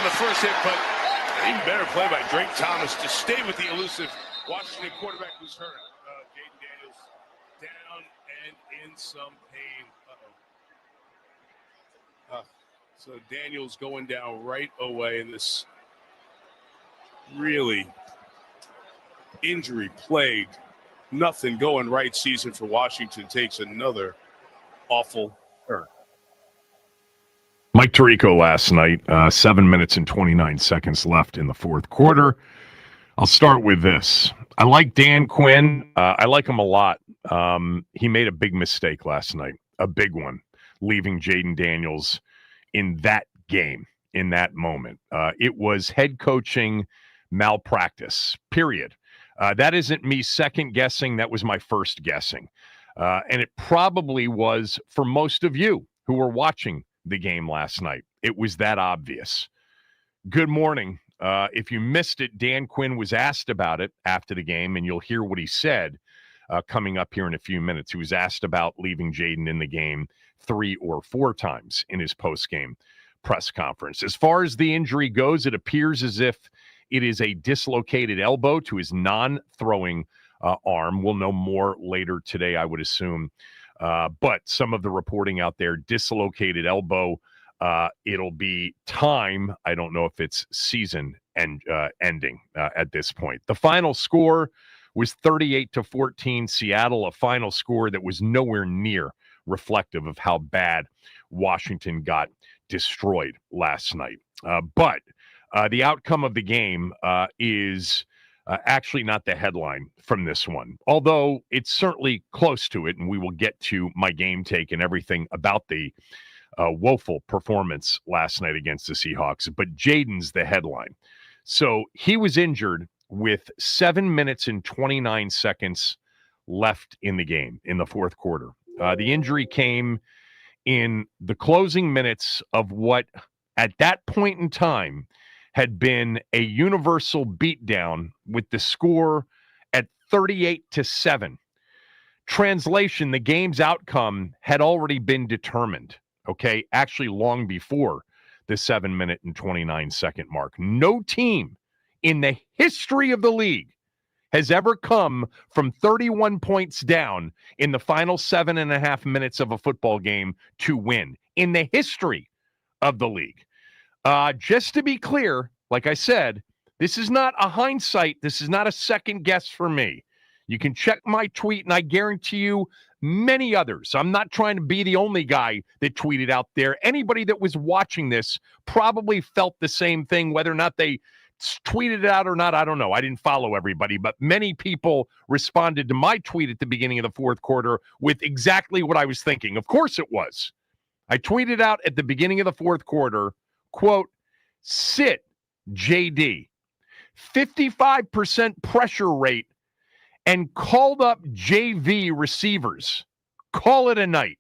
in the first hit, but even better play by Drake Thomas to stay with the elusive Washington quarterback who's hurt. Jayden Daniels down and in some pain. So Daniels going down right away in this really injury-plagued, nothing going right season for Washington takes another awful turn. Mike Tirico last night, 7 minutes and 29 seconds left in the fourth quarter. I'll start with this. I like Dan Quinn. I like him a lot. He made a big mistake last night, a big one, leaving Jayden Daniels in that game, in that moment. It was head coaching malpractice, period. That isn't me second guessing. That was my first guessing. And it probably was for most of you who were watching the game last night. It was that obvious. Good morning. If you missed it, Dan Quinn was asked about it after the game, and you'll hear what he said coming up here in a few minutes. He was asked about leaving Jayden in the game 3 or 4 times in his post-game press conference. As far as the injury goes, it appears as if it is a dislocated elbow to his non-throwing arm. We'll know more later today, I would assume. But some of the reporting out there, dislocated elbow, it'll be time. I don't know if it's season ending at this point. The final score was 38-14 Seattle, a final score that was nowhere near reflective of how bad Washington got destroyed last night. But the outcome of the game is actually not the headline from this one, although it's certainly close to it, and we will get to my game take and everything about the woeful performance last night against the Seahawks. But Jayden's the headline. So he was injured with 7 minutes and 29 seconds left in the game in the fourth quarter. The injury came in the closing minutes of what, at that point in time, had been a universal beatdown with the score at 38-7. Translation, the game's outcome had already been determined, okay? Actually, long before the 7 minute and 29 second mark. No team in the history of the league has ever come from 31 points down in the final 7.5 minutes of a football game to win in the history of the league. Just to be clear, like I said, this is not a hindsight. This is not a second guess for me. You can check my tweet, and I guarantee you many others. I'm not trying to be the only guy that tweeted out there. Anybody that was watching this probably felt the same thing, whether or not they tweeted it out or not, I don't know. I didn't follow everybody, but many people responded to my tweet at the beginning of the fourth quarter with exactly what I was thinking. Of course it was. I tweeted out at the beginning of the fourth quarter, quote, sit JD, 55% pressure rate, and called up JV receivers. Call it a night.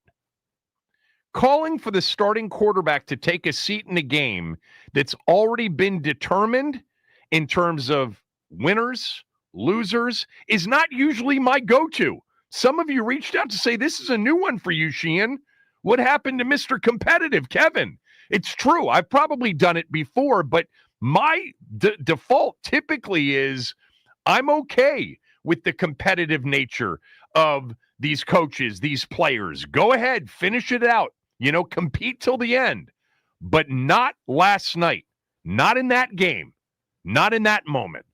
Calling for the starting quarterback to take a seat in a game that's already been determined in terms of winners, losers, is not usually my go-to. Some of you reached out to say, this is a new one for you, Sheehan. What happened to Mr. Competitive, Kevin? It's true. I've probably done it before, but my default typically is I'm okay with the competitive nature of these coaches, these players. Go ahead, finish it out. You know, compete till the end. But not last night. Not in that game. Not in that moment.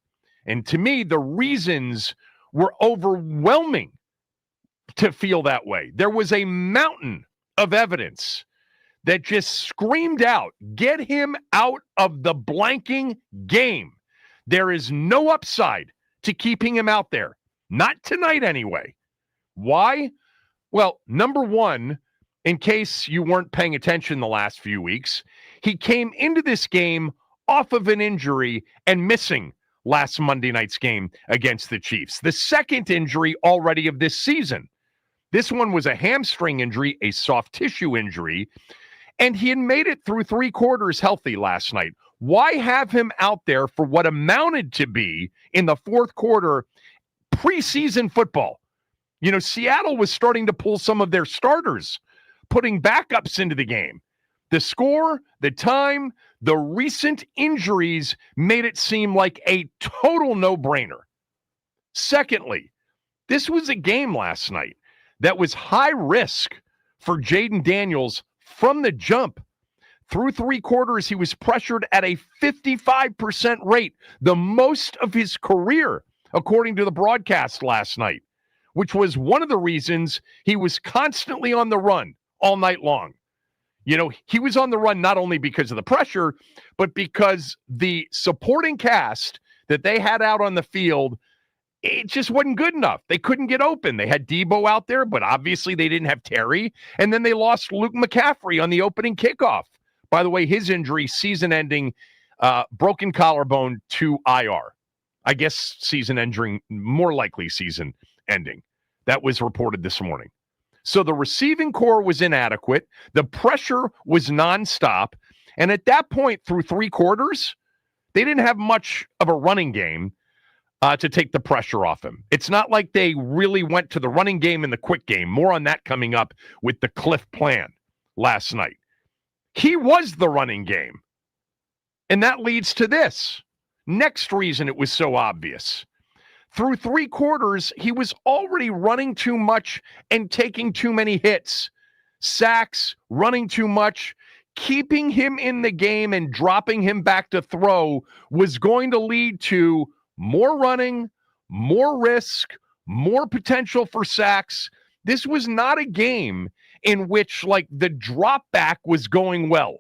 And to me, the reasons were overwhelming to feel that way. There was a mountain of evidence that just screamed out, get him out of the blanking game. There is no upside to keeping him out there. Not tonight anyway. Why? Well, number one, in case you weren't paying attention the last few weeks, he came into this game off of an injury and missing last Monday night's game against the Chiefs. The second injury already of this season. This one was a hamstring injury, a soft tissue injury, and he had made it through 3 quarters healthy last night. Why have him out there for what amounted to be, in the fourth quarter, preseason football? You know, Seattle was starting to pull some of their starters, putting backups into the game. The score, the time, the recent injuries made it seem like a total no-brainer. Secondly, this was a game last night that was high risk for Jayden Daniels from the jump. Through 3 quarters, he was pressured at a 55% rate, the most of his career, according to the broadcast last night, which was one of the reasons he was constantly on the run all night long. He was on the run not only because of the pressure, but because the supporting cast that they had out on the field, it just wasn't good enough. They couldn't get open. They had Debo out there, but obviously they didn't have Terry. And then they lost Luke McCaffrey on the opening kickoff. By the way, his injury, season-ending, broken collarbone to IR. I guess season-ending, more likely season-ending. That was reported this morning. So the receiving core was inadequate. The pressure was nonstop. And at that point, through 3 quarters, they didn't have much of a running game to take the pressure off him. It's not like they really went to the running game and the quick game. More on that coming up with the Cliff plan last night. He was the running game. And that leads to this. Next reason it was so obvious. Through 3 quarters, he was already running too much and taking too many hits. Sacks, running too much. Keeping him in the game and dropping him back to throw was going to lead to more running, more risk, more potential for sacks. This was not a game in which, the drop back was going well.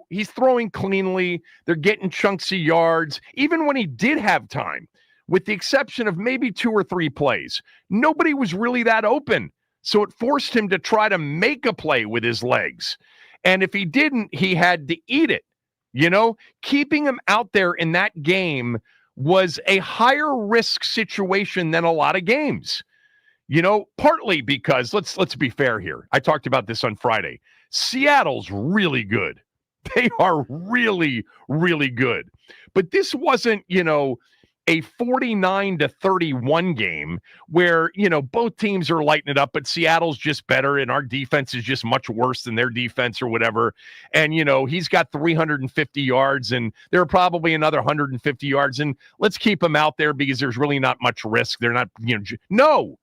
He's throwing cleanly. They're getting chunks of yards. Even when he did have time, with the exception of maybe 2 or 3 plays, nobody was really that open. So it forced him to try to make a play with his legs. And if he didn't, he had to eat it. Keeping him out there in that game was a higher risk situation than a lot of games. Partly because, let's be fair here. I talked about this on Friday. Seattle's really good. They are really, really good. But this wasn't, a 49-31 game where, both teams are lighting it up, but Seattle's just better and our defense is just much worse than their defense or whatever. And, he's got 350 yards and there are probably another 150 yards. And let's keep him out there because there's really not much risk. They're not, no,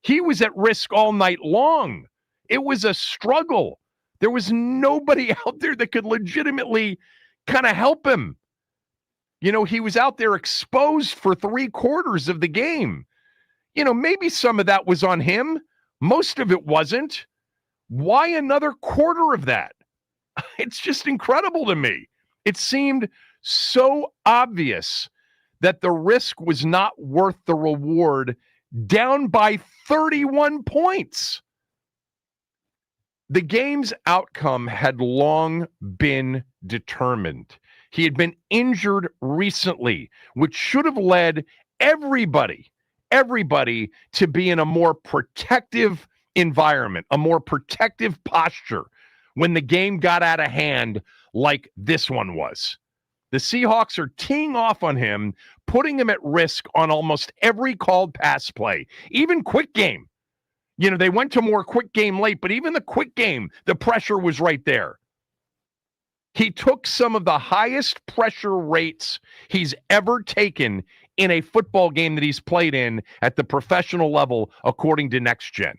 he was at risk all night long. It was a struggle. There was nobody out there that could legitimately kind of help him. He was out there exposed for 3 quarters of the game. Maybe some of that was on him. Most of it wasn't. Why another quarter of that? It's just incredible to me. It seemed so obvious that the risk was not worth the reward, down by 31 points. The game's outcome had long been determined. He had been injured recently, which should have led everybody to be in a more protective environment, a more protective posture when the game got out of hand like this one was. The Seahawks are teeing off on him, putting him at risk on almost every called pass play, even quick game. They went to more quick game late, but even the quick game, the pressure was right there. He took some of the highest pressure rates he's ever taken in a football game that he's played in at the professional level, according to Next Gen.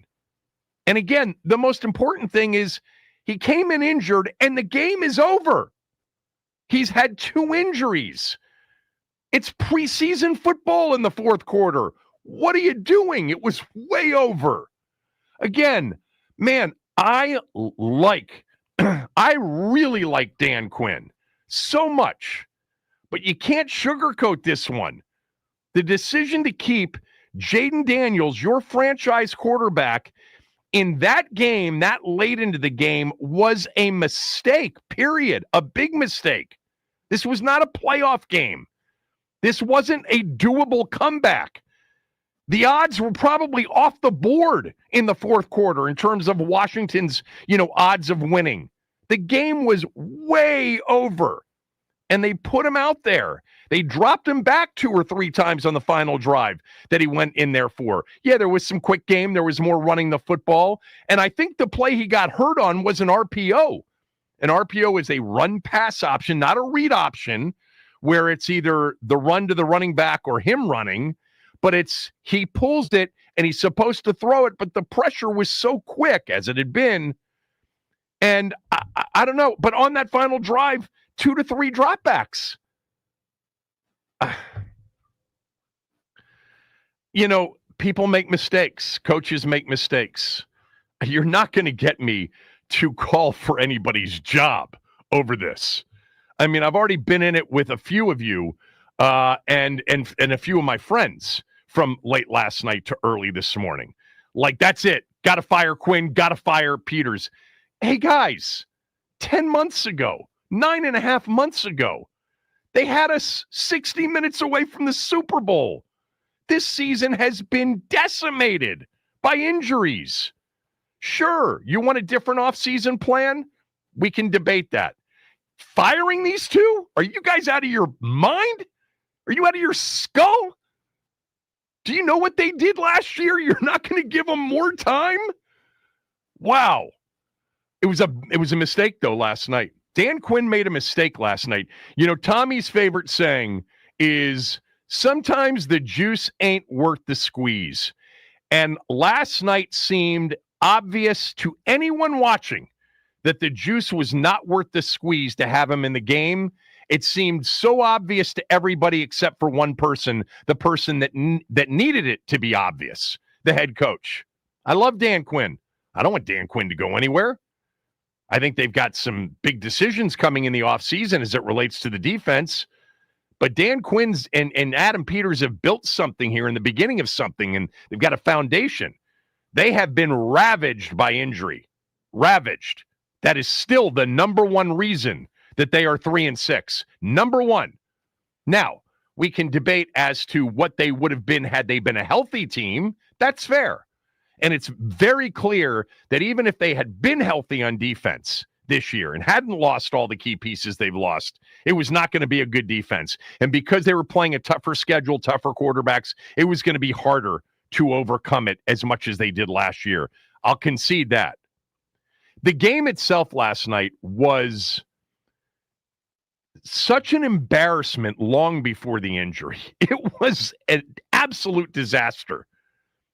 And again, the most important thing is he came in injured and the game is over. He's had 2 injuries. It's preseason football in the 4th quarter. What are you doing? It was way over. Again, man, I really like Dan Quinn so much, but you can't sugarcoat this one. The decision to keep Jayden Daniels, your franchise quarterback, in that game, that late into the game, was a mistake, period. A big mistake. This was not a playoff game. This wasn't a doable comeback. The odds were probably off the board in the 4th quarter in terms of Washington's, odds of winning. The game was way over, and they put him out there. They dropped him back 2 or 3 times on the final drive that he went in there for. Yeah, there was some quick game. There was more running the football, and I think the play he got hurt on was an RPO. An RPO is a run-pass option, not a read option, where it's either the run to the running back or him running, but it's he pulls it and he's supposed to throw it, but the pressure was so quick as it had been. And I don't know, but on that final drive, 2 to 3 dropbacks. You know, people make mistakes. Coaches make mistakes. You're not going to get me to call for anybody's job over this. I mean, I've already been in it with a few of you and a few of my friends from late last night to early this morning. Like, that's it. Got to fire Quinn. Got to fire Peters. Hey, guys, 10 months ago, 9.5 months ago, they had us 60 minutes away from the Super Bowl. This season has been decimated by injuries. Sure, you want a different offseason plan? We can debate that. Firing these two? Are you guys out of your mind? Are you out of your skull? Do you know what they did last year? You're not going to give them more time? Wow. It was a mistake, though, last night. Dan Quinn made a mistake last night. You know, Tommy's favorite saying is, sometimes the juice ain't worth the squeeze. And last night seemed obvious to anyone watching that the juice was not worth the squeeze to have him in the game. It seemed so obvious to everybody except for one person, the person that needed it to be obvious, the head coach. I love Dan Quinn. I don't want Dan Quinn to go anywhere. I think they've got some big decisions coming in the offseason as it relates to the defense. But Dan Quinn's and Adam Peters have built something here in the beginning of something, and they've got a foundation. They have been ravaged by injury. Ravaged. That is still the number one reason that they are 3-6. Number one. Now, we can debate as to what they would have been had they been a healthy team. That's fair. And it's very clear that even if they had been healthy on defense this year and hadn't lost all the key pieces they've lost, it was not going to be a good defense. And because they were playing a tougher schedule, tougher quarterbacks, it was going to be harder to overcome it as much as they did last year. I'll concede that. The game itself last night was such an embarrassment long before the injury. It was an absolute disaster,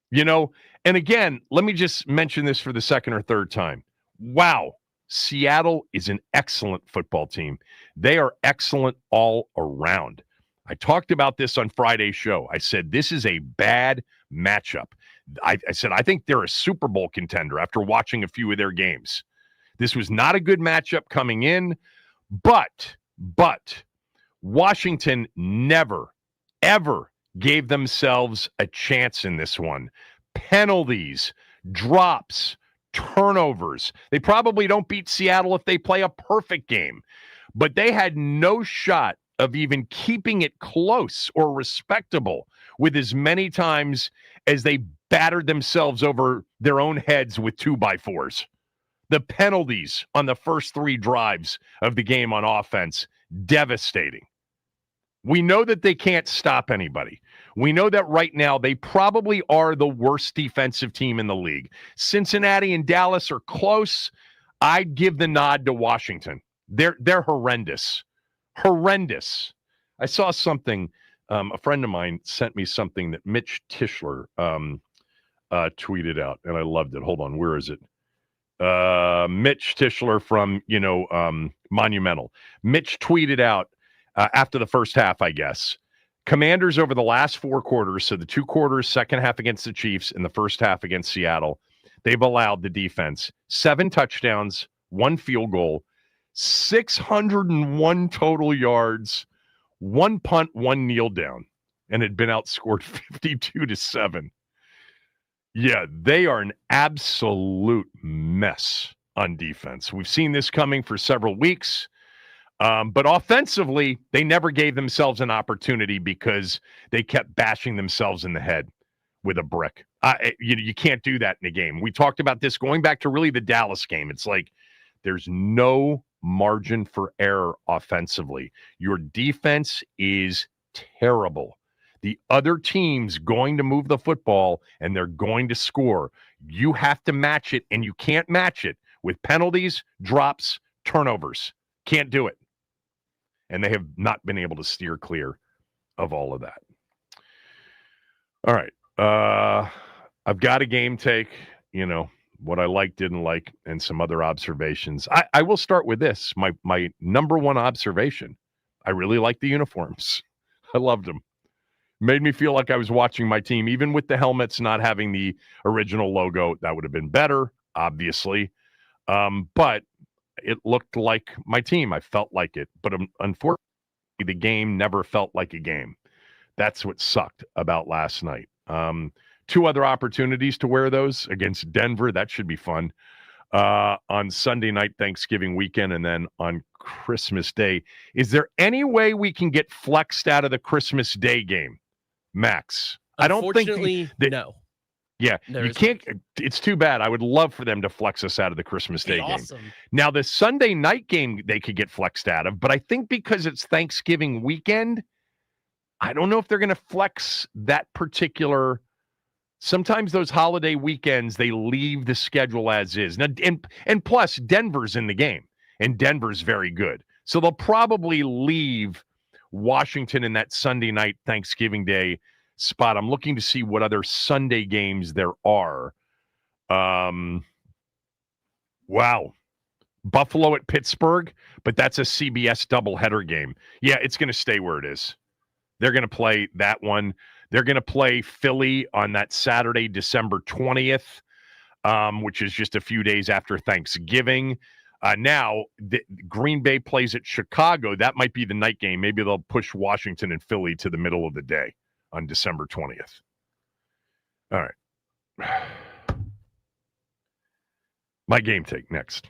you know? And again, let me just mention this for the second or third time. Wow. Seattle is an excellent football team. They are excellent all around. I talked about this on Friday's show. I said, this is a bad matchup. I said, I think they're a Super Bowl contender after watching a few of their games. This was not a good matchup coming in, but Washington never, ever gave themselves a chance in this one. Penalties, drops, turnovers. They probably don't beat Seattle if they play a perfect game, but they had no shot of even keeping it close or respectable with as many times as they battered themselves over their own heads with 2x4s. The penalties on the first 3 drives of the game on offense, devastating. We know that they can't stop anybody. We know that right now they probably are the worst defensive team in the league. Cincinnati and Dallas are close. I'd give the nod to Washington. They're horrendous. Horrendous. I saw something, a friend of mine sent me something that Mitch Tischler tweeted out, and I loved it. Hold on, where is it? Mitch Tischler from, Monumental. Mitch tweeted out after the first half, I guess, Commanders over the last 4 quarters, so the 2 quarters, second half against the Chiefs and the first half against Seattle, they've allowed the defense 7 touchdowns, 1 field goal, 601 total yards, 1 punt, 1 kneel down, and had been outscored 52-7. Yeah, they are an absolute mess on defense. We've seen this coming for several weeks. But offensively, they never gave themselves an opportunity because they kept bashing themselves in the head with a brick. You can't do that in a game. We talked about this going back to really the Dallas game. It's like there's no margin for error offensively. Your defense is terrible. The other team's going to move the football, and they're going to score. You have to match it, and you can't match it with penalties, drops, turnovers. Can't do it. And they have not been able to steer clear of all of that. All right. I've got a game take, what I like, didn't like, and some other observations. I will start with this. My number one observation. I really like the uniforms. I loved them. Made me feel like I was watching my team, even with the helmets not having the original logo. That would have been better, obviously. But it looked like my team. I felt like it. But unfortunately, the game never felt like a game. That's what sucked about last night. Two other opportunities to wear those against Denver. That should be fun. On Sunday night, Thanksgiving weekend, and then on Christmas Day. Is there any way we can get flexed out of the Christmas Day game, Max? I don't think no. Yeah, you can't. It's too bad. I would love for them to flex us out of the Christmas Day game. Now, the Sunday night game they could get flexed out of, but I think because it's Thanksgiving weekend, I don't know if they're going to flex that particular. Sometimes those holiday weekends, they leave the schedule as is. Now, and plus, Denver's in the game, and Denver's very good. So they'll probably leave Washington in that Sunday night Thanksgiving Day spot. I'm looking to see what other Sunday games there are. Wow. Buffalo at Pittsburgh, but that's a CBS doubleheader game. Yeah, it's going to stay where it is. They're going to play that one. They're going to play Philly on that Saturday, December 20th, which is just a few days after Thanksgiving. Now, Green Bay plays at Chicago. That might be the night game. Maybe they'll push Washington and Philly to the middle of the day on December 20th. All right. My game take next.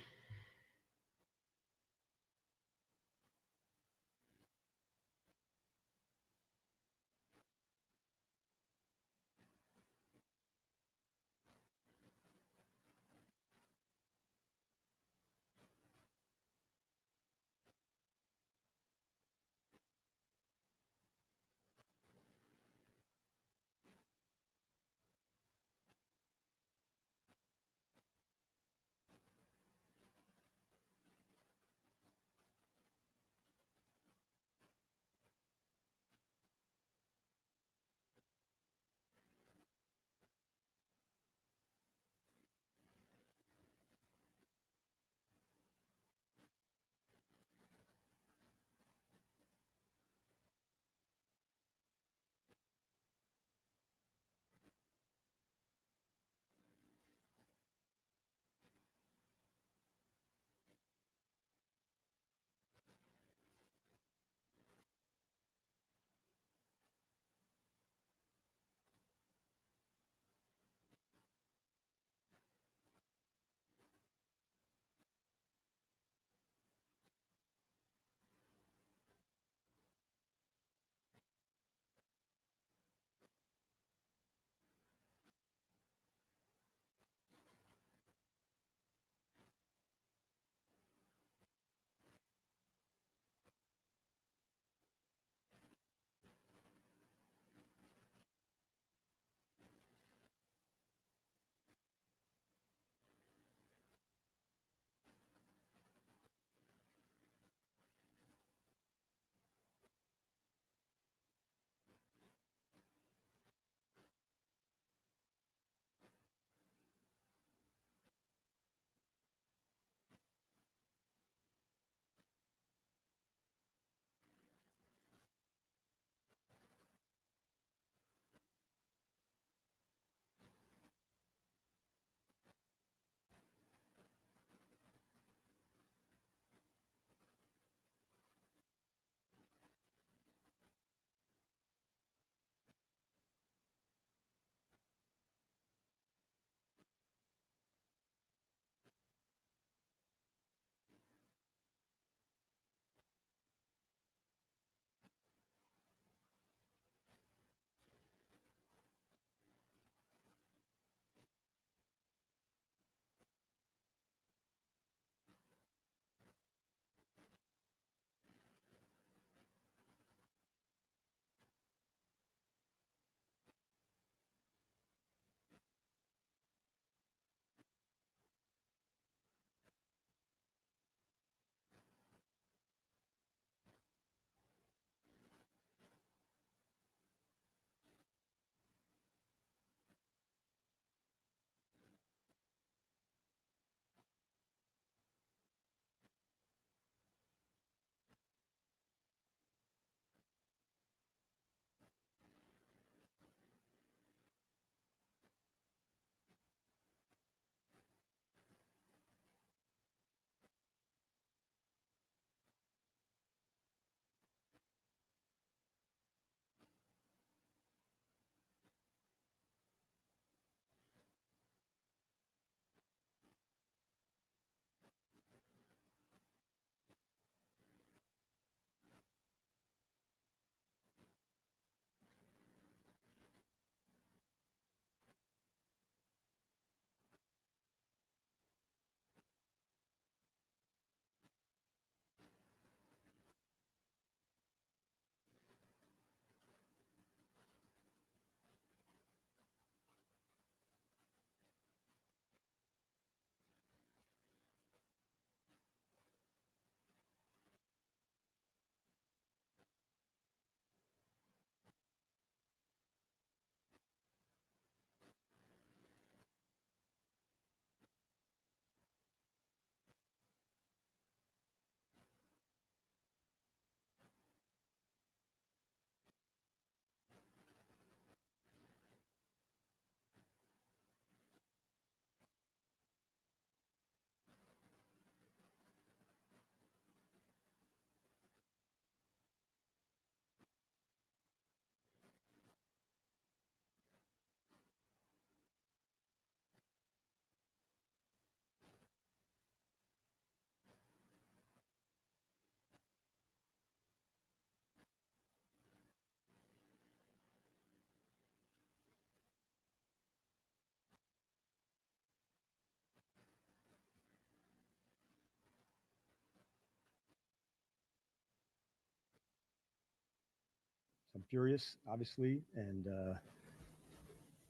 I'm furious, obviously, and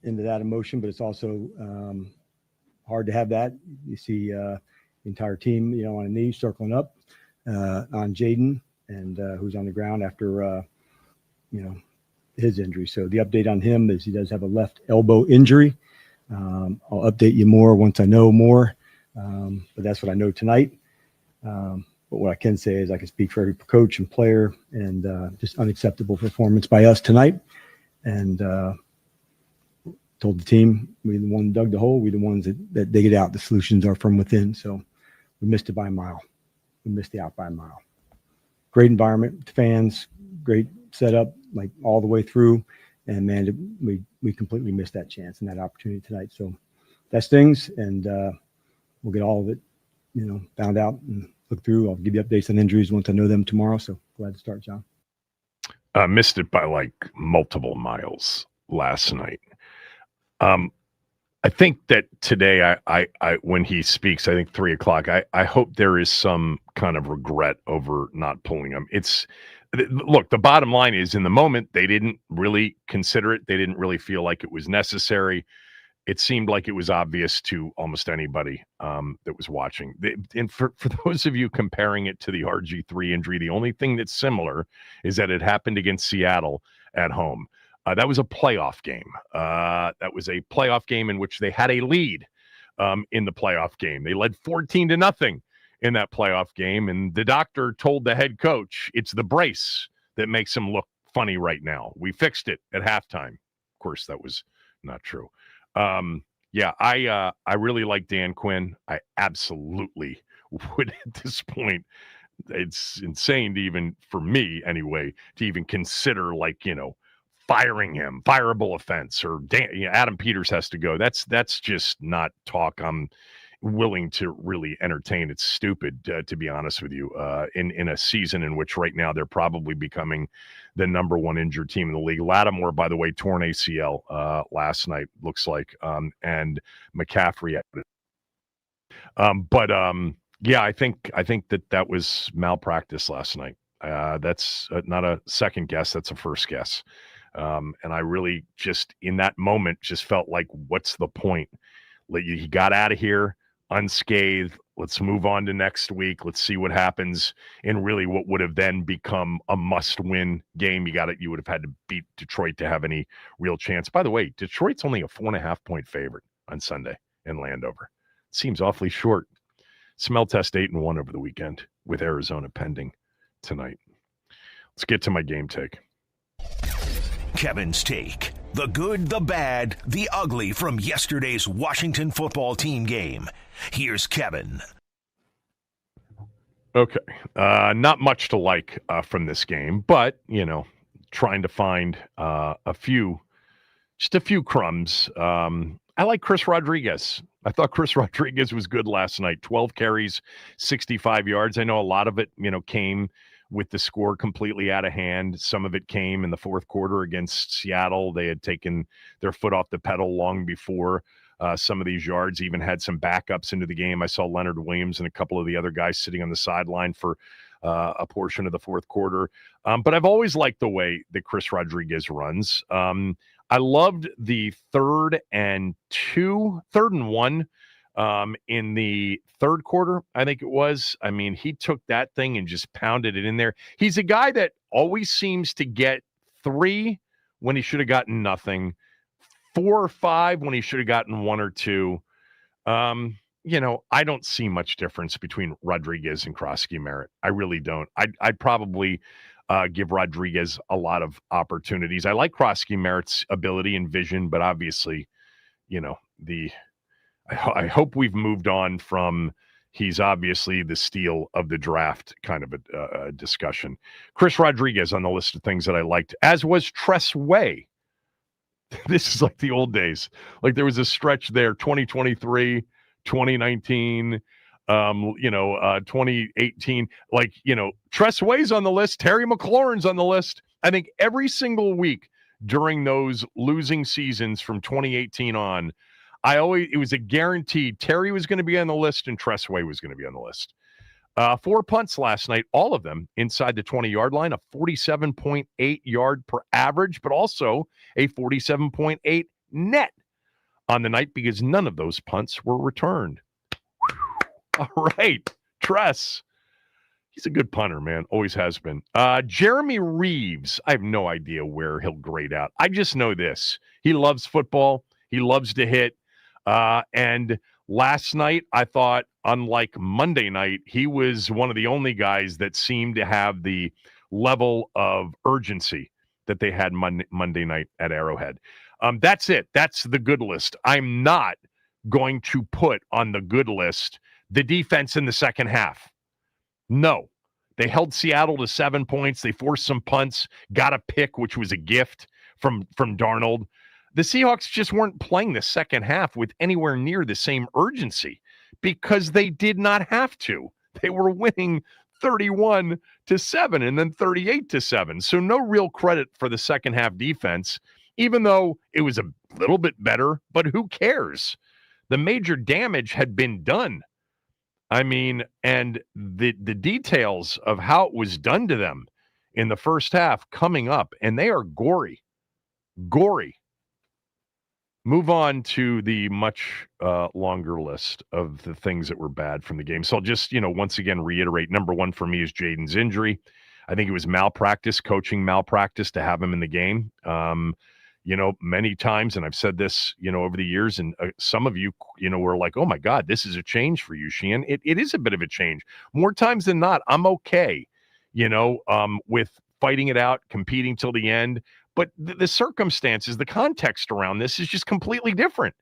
into that emotion, but it's also hard to have that. You see the entire team, on a knee circling up on Jayden, and who's on the ground after, his injury. So the update on him is he does have a left elbow injury. I'll update you more once I know more, but that's what I know tonight. But what I can say is I can speak for every coach and player, and just unacceptable performance by us tonight. And told the team, we're the one dug the hole. We're the ones that dig it out. The solutions are from within. So we missed it by a mile. We missed the out by a mile. Great environment, fans, great setup, like all the way through. And man, we completely missed that chance and that opportunity tonight. So that stings, and we'll get all of it, found out and look through. I'll give you updates on injuries once I know them tomorrow. So glad to start, John. Missed it by like multiple miles last night. I think that today, I when he speaks, I think 3:00. I hope there is some kind of regret over not pulling him. Look, the bottom line is, in the moment, they didn't really consider it. They didn't really feel like it was necessary. It seemed like it was obvious to almost anybody that was watching. And for those of you comparing it to the RG3 injury, the only thing that's similar is that it happened against Seattle at home. That was a playoff game. That was a playoff game in which they had a lead in the playoff game. They led 14-0 in that playoff game, and the doctor told the head coach, it's the brace that makes him look funny right now. We fixed it at halftime. Of course, that was not true. I really like Dan Quinn. I absolutely would at this point. It's insane to even, for me anyway, to even consider firing him, fireable offense, or Adam Peters has to go. That's just not talk I'm willing to really entertain. It's stupid, to be honest with you, in a season in which right now they're probably becoming the number one injured team in the league. Lattimore, by the way, torn ACL last night, looks like, and McCaffrey. I think that was malpractice last night. That's not a second guess. That's a first guess. And I really just, in that moment, just felt like, what's the point? He got out of here unscathed. Let's move on to next week. Let's see what happens in really what would have then become a must-win game. You would have had to beat Detroit to have any real chance. By the way, Detroit's only a 4.5-point favorite on Sunday in Landover. Seems awfully short. Smell test 8-1 over the weekend with Arizona pending tonight. Let's get to my game take. Kevin's take. The good, the bad, the ugly from yesterday's Washington football team game. Here's Kevin. Okay. Not much to like from this game, but, trying to find a few crumbs. I like Chris Rodriguez. I thought Chris Rodriguez was good last night. 12 carries, 65 yards. I know a lot of it, came with the score completely out of hand. Some of it came in the fourth quarter against Seattle. They had taken their foot off the pedal long before some of these yards, even had some backups into the game. I saw Leonard Williams and a couple of the other guys sitting on the sideline for a portion of the fourth quarter. But I've always liked the way that Chris Rodriguez runs. I loved the 3rd and 1 in the third quarter, I think it was. I mean, he took that thing and just pounded it in there. He's a guy that always seems to get 3 when he should have gotten nothing, 4 or 5 when he should have gotten 1 or 2. I don't see much difference between Rodriguez and Krosky Merritt. I really don't. I'd probably give Rodriguez a lot of opportunities. I like Krosky Merritt's ability and vision, but obviously, I hope we've moved on from he's obviously the steal of the draft kind of a discussion. Chris Rodriguez on the list of things that I liked, as was Tress Way. This is like the old days. Like there was a stretch there, 2023, 2019, 2018. Tress Way's on the list. Terry McLaurin's on the list. I think every single week during those losing seasons from 2018 on, it was a guaranteed Terry was going to be on the list and Tress Way was going to be on the list. 4 punts last night, all of them inside the 20-yard line, a 47.8 yard per average, but also a 47.8 net on the night because none of those punts were returned. All right, Tress. He's a good punter, man. Always has been. Jeremy Reeves, I have no idea where he'll grade out. I just know this. He loves football. He loves to hit. And last night, I thought, unlike Monday night, he was one of the only guys that seemed to have the level of urgency that they had Monday night at Arrowhead. That's it. That's the good list. I'm not going to put on the good list the defense in the second half. No. They held Seattle to 7 points. They forced some punts, got a pick, which was a gift from Darnold. The Seahawks just weren't playing the second half with anywhere near the same urgency because they did not have to. They were winning 31-7 and then 38-7. So no real credit for the second half defense, even though it was a little bit better, but who cares? The major damage had been done. I mean, and the details of how it was done to them in the first half coming up, and they are gory. Move on to the much longer list of the things that were bad from the game. So I'll just, once again reiterate, number one for me is Jayden's injury. I think it was malpractice, coaching malpractice to have him in the game. Many times, and I've said this, over the years, and some of you, were like, oh my God, this is a change for you, Sheehan. It is a bit of a change. More times than not, I'm okay, with fighting it out, competing till the end. But the circumstances, the context around this is just completely different.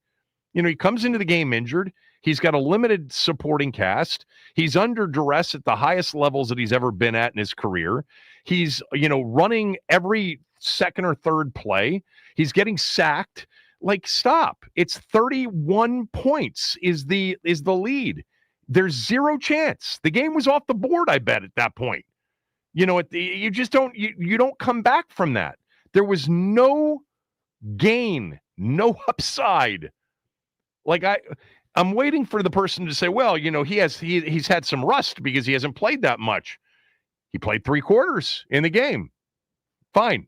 He comes into the game injured. He's got a limited supporting cast. He's under duress at the highest levels that he's ever been at in his career. He's, running every second or third play. He's getting sacked. Like, stop. It's 31 points is the lead. There's zero chance. The game was off the board, I bet, at that point. You just don't you don't come back from that. There was no gain, no upside. Like I'm waiting for the person to say, well, he's had some rust because he hasn't played that much. He played 3 quarters in the game. Fine.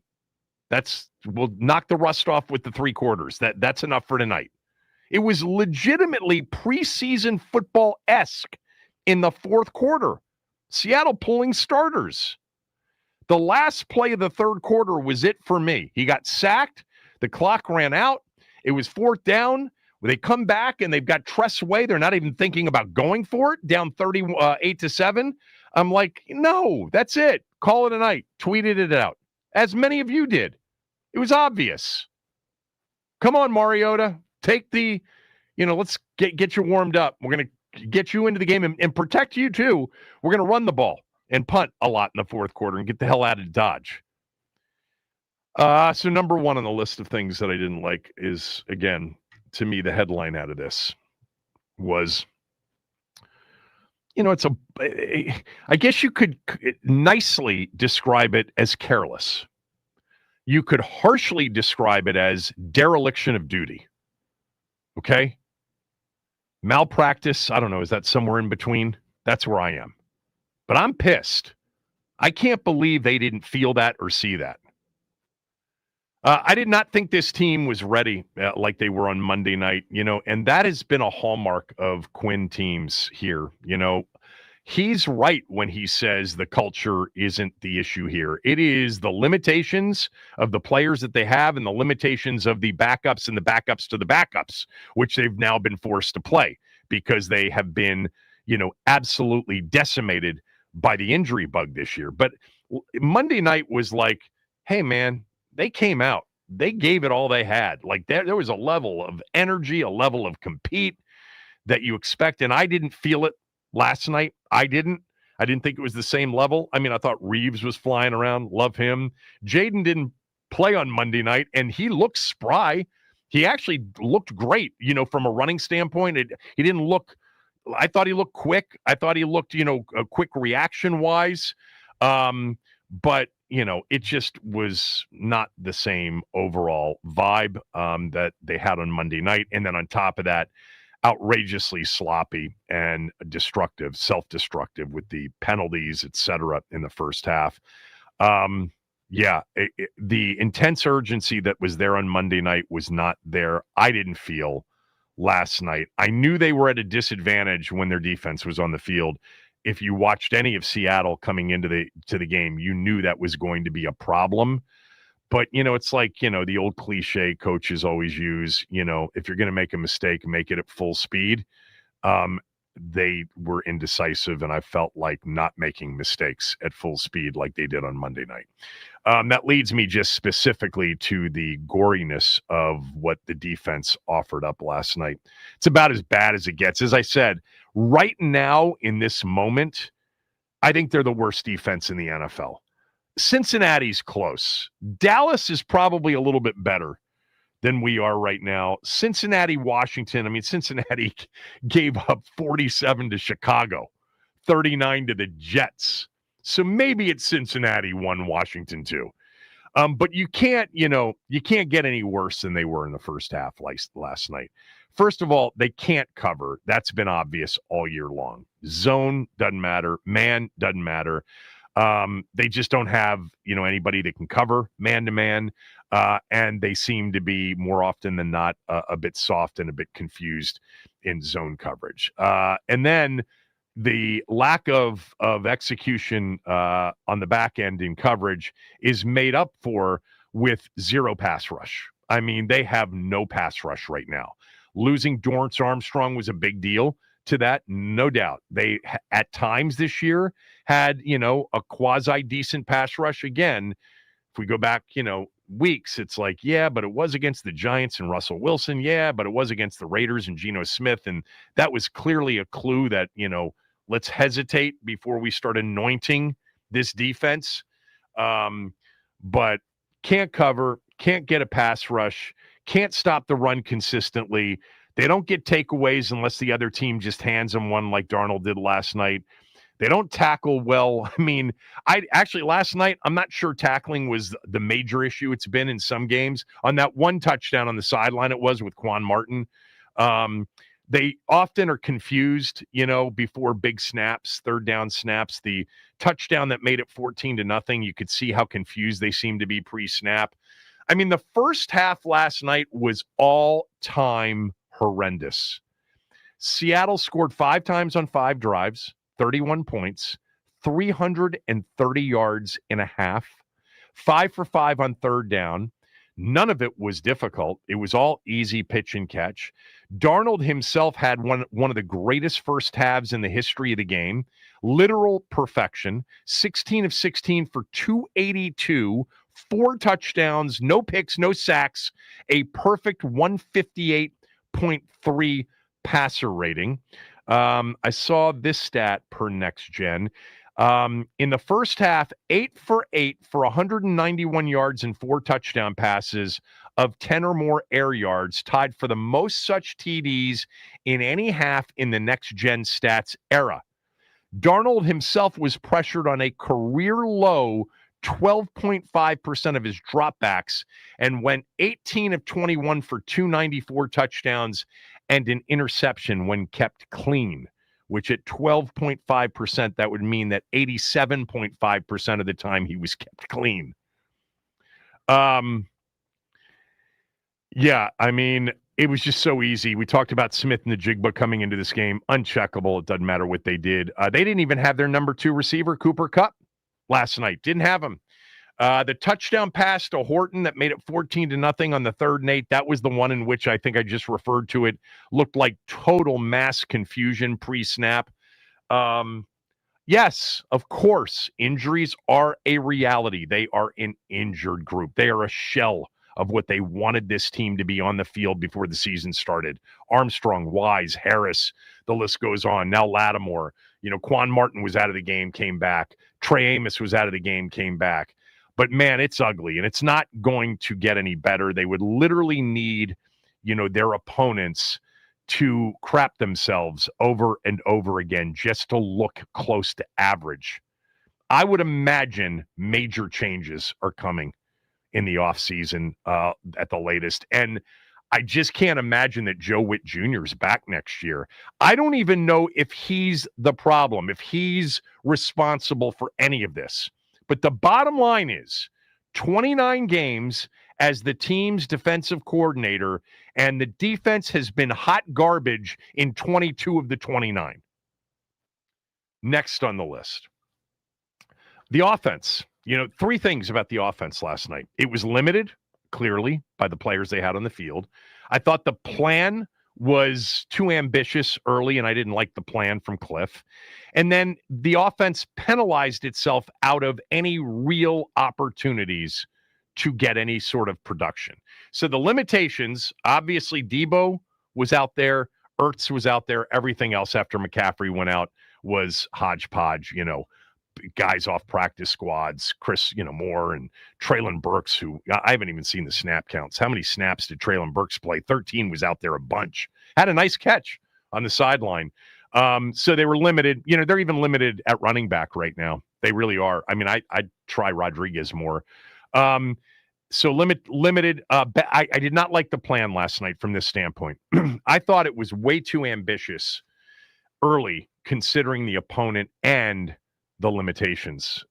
We'll knock the rust off with the 3 quarters. That's enough for tonight. It was legitimately preseason football-esque in the fourth quarter. Seattle pulling starters. The last play of the third quarter was it for me. He got sacked. The clock ran out. It was 4th down. They come back and they've got Tress away. They're not even thinking about going for it. Down 38-7. I'm like, no, that's it. Call it a night. Tweeted it out. As many of you did. It was obvious. Come on, Mariota. Take the, let's get you warmed up. We're going to get you into the game and protect you too. We're going to run the ball and punt a lot in the fourth quarter and get the hell out of Dodge. So number one on the list of things that I didn't like is, again, to me, the headline out of this was, I guess you could nicely describe it as careless. You could harshly describe it as dereliction of duty. Okay? Malpractice, I don't know, is that somewhere in between? That's where I am. But I'm pissed. I can't believe they didn't feel that or see that. I did not think this team was ready like they were on Monday night, and that has been a hallmark of Quinn teams here. He's right when he says the culture isn't the issue here. It is the limitations of the players that they have and the limitations of the backups and the backups to the backups, which they've now been forced to play because they have been, absolutely decimated by the injury bug this year. But Monday night was like, hey, man, they came out. They gave it all they had. Like there was a level of energy, a level of compete that you expect. And I didn't feel it last night. I didn't think it was the same level. I mean, I thought Reeves was flying around. Love him. Jayden didn't play on Monday night, and he looked spry. He actually looked great, from a running standpoint. He didn't look – I thought he looked quick. I thought he looked, quick reaction-wise. But, it just was not the same overall vibe that they had on Monday night. And then on top of that, outrageously sloppy and destructive, self-destructive with the penalties, etc. in the first half. The intense urgency that was there on Monday night was not there. I didn't feel last night. I knew they were at a disadvantage when their defense was on the field. If you watched any of Seattle coming into the game, you knew that was going to be a problem. But, it's like, the old cliche coaches always use, if you're going to make a mistake, make it at full speed. They were indecisive, and I felt like not making mistakes at full speed like they did on Monday night. That leads me just specifically to the goriness of what the defense offered up last night. It's about as bad as it gets. As I said, right now in this moment, I think they're the worst defense in the NFL. Cincinnati's close. Dallas is probably a little bit better than we are right now. Cincinnati, Washington. Cincinnati gave up 47 to Chicago, 39 to the Jets. So maybe it's Cincinnati won, Washington too. But you can't get any worse than they were in the first half last night. First of all, they can't cover. That's been obvious all year long. Zone doesn't matter. Man doesn't matter. They just don't have, anybody that can cover man-to-man, and they seem to be more often than not a bit soft and a bit confused in zone coverage. And then the lack of execution on the back end in coverage is made up for with zero pass rush. They have no pass rush right now. Losing Dorrance Armstrong was a big deal to that, no doubt. They, at times this year, had, a quasi-decent pass rush. Again, if we go back, weeks, it's like, yeah, but it was against the Giants and Russell Wilson. Yeah, but it was against the Raiders and Geno Smith. And that was clearly a clue that, let's hesitate before we start anointing this defense. But can't cover, can't get a pass rush, can't stop the run consistently. They don't get takeaways unless the other team just hands them one like Darnold did last night. They don't tackle well. Last night, I'm not sure tackling was the major issue it's been in some games. On that one touchdown on the sideline, it was with Quan Martin. They often are confused, before big snaps, third down snaps. The touchdown that made it 14-0, you could see how confused they seemed to be pre-snap. The first half last night was all-time horrendous. Seattle scored 5 times on 5 drives, 31 points, 330 yards in a half, 5 for 5 on third down. None of it was difficult. It was all easy pitch and catch. Darnold himself had one of the greatest first halves in the history of the game. Literal perfection. 16 of 16 for 282, 4 touchdowns, no picks, no sacks, a perfect 158.3 passer rating. I saw this stat per Next Gen. In the first half, 8 for 8 for 191 yards and 4 touchdown passes of 10 or more air yards, tied for the most such TDs in any half in the Next Gen stats era. Darnold himself was pressured on a career low 12.5% of his dropbacks and went 18 of 21 for 294 touchdowns and an interception when kept clean, which at 12.5%, that would mean that 87.5% of the time he was kept clean. It was just so easy. We talked about Smith and the Jigba coming into this game. Uncheckable. It doesn't matter what they did. They didn't even have their number 2 receiver, Cooper Kupp, last night. Didn't have him. The touchdown pass to Horton that made it 14-0 on the 3rd and 8, that was the one in which I think I just referred to it, looked like total mass confusion pre-snap. Yes, of course, injuries are a reality. They are an injured group. They are a shell of what they wanted this team to be on the field before the season started. Armstrong, Wise, Harris, the list goes on. Now Lattimore, Quan Martin was out of the game, came back. Trey Amos was out of the game, came back. But, man, it's ugly, and it's not going to get any better. They would literally need, their opponents to crap themselves over and over again just to look close to average. I would imagine major changes are coming in the offseason at the latest. And I just can't imagine that Joe Witt Jr. is back next year. I don't even know if he's the problem, if he's responsible for any of this. But the bottom line is 29 games as the team's defensive coordinator, and the defense has been hot garbage in 22 of the 29. Next on the list, the offense. Three things about the offense last night. It was limited, clearly, by the players they had on the field. I thought the plan was too ambitious early, and I didn't like the plan from Cliff. And then the offense penalized itself out of any real opportunities to get any sort of production. So the limitations, obviously, Debo was out there, Ertz was out there, everything else after McCaffrey went out was hodgepodge, guys off practice squads, Chris, Moore and Treylon Burks, who I haven't even seen the snap counts. How many snaps did Treylon Burks play? 13 was out there a bunch. Had a nice catch on the sideline. So they were limited. They're even limited at running back right now. They really are. I mean, I'd try Rodriguez more. So limited. I did not like the plan last night from this standpoint. I thought it was way too ambitious early, considering the opponent and the limitations,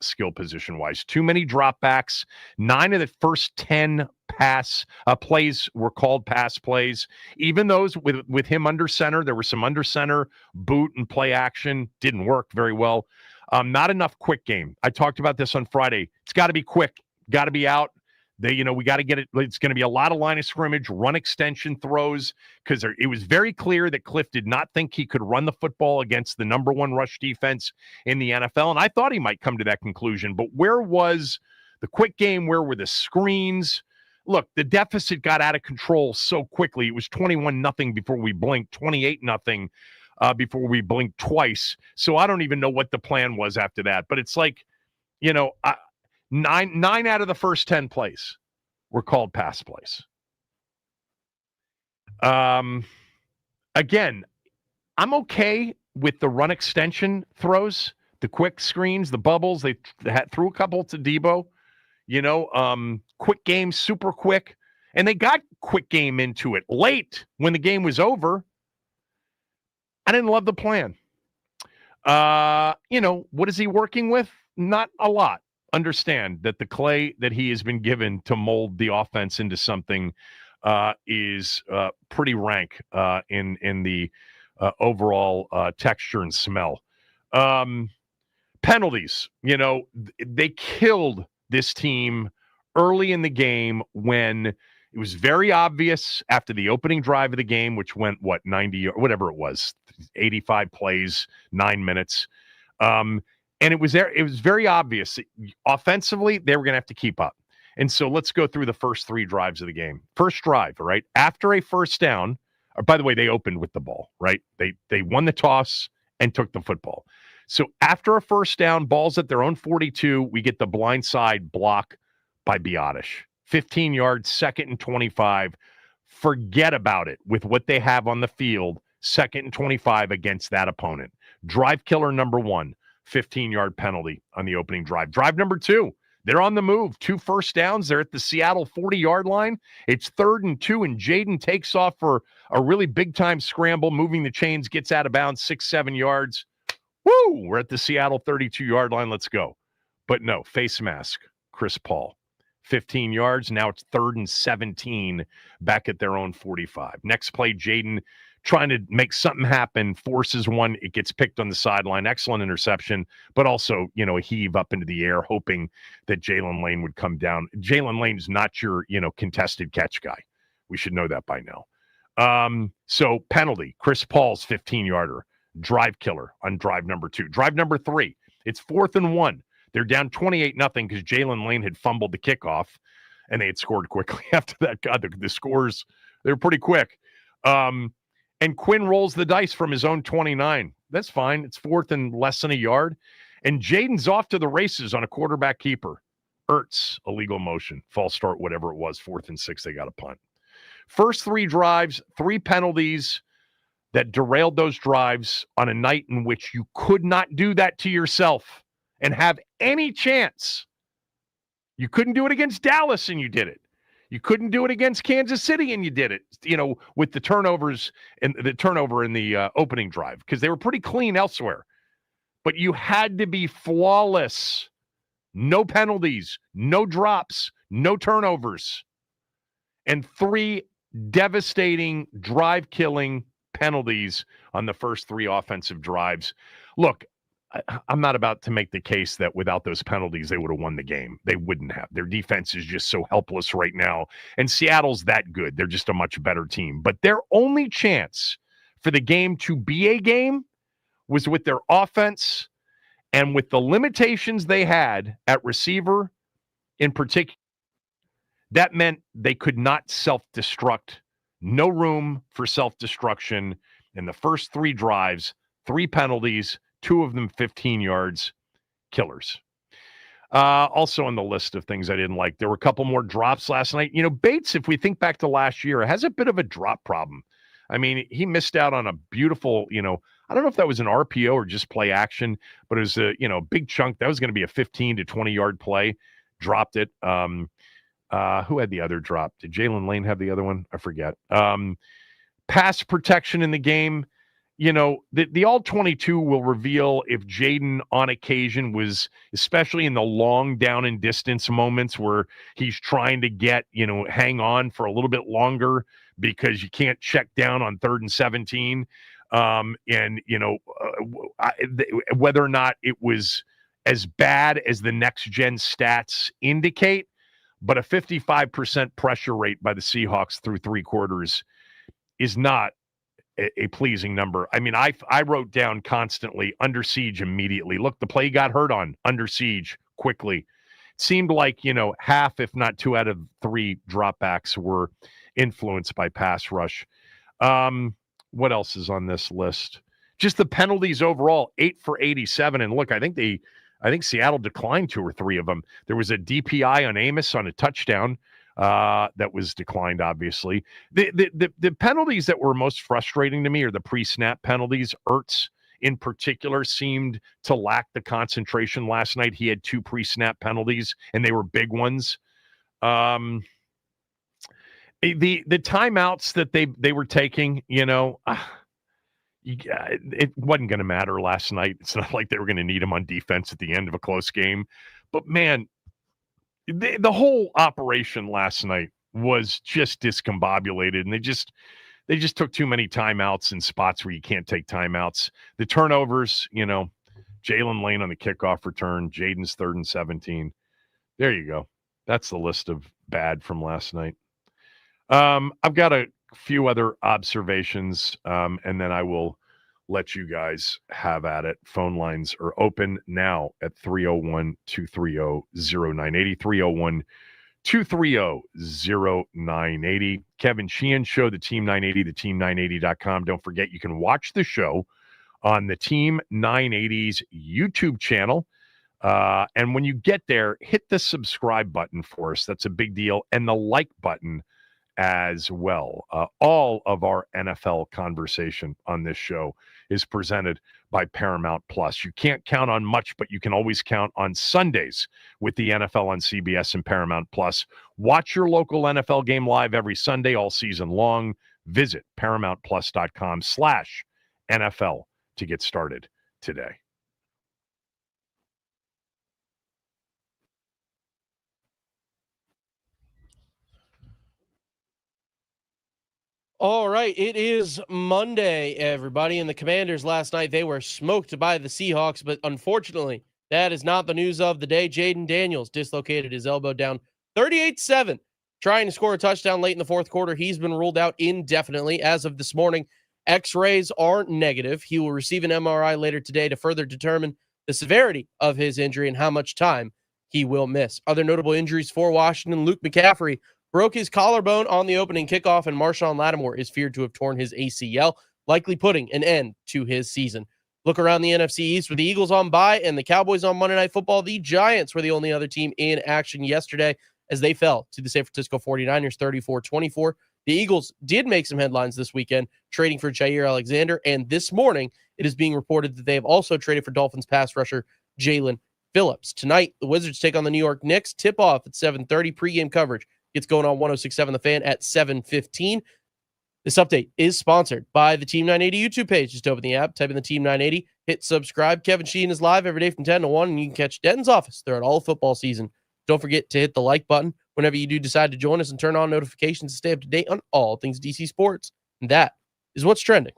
skill position wise. Too many dropbacks. 9 of the first 10 pass plays were called pass plays. Even those with him under center, there were some under center boot and play action. Didn't work very well. Not enough quick game. I talked about this on Friday. It's got to be quick. Got to be out. We got to get it. It's going to be a lot of line of scrimmage, run extension throws, because it was very clear that Cliff did not think he could run the football against the number one rush defense in the NFL. And I thought he might come to that conclusion. But where was the quick game? Where were the screens? Look, the deficit got out of control so quickly. It was 21-0 before we blinked, 28-0 before we blinked twice. So I don't even know what the plan was after that. But it's like, Nine out of the first 10 plays were called pass plays. Again, I'm okay with the run extension throws, the quick screens, the bubbles. They threw a couple to Debo, quick game, super quick. And they got quick game into it late when the game was over. I didn't love the plan. What is he working with? Not a lot. Understand that the clay that he has been given to mold the offense into something is pretty rank in the overall texture and smell. Penalties, they killed this team early in the game when it was very obvious after the opening drive of the game, which went 90 or whatever it was, 85 plays, 9 minutes. And it was very obvious. Offensively, they were going to have to keep up. And so let's go through the first 3 drives of the game. First drive, right? After a first down, by the way, they opened with the ball, right? They won the toss and took the football. So after a first down, balls at their own 42, we get the blindside block by Biotish. 15 yards, 2nd and 25. Forget about it with what they have on the field, 2nd and 25 against that opponent. Drive killer number 1. 15-yard penalty on the opening drive. Drive number 2, they're on the move. 2 first downs. They're at the Seattle 40-yard line. It's 3rd and 2, and Jayden takes off for a really big-time scramble, moving the chains, gets out of bounds, 6-7 yards. Woo! We're at the Seattle 32-yard line. Let's go. But no, face mask, Chris Paul. 15 yards. Now it's 3rd and 17 back at their own 45. Next play, Jayden trying to make something happen, forces one. It gets picked on the sideline. Excellent interception, but also, a heave up into the air, hoping that Jalen Lane would come down. Jalen Lane's not your, contested catch guy. We should know that by now. So penalty, Chris Paul's 15-yarder, drive killer on drive number 2. Drive number 3, it's 4th and 1. They're down 28-0 because Jalen Lane had fumbled the kickoff, and they had scored quickly after that. God, the scores, they were pretty quick. And Quinn rolls the dice from his own 29. That's fine. It's 4th and less than a yard. And Jayden's off to the races on a quarterback keeper. Ertz, illegal motion, false start, whatever it was, 4th and 6, they got a punt. First 3 drives, 3 penalties that derailed those drives on a night in which you could not do that to yourself and have any chance. You couldn't do it against Dallas, and you did it. You couldn't do it against Kansas City, and you did it, with the turnovers and the turnover in the opening drive because they were pretty clean elsewhere. But you had to be flawless. No penalties, no drops, no turnovers, and 3 devastating drive-killing penalties on the first 3 offensive drives. Look, I'm not about to make the case that without those penalties, they would have won the game. They wouldn't have. Their defense is just so helpless right now. And Seattle's that good. They're just a much better team. But their only chance for the game to be a game was with their offense and with the limitations they had at receiver in particular. That meant they could not self-destruct. No room for self-destruction in the first 3 drives, 3 penalties, 2 of them 15 yards, killers. Also on the list of things I didn't like, there were a couple more drops last night. Bates, if we think back to last year, has a bit of a drop problem. I mean, he missed out on a beautiful, I don't know if that was an RPO or just play action, but it was a, big chunk. That was going to be a 15 to 20-yard play. Dropped it. Who had the other drop? Did Jalen Lane have the other one? I forget. Pass protection in the game. The all-22 will reveal if Jayden on occasion was, especially in the long down and distance moments where he's trying to get, hang on for a little bit longer because you can't check down on 3rd and 17. Whether or not it was as bad as the next-gen stats indicate, but a 55% pressure rate by the Seahawks through 3 quarters is not a pleasing number. I mean, I wrote down constantly under siege immediately. Look, the play got hurt on under siege quickly. It seemed like, half, if not 2 out of 3 dropbacks were influenced by pass rush. What else is on this list? Just the penalties overall, 8 for 87. And look, I think Seattle declined 2 or 3 of them. There was a DPI on Amos on a touchdown that was declined, obviously. The penalties that were most frustrating to me are the pre-snap penalties. Ertz, in particular, seemed to lack the concentration last night. He had 2 pre-snap penalties, and they were big ones. The timeouts that they were taking, it wasn't going to matter last night. It's not like they were going to need him on defense at the end of a close game. But, man, the whole operation last night was just discombobulated, and they just took too many timeouts in spots where you can't take timeouts. The turnovers, Jalen Lane on the kickoff return, Jayden's 3rd and 17. There you go. That's the list of bad from last night. I've got a few other observations, and then I will let you guys have at it. Phone lines are open now at 301-230-0980, 301-230-0980. Kevin Sheehan Show, the Team 980, the team980.com. Don't forget, you can watch the show on the Team 980's YouTube channel. And when you get there, hit the subscribe button for us. That's a big deal. And the like button as well. All of our NFL conversation on this show is presented by Paramount Plus. You can't count on much, but you can always count on Sundays with the NFL on CBS and Paramount Plus. Watch your local NFL game live every Sunday all season long. Visit ParamountPlus.com/NFL to get started today. All right, it is Monday, everybody, and the Commanders last night, they were smoked by the Seahawks, but unfortunately, that is not the news of the day. Jayden Daniels dislocated his elbow down 38-7, trying to score a touchdown late in the 4th quarter. He's been ruled out indefinitely as of this morning. X-rays are negative. He will receive an MRI later today to further determine the severity of his injury and how much time he will miss. Other notable injuries for Washington: Luke McCaffrey broke his collarbone on the opening kickoff, and Marshawn Lattimore is feared to have torn his ACL, likely putting an end to his season. Look around the NFC East with the Eagles on bye and the Cowboys on Monday Night Football. The Giants were the only other team in action yesterday as they fell to the San Francisco 49ers 34-24. The Eagles did make some headlines this weekend, trading for Jair Alexander, and this morning it is being reported that they have also traded for Dolphins pass rusher Jalen Phillips. Tonight, the Wizards take on the New York Knicks. Tip-off at 7:30, pregame coverage gets going on 106.7 The Fan at 7:15. This update is sponsored by the Team 980 YouTube page. Just open the app, type in the Team 980, hit subscribe. Kevin Sheehan is live every day from 10 to 1, and you can catch Denton's office throughout all football season. Don't forget to hit the like button whenever you do decide to join us and turn on notifications to stay up to date on all things DC sports. And that is what's trending.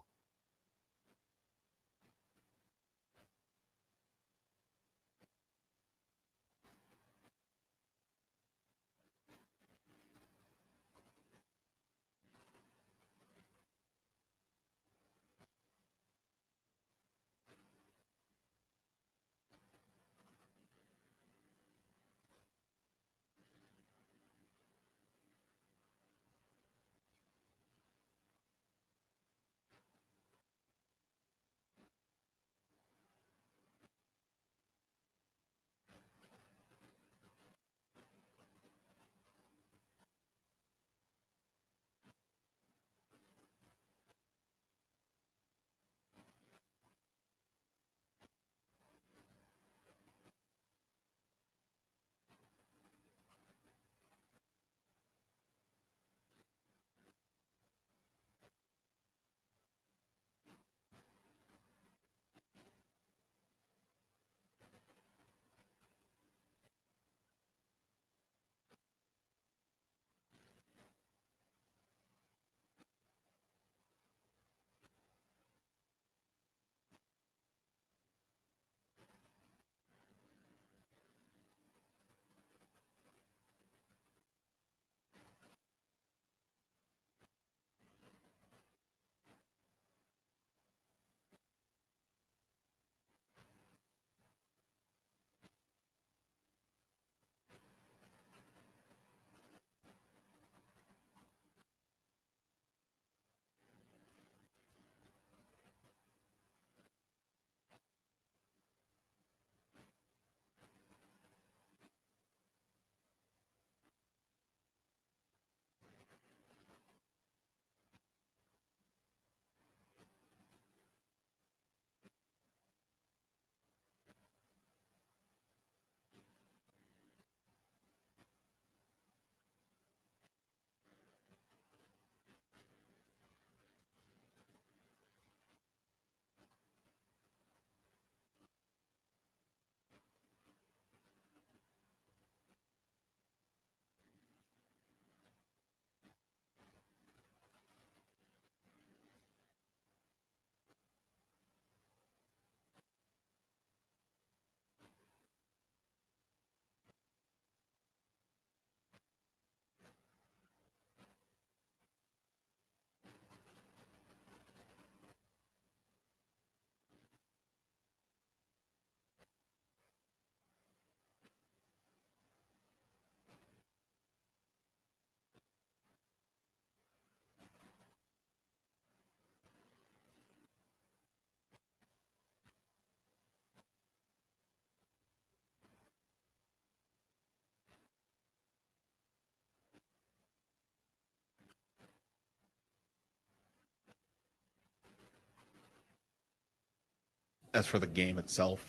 As for the game itself,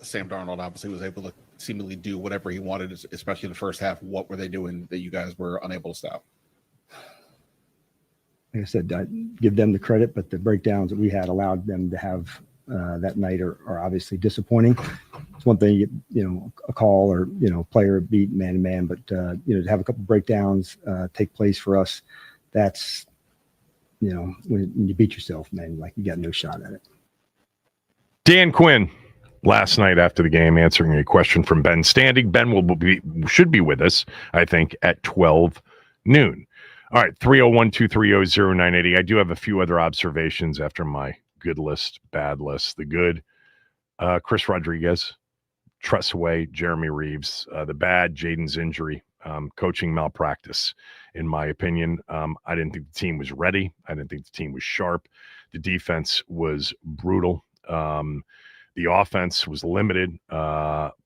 Sam Darnold obviously was able to seemingly do whatever he wanted, especially in the first half. What were they doing that you guys were unable to stop? Like I said, I give them the credit, but the breakdowns that we had allowed them to have that night are obviously disappointing. It's one thing, a call or, player beat man to man, but, to have a couple breakdowns take place for us, that's, when you beat yourself, man, like you got no shot at it. Dan Quinn last night after the game answering a question from Ben Standig. Ben should be with us, I think, at 12 noon. All right, 301-230-0980. I do have a few other observations after my good list, bad list. The good, Chris Rodriguez, Tressaway, Jeremy Reeves. The bad, Jayden's injury, coaching malpractice, in my opinion. I didn't think the team was ready. I didn't think the team was sharp. The defense was brutal. The offense was limited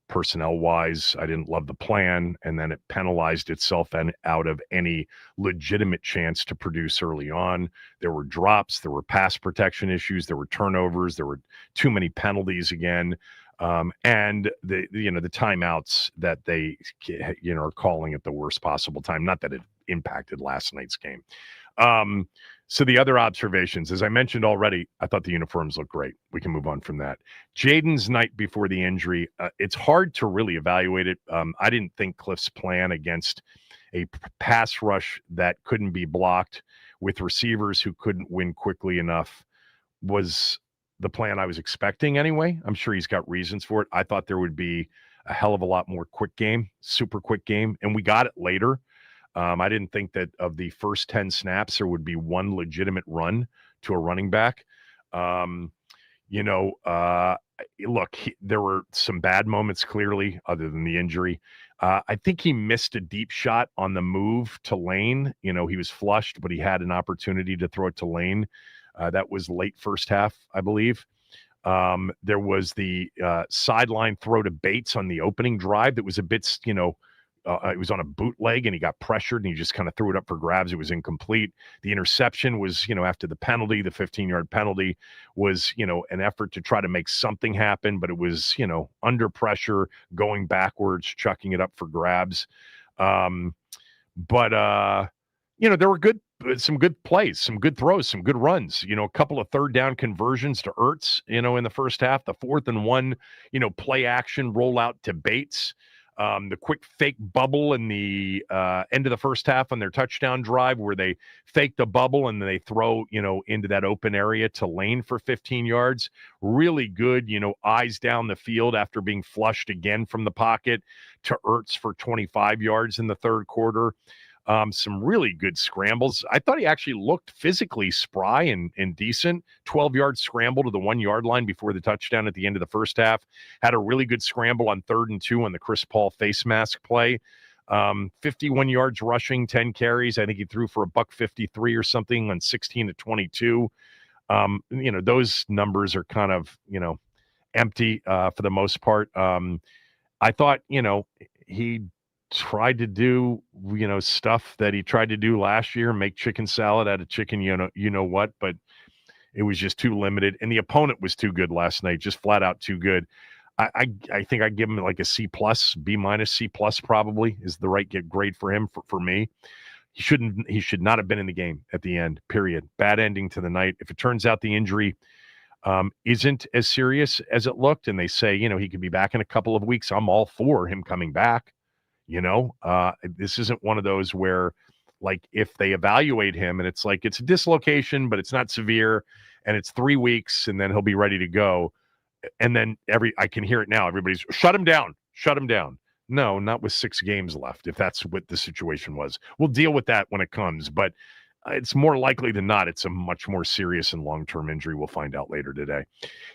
personnel-wise. I didn't love the plan, and then it penalized itself out of any legitimate chance to produce early on. There were drops. There were pass protection issues. There were turnovers. There were too many penalties again. And the timeouts that they are calling at the worst possible time. Not that it impacted last night's game. So the other observations, as I mentioned already, I thought the uniforms looked great. We can move on from that. Jayden's night before the injury, it's hard to really evaluate it. I didn't think Cliff's plan against a pass rush that couldn't be blocked with receivers who couldn't win quickly enough was the plan I was expecting anyway. I'm sure he's got reasons for it. I thought there would be a hell of a lot more quick game, super quick game, and we got it later. I didn't think that of the first 10 snaps, there would be one legitimate run to a running back. Look, there were some bad moments, clearly, other than the injury. I think he missed a deep shot on the move to Lane. He was flushed, but he had an opportunity to throw it to Lane. That was late first half, I believe. There was the sideline throw to Bates on the opening drive that was a bit, it was on a bootleg and he got pressured and he just kind of threw it up for grabs. It was incomplete. The interception was, after the penalty, the 15-yard penalty was, an effort to try to make something happen, but it was, under pressure, going backwards, chucking it up for grabs. There were some good plays, some good throws, some good runs, a couple of third down conversions to Ertz, in the first half, the 4th and 1, play action rollout to Bates. The quick fake bubble in the end of the first half on their touchdown drive where they fake the bubble and then they throw, into that open area to Lane for 15 yards. Really good, eyes down the field after being flushed again from the pocket to Ertz for 25 yards in the third quarter. Some really good scrambles. I thought he actually looked physically spry and decent. 12-yard scramble to the 1-yard line before the touchdown at the end of the first half. Had a really good scramble on 3rd and 2 on the Chris Paul face mask play. 51 yards rushing, 10 carries. I think he threw for $153 or something on 16 to 22. Those numbers are kind of, empty for the most part. I thought, he tried to do, stuff that he tried to do last year, make chicken salad out of chicken, what, but it was just too limited. And the opponent was too good last night, just flat out too good. I think I'd give him like a C+, B-, C+ probably is the right grade for him, for me. He should not have been in the game at the end, period. Bad ending to the night. If it turns out the injury isn't as serious as it looked, and they say, he could be back in a couple of weeks, I'm all for him coming back. This isn't one of those where, like, if they evaluate him and it's like it's a dislocation, but it's not severe, and it's 3 weeks, and then he'll be ready to go. And then I can hear it now. Everybody's shut him down. No, not with 6 games left. If that's what the situation was, we'll deal with that when it comes. But it's more likely than not, it's a much more serious and long-term injury. We'll find out later today.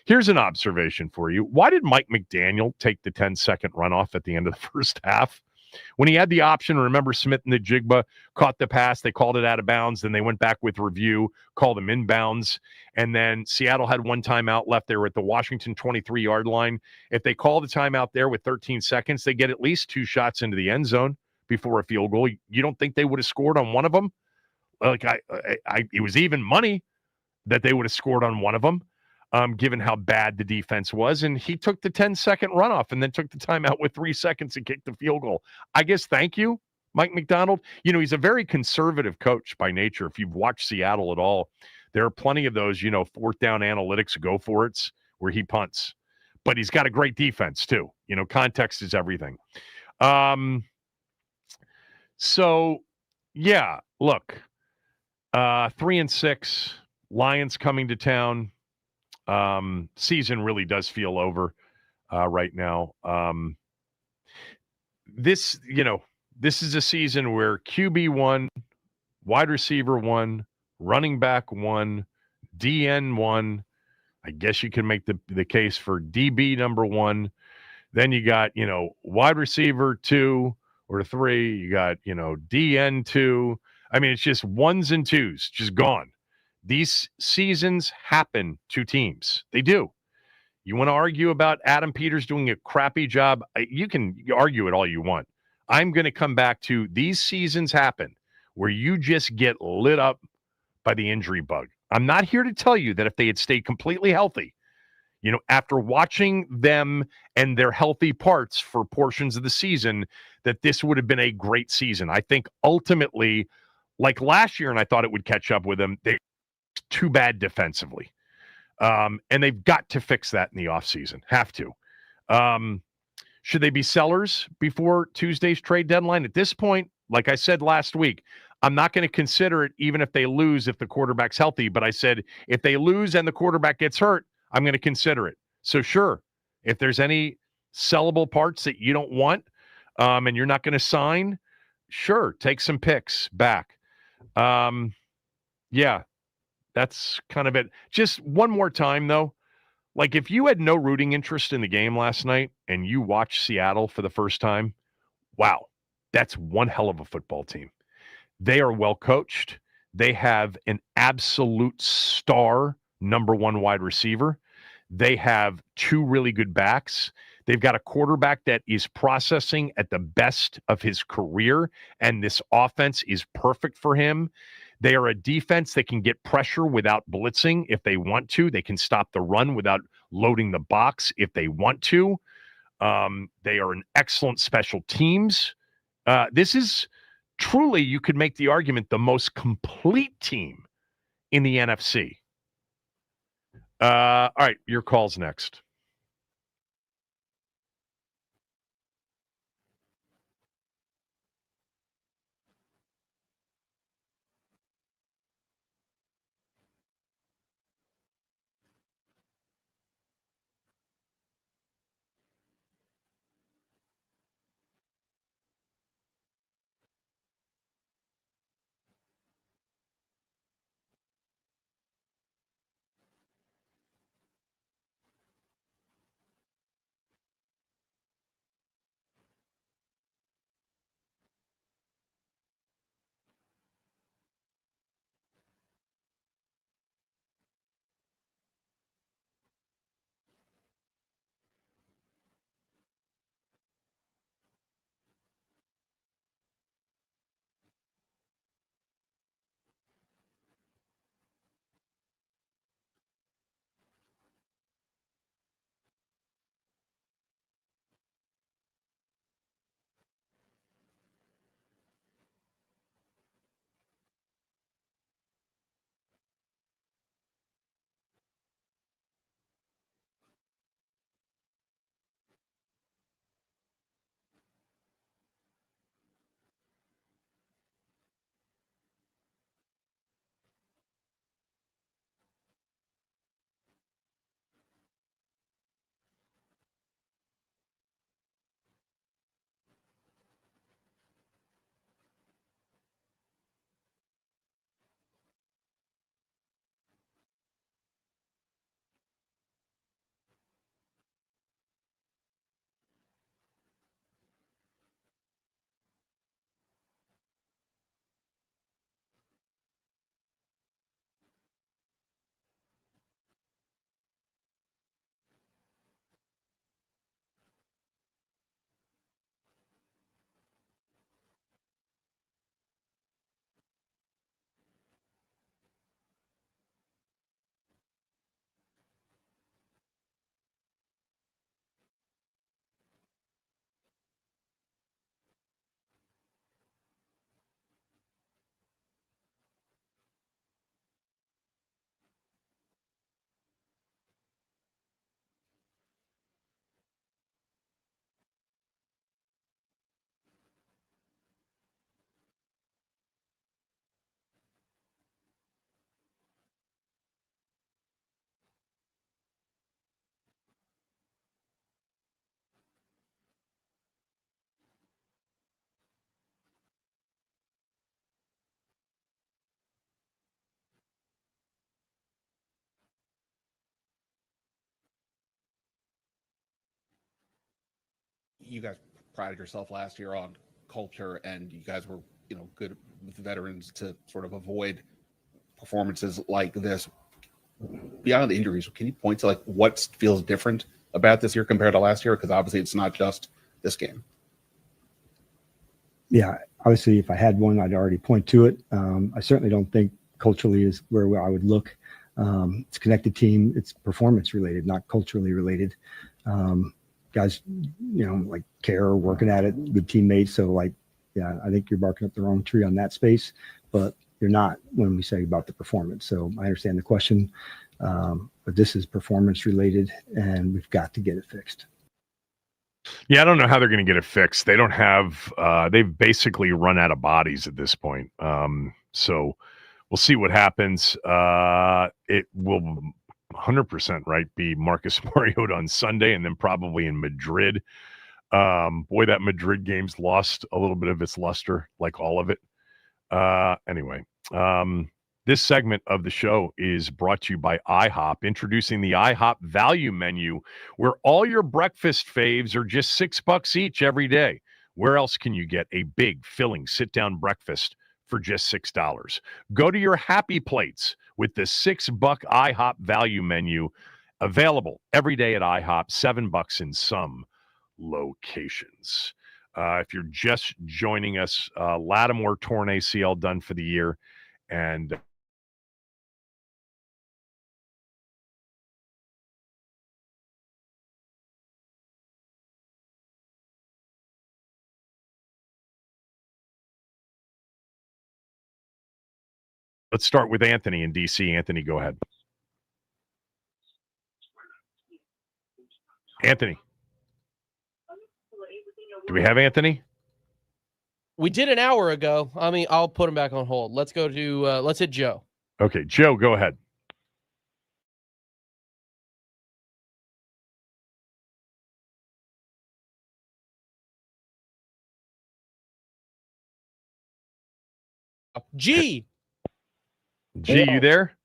Here's an observation for you. Why did Mike McDaniel take the 10-second runoff at the end of the first half? When he had the option, remember Smith and the Jigba caught the pass. They called it out of bounds. Then they went back with review, called him inbounds. And then Seattle had one timeout left. They were at the Washington 23-yard line. If they call the timeout there with 13 seconds, they get at least 2 shots into the end zone before a field goal. You don't think they would have scored on one of them? Like it was even money that they would have scored on one of them. Given how bad the defense was. And he took the 10-second runoff and then took the timeout with 3 seconds and kicked the field goal. I guess thank you, Mike McDonald. He's a very conservative coach by nature. If you've watched Seattle at all, there are plenty of those, 4th down analytics, go for it's where he punts. But he's got a great defense too. Context is everything. So, yeah, look, 3-6, Lions coming to town. Season really does feel over right now. This is a season where QB 1, wide receiver 1, running back 1, DN 1. I guess you can make the case for DB number 1. Then you got, wide receiver 2 or 3. You got, DN 2. I mean, it's just 1s and 2s, just gone. These seasons happen to teams. They do. You want to argue about Adam Peters doing a crappy job? You can argue it all you want. I'm going to come back to these seasons happen where you just get lit up by the injury bug. I'm not here to tell you that if they had stayed completely healthy, After watching them and their healthy parts for portions of the season, that this would have been a great season. I think ultimately, like last year, and I thought it would catch up with them, they're too bad defensively. And they've got to fix that in the offseason. Have to. Should they be sellers before Tuesday's trade deadline? At this point, like I said last week, I'm not going to consider it even if they lose if the quarterback's healthy. But I said if they lose and the quarterback gets hurt, I'm going to consider it. So sure, if there's any sellable parts that you don't want and you're not going to sign, sure, take some picks back. Yeah, that's kind of it. Just one more time, though. Like if you had no rooting interest in the game last night and you watched Seattle for the first time, wow, that's one hell of a football team. They are well coached. They have an absolute star number one wide receiver. They have two really good backs. They've got a quarterback that is processing at the best of his career, and this offense is perfect for him. They are a defense that can get pressure without blitzing if they want to. They can stop the run without loading the box if they want to. They are an excellent special teams. This is truly, you could make the argument, the most complete team in the NFC. All right, your call's next. You guys prided yourself last year on culture, and you guys were, good with veterans to sort of avoid performances like this. Beyond the injuries, can you point to like what feels different about this year compared to last year? Because obviously it's not just this game. Yeah, obviously, if I had one, I'd already point to it. I certainly don't think culturally is where I would look. It's a connected team. It's performance related, not culturally related. Guys, like care, working at it, good teammates. So like, yeah, I think you're barking up the wrong tree on that space, but you're not when we say about the performance. So I understand the question, but this is performance related and we've got to get it fixed. Yeah, I don't know how they're going to get it fixed. They don't have, they've basically run out of bodies at this point. So we'll see what happens. It will 100% right be Marcus Mariota on Sunday and then probably in Madrid. Boy, that Madrid game's lost a little bit of its luster, like all of it. Anyway, this segment of the show is brought to you by IHOP, introducing the IHOP value menu, where all your breakfast faves are just $6 each every day. Where else can you get a big, filling, sit-down breakfast for just $6? Go to your happy plates with the $6 IHOP value menu, available every day at IHOP, $7 in some locations. If you're just joining us, Lattimore torn ACL done for the year, and let's start with Anthony in DC. Anthony, go ahead. Anthony. Do we have Anthony? We did an hour ago. I mean, I'll put him back on hold. Let's go to, let's hit Joe. Okay, Joe, go ahead. G, you there?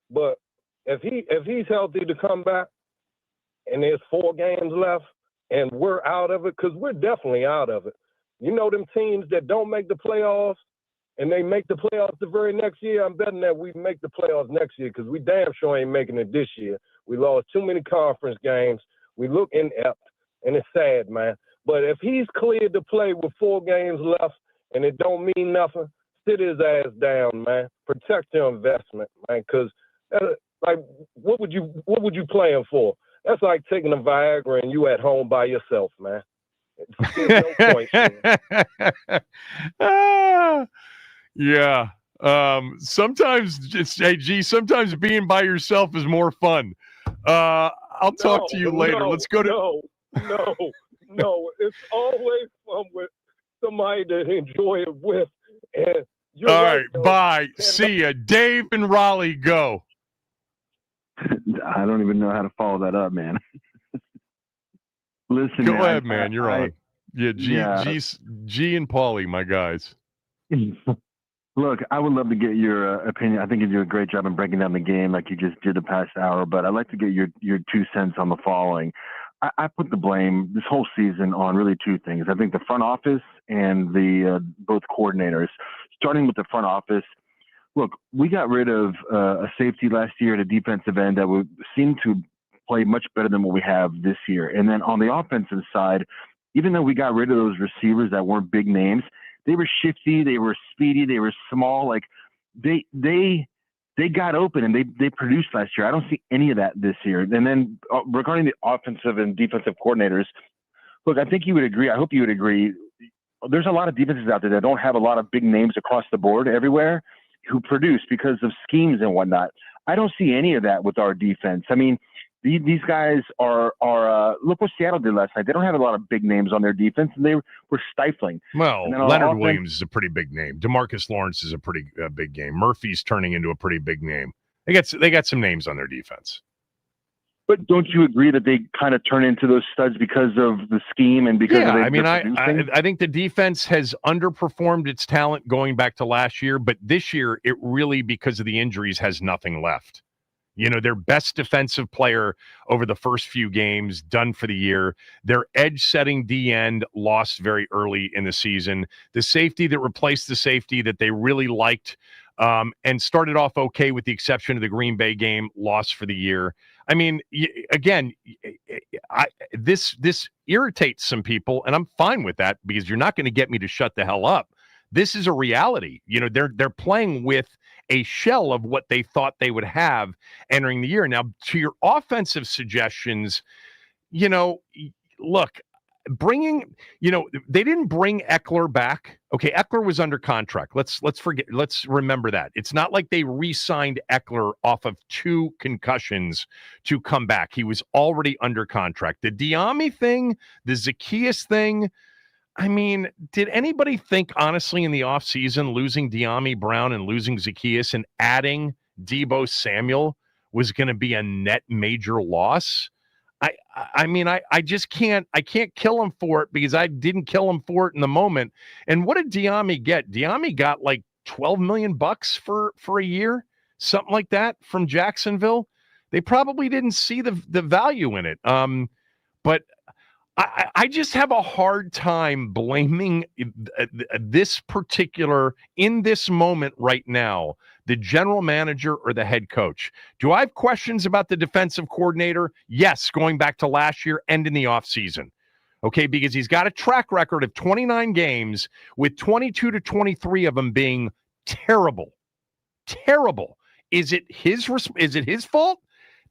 But if he's healthy to come back, and there's 4 games left, and we're out of it, because we're definitely out of it. You know them teams that don't make the playoffs, and they make the playoffs the very next year. I'm betting that we make the playoffs next year, because we damn sure ain't making it this year. We lost too many conference games. We look inept, and it's sad, man. But if he's cleared to play with 4 games left, and it don't mean nothing, sit his ass down, man. Protect your investment, man, because like, what would you play him for? That's like taking a Viagra and you at home by yourself, man. There's no point. Yeah. Sometimes being by yourself is more fun. I'll talk to you later. Let's go to. No. It's always fun with somebody to enjoy it with. And all right, bye. See ya. Dave and Raleigh, go. I don't even know how to follow that up, man. Listen, go ahead, man. You're on. Yeah, G and Paulie, my guys. Look, I would love to get your opinion. I think you do a great job in breaking down the game like you just did the past hour, but I'd like to get your 2 cents on the following. I put the blame this whole season on really 2 things. I think the front office and the both coordinators. Starting with the front office, look, we got rid of a safety last year at a defensive end that would seem to play much better than what we have this year. And then on the offensive side, even though we got rid of those receivers that weren't big names, they were shifty, they were speedy, they were small. Like they got open and they produced last year. I don't see any of that this year. And then regarding the offensive and defensive coordinators, look, I think you would agree. I hope you would agree. There's a lot of defenses out there that don't have a lot of big names across the board everywhere who produce because of schemes and whatnot. I don't see any of that with our defense. I mean, these guys are look what Seattle did last night. They don't have a lot of big names on their defense, and they were stifling. Well, Leonard Williams is a pretty big name. DeMarcus Lawrence is a pretty big name. Murphy's turning into a pretty big name. They got some names on their defense. But don't you agree that they kind of turn into those studs because of the scheme and because of I think the defense has underperformed its talent going back to last year, but this year it really, because of the injuries, has nothing left. You know, their best defensive player over the first few games, done for the year. Their edge-setting D-end lost very early in the season. The safety that replaced the safety that they really liked and started off okay with the exception of the Green Bay game, lost for the year. I mean, again, this irritates some people, and I'm fine with that because you're not going to get me to shut the hell up. This is a reality. You know, they're playing with a shell of what they thought they would have entering the year. Now, to your offensive suggestions, you know, look, they didn't bring Eckler back. Okay, Eckler was under contract. Let's remember that. It's not like they re-signed Eckler off of 2 concussions to come back. He was already under contract. The Diami thing, the Zacchaeus thing, I mean, did anybody think, honestly, in the offseason, losing Diami Brown and losing Zacchaeus and adding Deebo Samuel was going to be a net major loss? I mean, I just can't kill him for it because I didn't kill him for it in the moment. And what did Diami get? Diami got like $12 million for a year, something like that from Jacksonville. They probably didn't see the value in it. But I just have a hard time blaming this particular, in this moment right now, the general manager or the head coach. Do I have questions about the defensive coordinator? Yes, going back to last year and in the offseason. Okay, because he's got a track record of 29 games with 22 to 23 of them being terrible. Terrible. Is it his fault?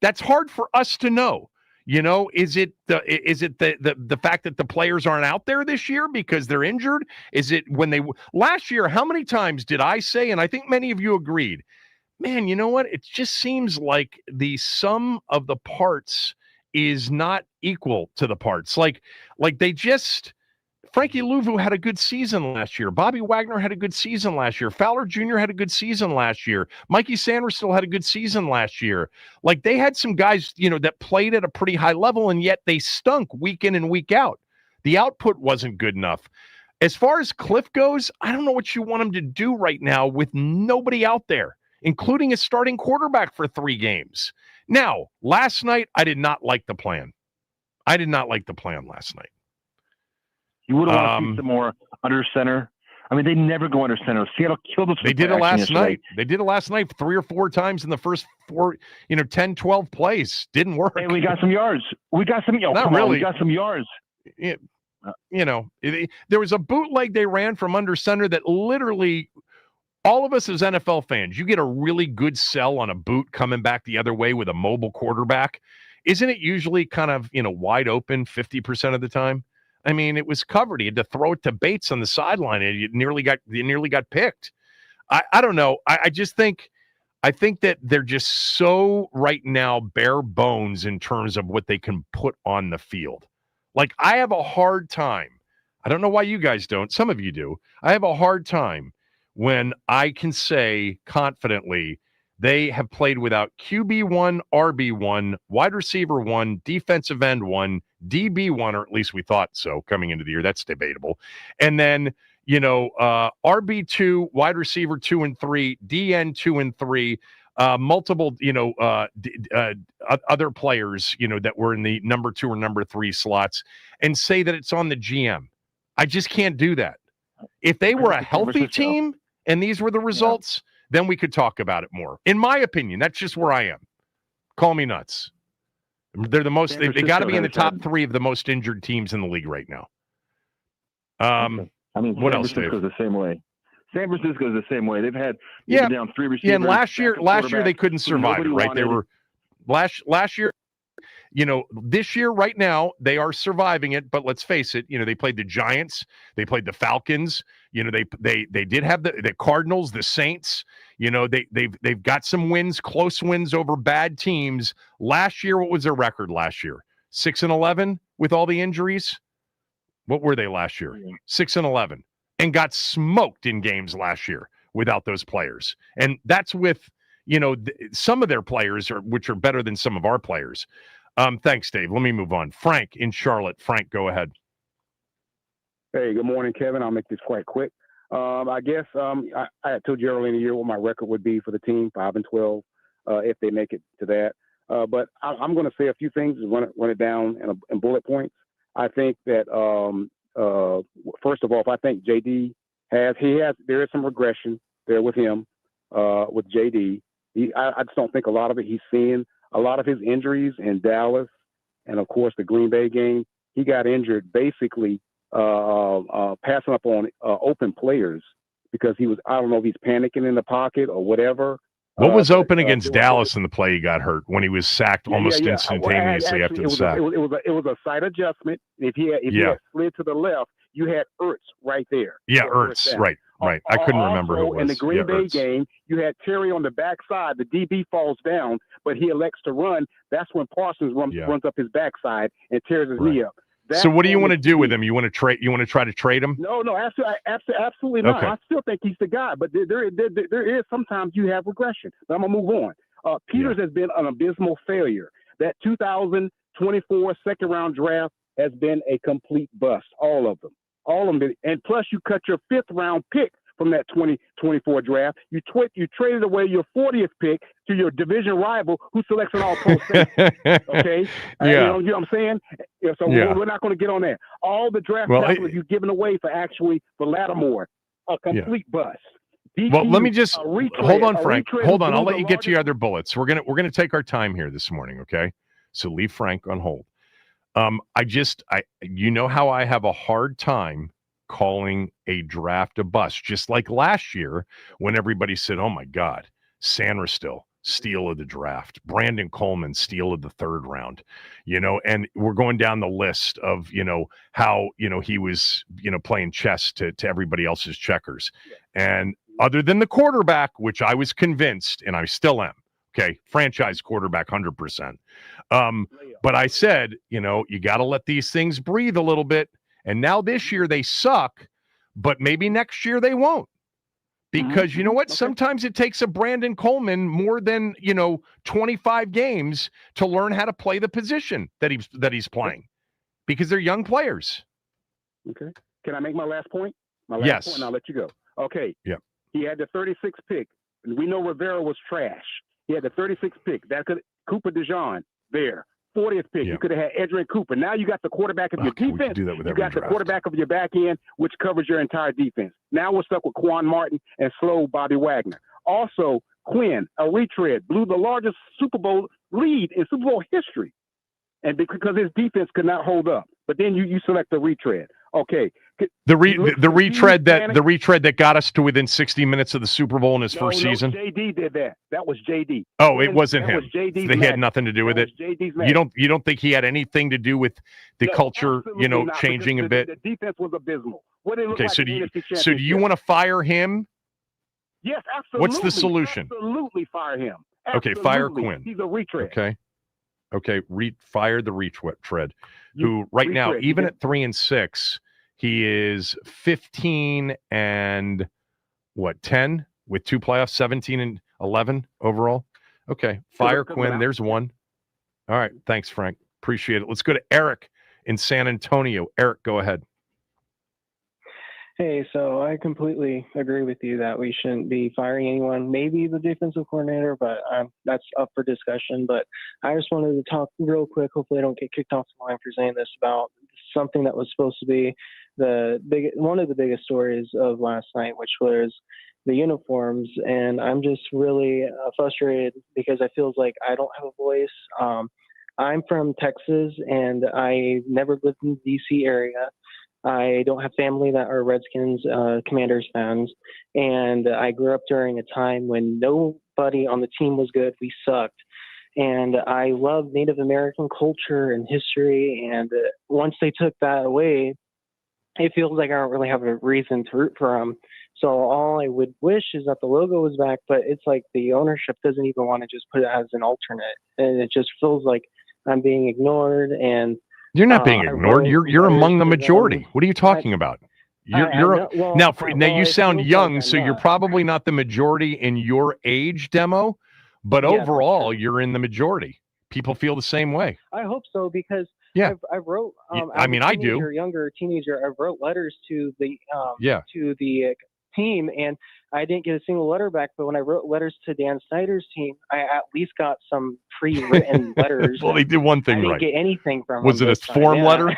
That's hard for us to know. You know, is it the fact that the players aren't out there this year because they're injured? Is it last year, how many times did I say, and I think many of you agreed, man, you know what? It just seems like the sum of the parts is not equal to the parts. Like they just, Frankie Louvu had a good season last year. Bobby Wagner had a good season last year. Fowler Jr. had a good season last year. Mikey Sanders still had a good season last year. Like they had some guys, you know, that played at a pretty high level, and yet they stunk week in and week out. The output wasn't good enough. As far as Cliff goes, I don't know what you want him to do right now with nobody out there, including a starting quarterback for 3 games. Now, last night, I did not like the plan. I did not like the plan last night. You would have wanted to see some more under center. I mean, they never go under center. Seattle killed us. They did it last night. They did it last night 3 or 4 times in the first 10, 12 plays. Didn't work. Hey, we got some yards. We got some yards. We got some yards. There was a bootleg they ran from under center that literally all of us as NFL fans, you get a really good sell on a boot coming back the other way with a mobile quarterback. Isn't it usually kind of, wide open 50% of the time? I mean, it was covered. He had to throw it to Bates on the sideline, and you nearly got picked. I don't know. I think that they're just so right now bare bones in terms of what they can put on the field. Like, I have a hard time. I don't know why you guys don't. Some of you do. I have a hard time when I can say confidently they have played without QB1, RB1, wide receiver 1, defensive end 1, DB1, or at least we thought so coming into the year. That's debatable. And then, RB2, wide receiver 2 and 3, DN 2 and 3, multiple, other players, that were in the number 2 or number 3 slots, and say that it's on the GM. I just can't do that. If they were a healthy team and these were the results, then we could talk about it more. In my opinion, that's just where I am. Call me nuts. They're the most, they got to be in the top 3 of the most injured teams in the league right now. What else, Dave? San Francisco's the same way. San Francisco's the same way. They've had down 3 receivers. Yeah, and last year they couldn't survive it, right? They were last year. This year, right now, they are surviving it. But let's face it, they played the Giants, they played the Falcons. They did have the Cardinals, the Saints. They've got some wins, close wins over bad teams. Last year, what was their record last year? 6-11 with all the injuries. What were they last year? 6-11, and got smoked in games last year without those players. And that's with some of their players which are better than some of our players. Thanks, Dave. Let me move on. Frank in Charlotte. Frank, go ahead. Hey, good morning, Kevin. I'll make this quite quick. I guess I had told you earlier in the year what my record would be for the team, 5-12, if they make it to that. But I'm going to say a few things and run it down in bullet points. I think that first of all, if I think JD there is some regression there with him, with JD. I just don't think a lot of it he's seeing. A lot of his injuries in Dallas and, of course, the Green Bay game, he got injured basically passing up on open players because he was, I don't know if he's panicking in the pocket or whatever. What was open against Dallas in the play he got hurt when he was sacked almost instantaneously after the sack? It was a side adjustment. If he had slid to the left, you had Ertz right there. Yeah, Ertz, right. I couldn't remember who it was. In the Green Bay game, you had Terry on the backside. The DB falls down, but he elects to run. That's when Parsons runs up his backside and tears his knee up. So what do you want to do with him? You want to trade? You want to try to trade him? No, absolutely not. Okay. I still think he's the guy, but there is sometimes you have regression. But I'm gonna move on. Peters has been an abysmal failure. That 2024 second round draft has been a complete bust. All of them. And plus you cut your 5th round pick from that 2024 draft. You traded away your 40th pick to your division rival who selects an all-pro safety. Okay? Yeah. You know what I'm saying? So we're not going to get on that. All the draft capital you've given away for Lattimore, a complete bust. Well, let me just hold on, Frank. Hold on. I'll let you get to your other bullets. We're gonna take our time here this morning, okay? So leave Frank on hold. You know how I have a hard time calling a draft a bust, just like last year when everybody said, oh my God, Sanderstil, steal of the draft, Brandon Coleman, steal of the 3rd round, and we're going down the list of, how, he was, playing chess to everybody else's checkers. And other than the quarterback, which I was convinced, and I still am, okay, franchise quarterback, 100%. But I said, you got to let these things breathe a little bit. And now this year they suck, but maybe next year they won't. Because you know what? Okay. Sometimes it takes a Brandon Coleman more than, 25 games to learn how to play the position that he's playing because they're young players. Okay. Can I make my last point? Yes. Point, and I'll let you go. Okay. Yeah. He had the 36th pick. We know Rivera was trash. He had the 36th pick. Cooper DeJean there. 40th pick. You could have had Edgerrin Cooper. Now you got the quarterback of your defense. Do that with you got draft. The quarterback of your back end, which covers your entire defense. Now we're stuck with Quan Martin and slow Bobby Wagner. Also, Quinn, a retread, blew the largest Super Bowl lead in Super Bowl history, and because his defense could not hold up. But then you select the retread. Okay. The retread that got us to within 60 minutes of the Super Bowl in his first season. JD did that. That was JD. Oh, it wasn't him. They had nothing to do with it. You don't think he had anything to do with the culture, changing a bit? The defense was abysmal. Okay, so do you want to fire him? Yes, absolutely. What's the solution? Absolutely fire him. Absolutely. Okay, fire Quinn. He's a retread. Okay, fire the retread. Who right now, even at 3-6. He is 15 and 10 with 2 playoffs, 17 and 11 overall. Okay. Fire Quinn. There's one. All right. Thanks, Frank. Appreciate it. Let's go to Eric in San Antonio. Eric, go ahead. Hey, so I completely agree with you that we shouldn't be firing anyone, maybe the defensive coordinator, but that's up for discussion. But I just wanted to talk real quick. Hopefully I don't get kicked off the line for saying this about something that was supposed to be one of the biggest stories of last night, which was the uniforms. And I'm just really frustrated because I feel like I don't have a voice. I'm from Texas and I never lived in the DC area. I don't have family that are Redskins, Commanders fans. And I grew up during a time when nobody on the team was good. We sucked. And I love Native American culture and history. And once they took that away, it feels like I don't really have a reason to root for them. So all I would wish is that the logo was back, but it's like the ownership doesn't even want to just put it as an alternate. And it just feels like I'm being ignored. And you're not being ignored. You're among the majority. What are you talking about? Now you sound young, so you're probably not the majority in your age demo, but overall you're in the majority. people feel the same way. I hope so, because Yeah. I wrote. I mean, I do. Younger teenager. I wrote letters to the team, and I didn't get a single letter back. But when I wrote letters to Dan Snyder's team, I at least got some pre-written letters. Well, they did one thing right. I didn't get anything from Was them it a form letter?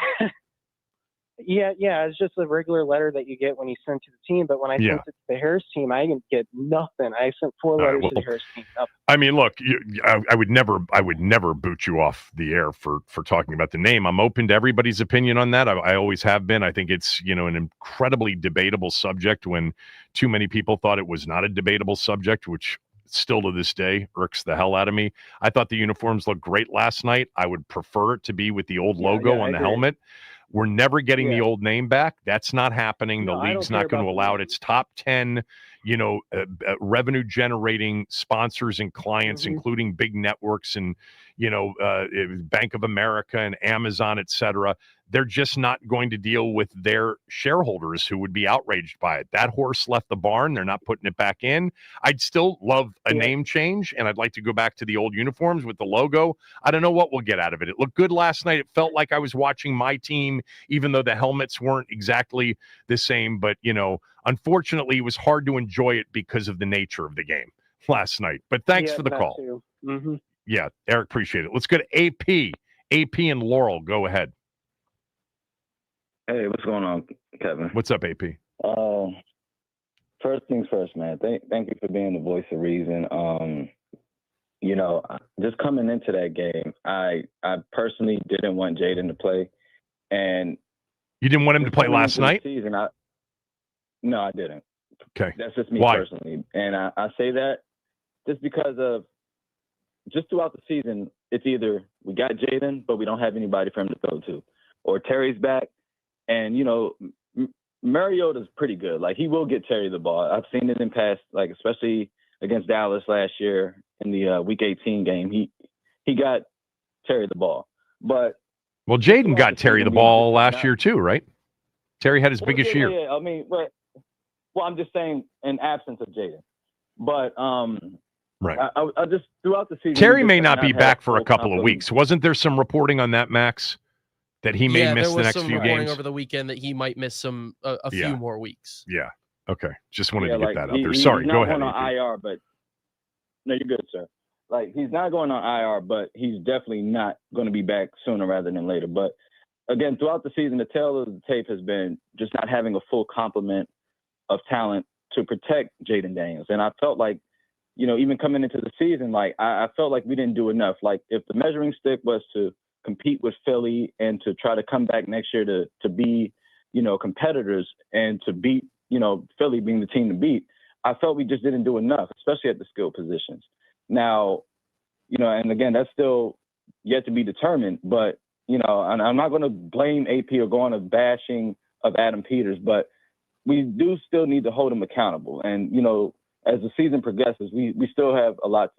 Yeah, it's just a regular letter that you get when you send to the team. But when I sent it to the Harris team, I didn't get nothing. I sent 4 letters to the Harris team. Nothing. I mean, look, I would never boot you off the air for talking about the name. I'm open to everybody's opinion on that. I always have been. I think it's, an incredibly debatable subject when too many people thought it was not a debatable subject, which still to this day irks the hell out of me. I thought the uniforms looked great last night. I would prefer it to be with the old logo on the helmet. We're never getting the old name back. That's not happening. The league's not going to allow it. It's top 10, revenue generating sponsors and clients, including big networks and, Bank of America and Amazon, et cetera. They're just not going to deal with their shareholders who would be outraged by it. That horse left the barn. They're not putting it back in. I'd still love a name change, and I'd like to go back to the old uniforms with the logo. I don't know what we'll get out of it. It looked good last night. It felt like I was watching my team, even though the helmets weren't exactly the same. But, unfortunately, it was hard to enjoy it because of the nature of the game last night. But thanks for the call. Mm-hmm. Yeah, Eric, appreciate it. Let's go to AP. AP and Laurel, go ahead. Hey, what's going on, Kevin? What's up, AP? First things first, man. Thank you for being the voice of reason. Just coming into that game, I personally didn't want Jayden to play, and you didn't want him to play last night. No, I didn't. Okay, that's just me Why? Personally, and I say that just because of just throughout the season, it's either we got Jayden, but we don't have anybody for him to throw to, or Terry's back. And, Mariota's pretty good. Like, he will get Terry the ball. I've seen it in past, like, especially against Dallas last year in the Week 18 game. He got Terry the ball. But well, Jayden got Terry the ball last year too, right? Terry had his biggest year. Yeah. I mean, well, I'm just saying in absence of Jayden. But right. I just throughout the season, Terry may not be back for a couple of weeks. Wasn't there some reporting on that, Max? That he may miss the next few games over the weekend that he might miss a few more weeks. Yeah. Okay. Just wanted to get that out there. Sorry. He's go not ahead. Going on IR, but no, you're good, sir. Like, he's not going on IR, but he's definitely not going to be back sooner rather than later. But again, throughout the season, the tale of the tape has been just not having a full complement of talent to protect Jayden Daniels. And I felt like, even coming into the season, like I felt like we didn't do enough. Like, if the measuring stick was to compete with Philly and to try to come back next year to be, competitors and to beat, Philly being the team to beat, I felt we just didn't do enough, especially at the skill positions. Now, and again, that's still yet to be determined, but, and I'm not going to blame AP or go on a bashing of Adam Peters, but we do still need to hold him accountable. And, as the season progresses, we still have a lot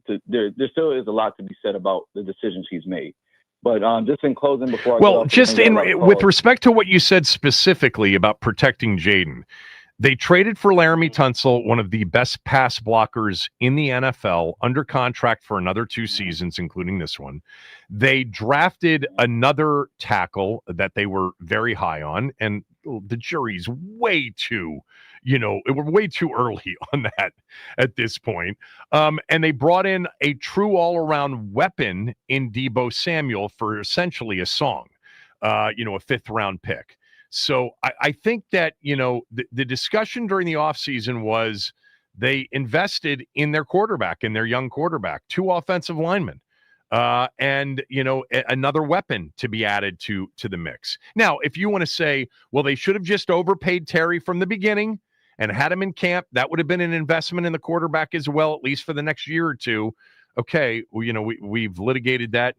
to, there still is a lot to be said about the decisions he's made. But just in closing, before with respect to what you said specifically about protecting Jayden, they traded for Laramie Tunsil, one of the best pass blockers in the NFL, under contract for another 2 seasons, including this one. They drafted another tackle that they were very high on, and the jury's way too, we're way too early on that at this point. And they brought in a true all-around weapon in Deebo Samuel for essentially a song, a 5th-round pick. So I think that, the discussion during the offseason was they invested in their quarterback, in their young quarterback, 2 offensive linemen, and, another weapon to be added to the mix. Now, if you want to say, well, they should have just overpaid Terry from the beginning and had him in camp, that would have been an investment in the quarterback as well, at least for the next year or two. Okay, well, we've litigated that,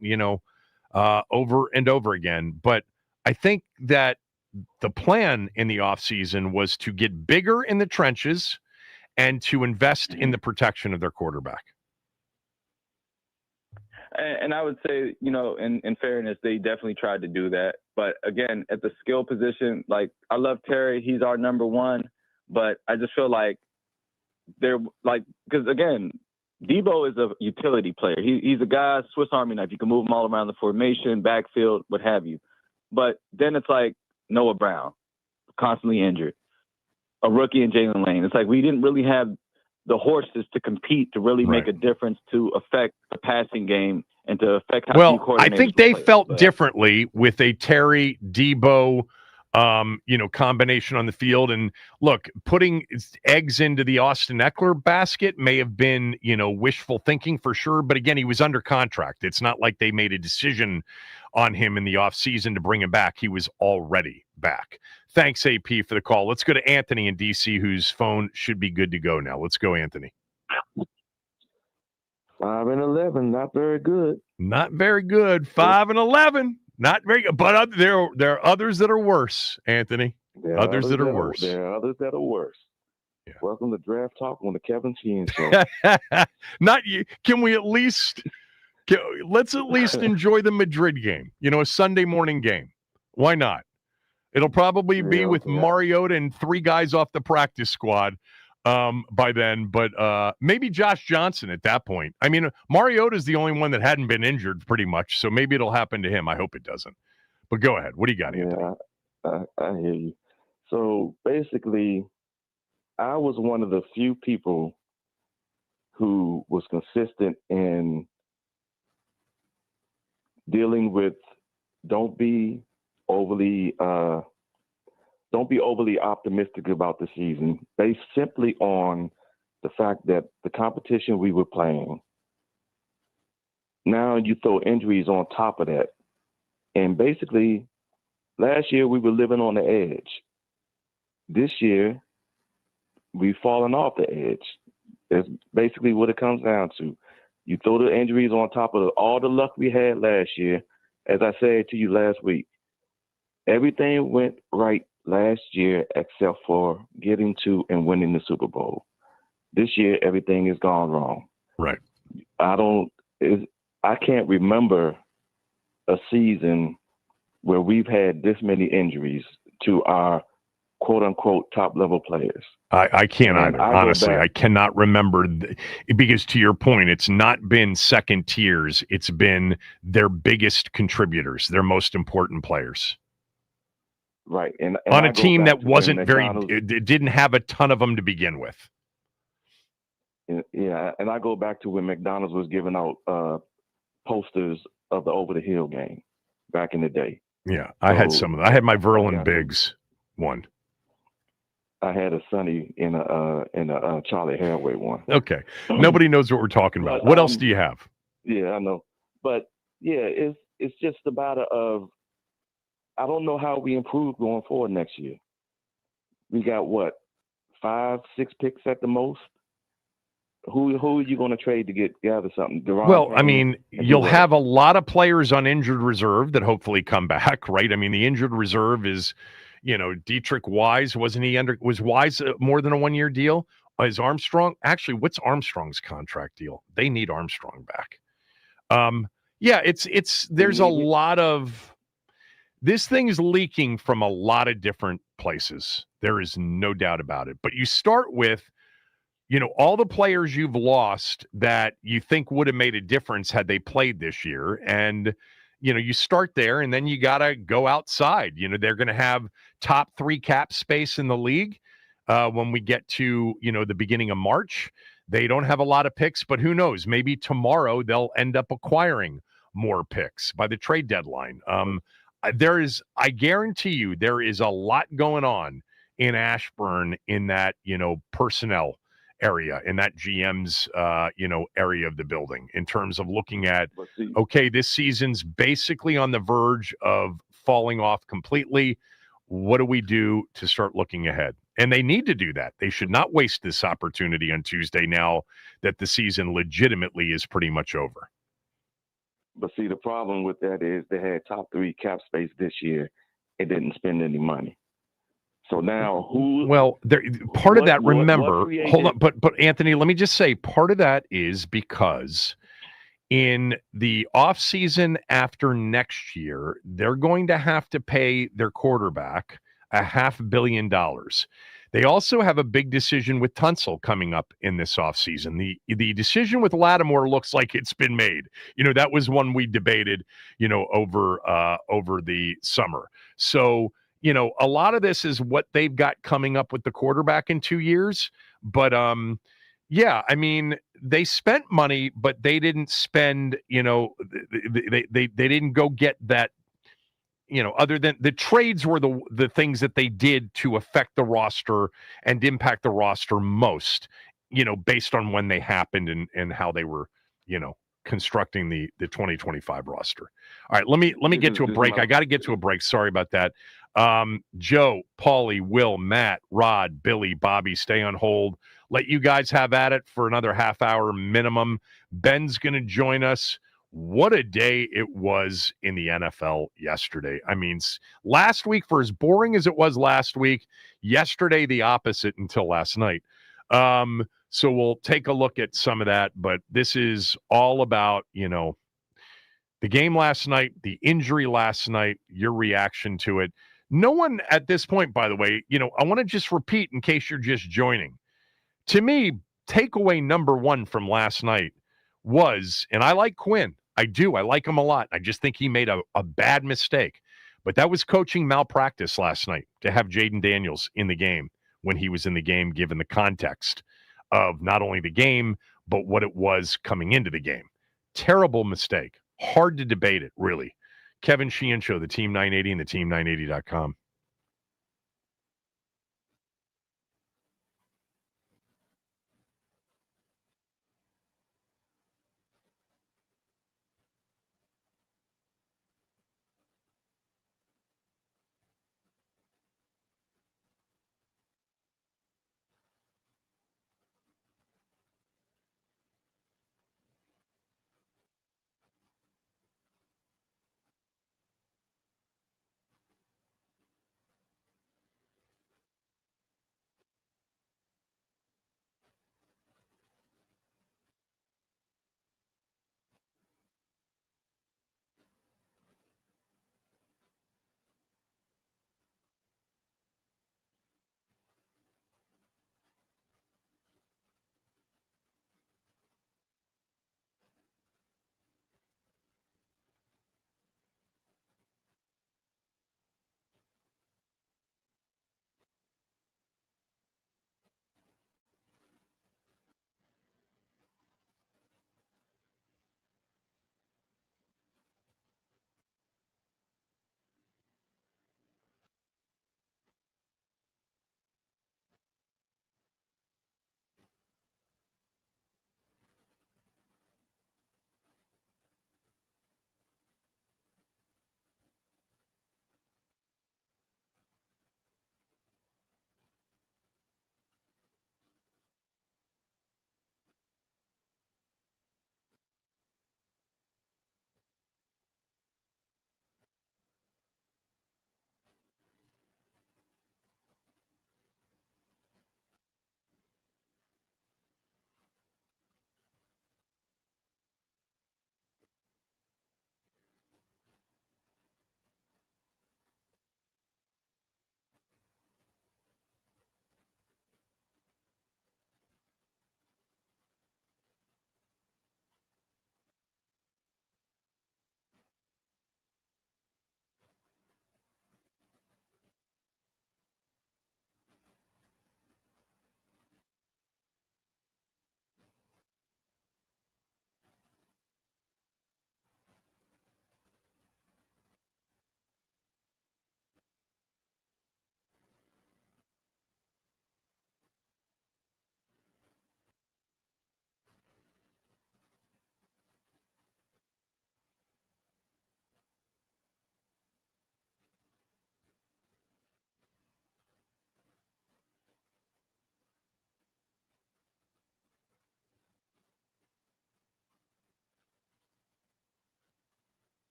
over and over again. But I think that the plan in the offseason was to get bigger in the trenches and to invest in the protection of their quarterback. And I would say, in fairness, they definitely tried to do that. But again, at the skill position, like, I love Terry. He's our number one. But I just feel like because again, Debo is a utility player. He's a guy, Swiss Army knife. You can move him all around the formation, backfield, what have you. But then it's like Noah Brown, constantly injured. A rookie in Jalen Lane. It's like we didn't really have the horses to compete to really make a difference to affect the passing game and to affect how I think they felt differently with a Terry Debo combination on the field. And look, putting eggs into the Austin Eckler basket may have been, wishful thinking for sure. But again, he was under contract. It's not like they made a decision on him in the offseason to bring him back. He was already back. Thanks, AP, for the call. Let's go to Anthony in D.C., whose phone should be good to go now. Let's go, Anthony. 5-11, not very good. Not very good. 5-11, not very good. But there are others that are worse, Anthony. There are others that are worse. Yeah. Welcome to Draft Talk on the Kevin Sheehan Show. Not you. Can we at least let's at least enjoy the Madrid game? A Sunday morning game. Why not? It'll probably be with Mariota and 3 guys off the practice squad by then, but maybe Josh Johnson at that point. I mean, Mariota's the only one that hadn't been injured pretty much, so maybe it'll happen to him. I hope it doesn't. But go ahead. What do you got, Anthony? I hear you. So basically, I was one of the few people who was consistent in dealing with don't be overly optimistic about the season based simply on the fact that the competition we were playing, now you throw injuries on top of that. And basically, last year we were living on the edge. This year, we've fallen off the edge. That's basically what it comes down to. You throw the injuries on top of all the luck we had last year. As I said to you last week, everything went right last year except for getting to and winning the Super Bowl. This year, everything has gone wrong. Right. I can't remember a season where we've had this many injuries to our quote-unquote top-level players. I can't either. Honestly, I cannot remember because to your point, it's not been second tiers. It's been their biggest contributors, their most important players. Right. And on a team that wasn't it didn't have a ton of them to begin with. Yeah. And I go back to when McDonald's was giving out posters of the Over the Hill game back in the day. Yeah. I had some of them. I had my Verlin Biggs one. I had a Sonny in a Charlie Haraway one. Okay. Nobody knows what we're talking about. What else do you have? Yeah, I know. But yeah, it's just about I don't know how we improve going forward next year. We got 5, 6 picks at the most. Who are you going to trade to gather something? You'll have a lot of players on injured reserve that hopefully come back, right? I mean, the injured reserve is, Dietrich Wise, was Wise more than a 1-year deal? Is Armstrong? Actually, what's Armstrong's contract deal? They need Armstrong back. There's a lot of, this thing is leaking from a lot of different places. There is no doubt about it. But you start with, all the players you've lost that you think would have made a difference had they played this year. And, you start there and then you got to go outside. They're going to have top 3 cap space in the league when we get to, the beginning of March. They don't have a lot of picks, but who knows? Maybe tomorrow they'll end up acquiring more picks by the trade deadline. I guarantee you, there is a lot going on in Ashburn in that, personnel area, in that GM's, area of the building in terms of looking at, okay, this season's basically on the verge of falling off completely. What do we do to start looking ahead? And they need to do that. They should not waste this opportunity on Tuesday now that the season legitimately is pretty much over. But see, the problem with that is they had top 3 cap space this year and didn't spend any money. So now part of that, remember, hold on, but Anthony, let me just say, part of that is because in the offseason after next year, they're going to have to pay their quarterback $500 million. They also have a big decision with Tunsil coming up in this offseason. The decision with Lattimore looks like it's been made. That was one we debated, over the summer. So, a lot of this is what they've got coming up with the quarterback in 2 years. But yeah, I mean, they spent money, but they didn't spend, they didn't go get that, other than the trades were the things that they did to affect the roster and impact the roster most, based on when they happened and how they were, constructing the 2025 roster. All right, let me get to a break. I got to get to a break. Sorry about that. Joe, Paulie, Will, Matt, Rod, Billy, Bobby, stay on hold. Let you guys have at it for another half hour minimum. Ben's going to join us. What a day it was in the NFL yesterday. I mean, last week, for as boring as it was last week, yesterday the opposite until last night. So we'll take a look at some of that, but this is all about, the game last night, the injury last night, your reaction to it. No one at this point, by the way, I want to just repeat in case you're just joining. To me, takeaway number one from last night was, and I like Quinn. I do. I like him a lot. I just think he made a bad mistake. But that was coaching malpractice last night to have Jayden Daniels in the game when he was in the game, given the context of not only the game, but what it was coming into the game. Terrible mistake. Hard to debate it, really. Kevin Sheehan Show, the Team 980 and the Team980.com.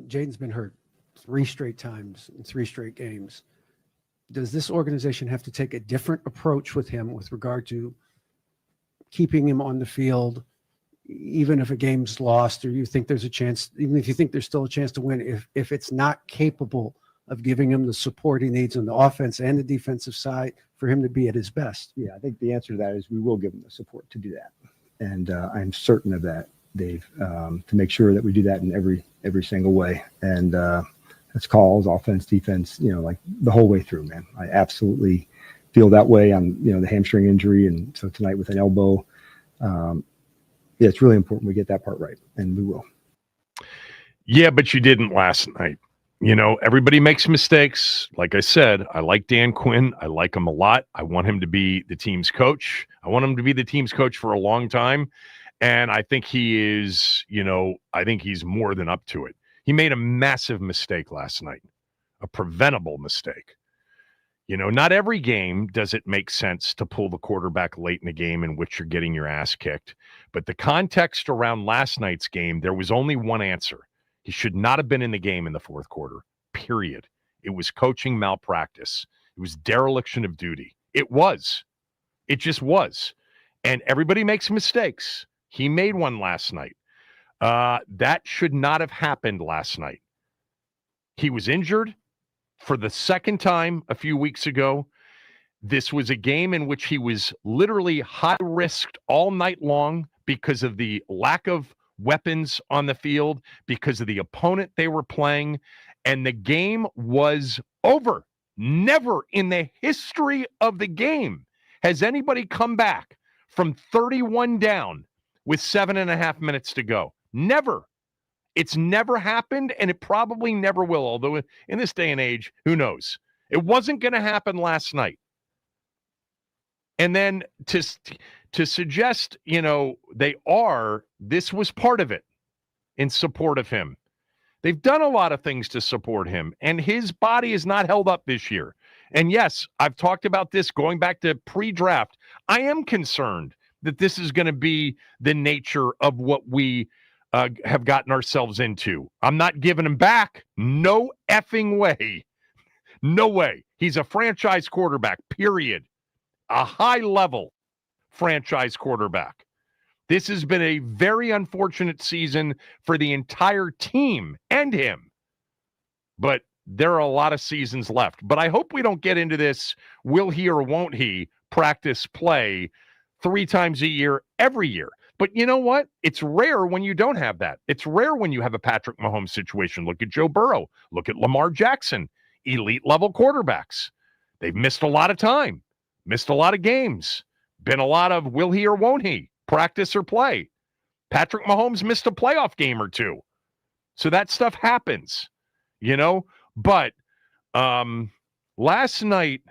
Jayden's been hurt 3 straight times in 3 straight games. does this organization have to take a different approach with him with regard to keeping him on the field, even if a game's lost, or you think there's a chance, even if you think there's still a chance to win, if it's not capable of giving him the support he needs on the offense and the defensive side for him to be at his best? Yeah, I think the answer to that is we will give him the support to do that. And I'm certain of that, Dave, to make sure that we do that in every single way. And that's calls, offense, defense, like the whole way through, man. I absolutely feel that way on, the hamstring injury. And so tonight with an elbow, yeah, it's really important we get that part right, and we will. Yeah, but you didn't last night. Everybody makes mistakes. Like I said, I like Dan Quinn. I like him a lot. I want him to be the team's coach. I want him to be the team's coach for a long time. And I think he is, I think he's more than up to it. He made a massive mistake last night, a preventable mistake. Not every game does it make sense to pull the quarterback late in a game in which you're getting your ass kicked. But the context around last night's game, there was only one answer. He should not have been in the game in the fourth quarter, period. It was coaching malpractice. It was dereliction of duty. It was. It just was. And everybody makes mistakes. He made one last night. That should not have happened last night. He was injured for the second time a few weeks ago. This was a game in which he was literally high-risked all night long because of the lack of weapons on the field, because of the opponent they were playing, and the game was over. Never in the history of the game has anybody come back from 31 down with 7.5 minutes to go. Never. It's never happened, and it probably never will, although in this day and age, who knows? It wasn't going to happen last night. And then to suggest, this was part of it in support of him. They've done a lot of things to support him, and his body is not held up this year. And yes, I've talked about this going back to pre-draft. I am concerned that this is going to be the nature of what we have gotten ourselves into. I'm not giving him back. No effing way. No way. He's a franchise quarterback, period. A high-level franchise quarterback. This has been a very unfortunate season for the entire team and him. But there are a lot of seasons left. But I hope we don't get into this will he or won't he practice play 3 times a year, every year. But you know what? It's rare when you don't have that. It's rare when you have a Patrick Mahomes situation. Look at Joe Burrow. Look at Lamar Jackson. Elite-level quarterbacks. They've missed a lot of time. Missed a lot of games. Been a lot of will he or won't he? Practice or play. Patrick Mahomes missed a playoff game or two. So that stuff happens, But last night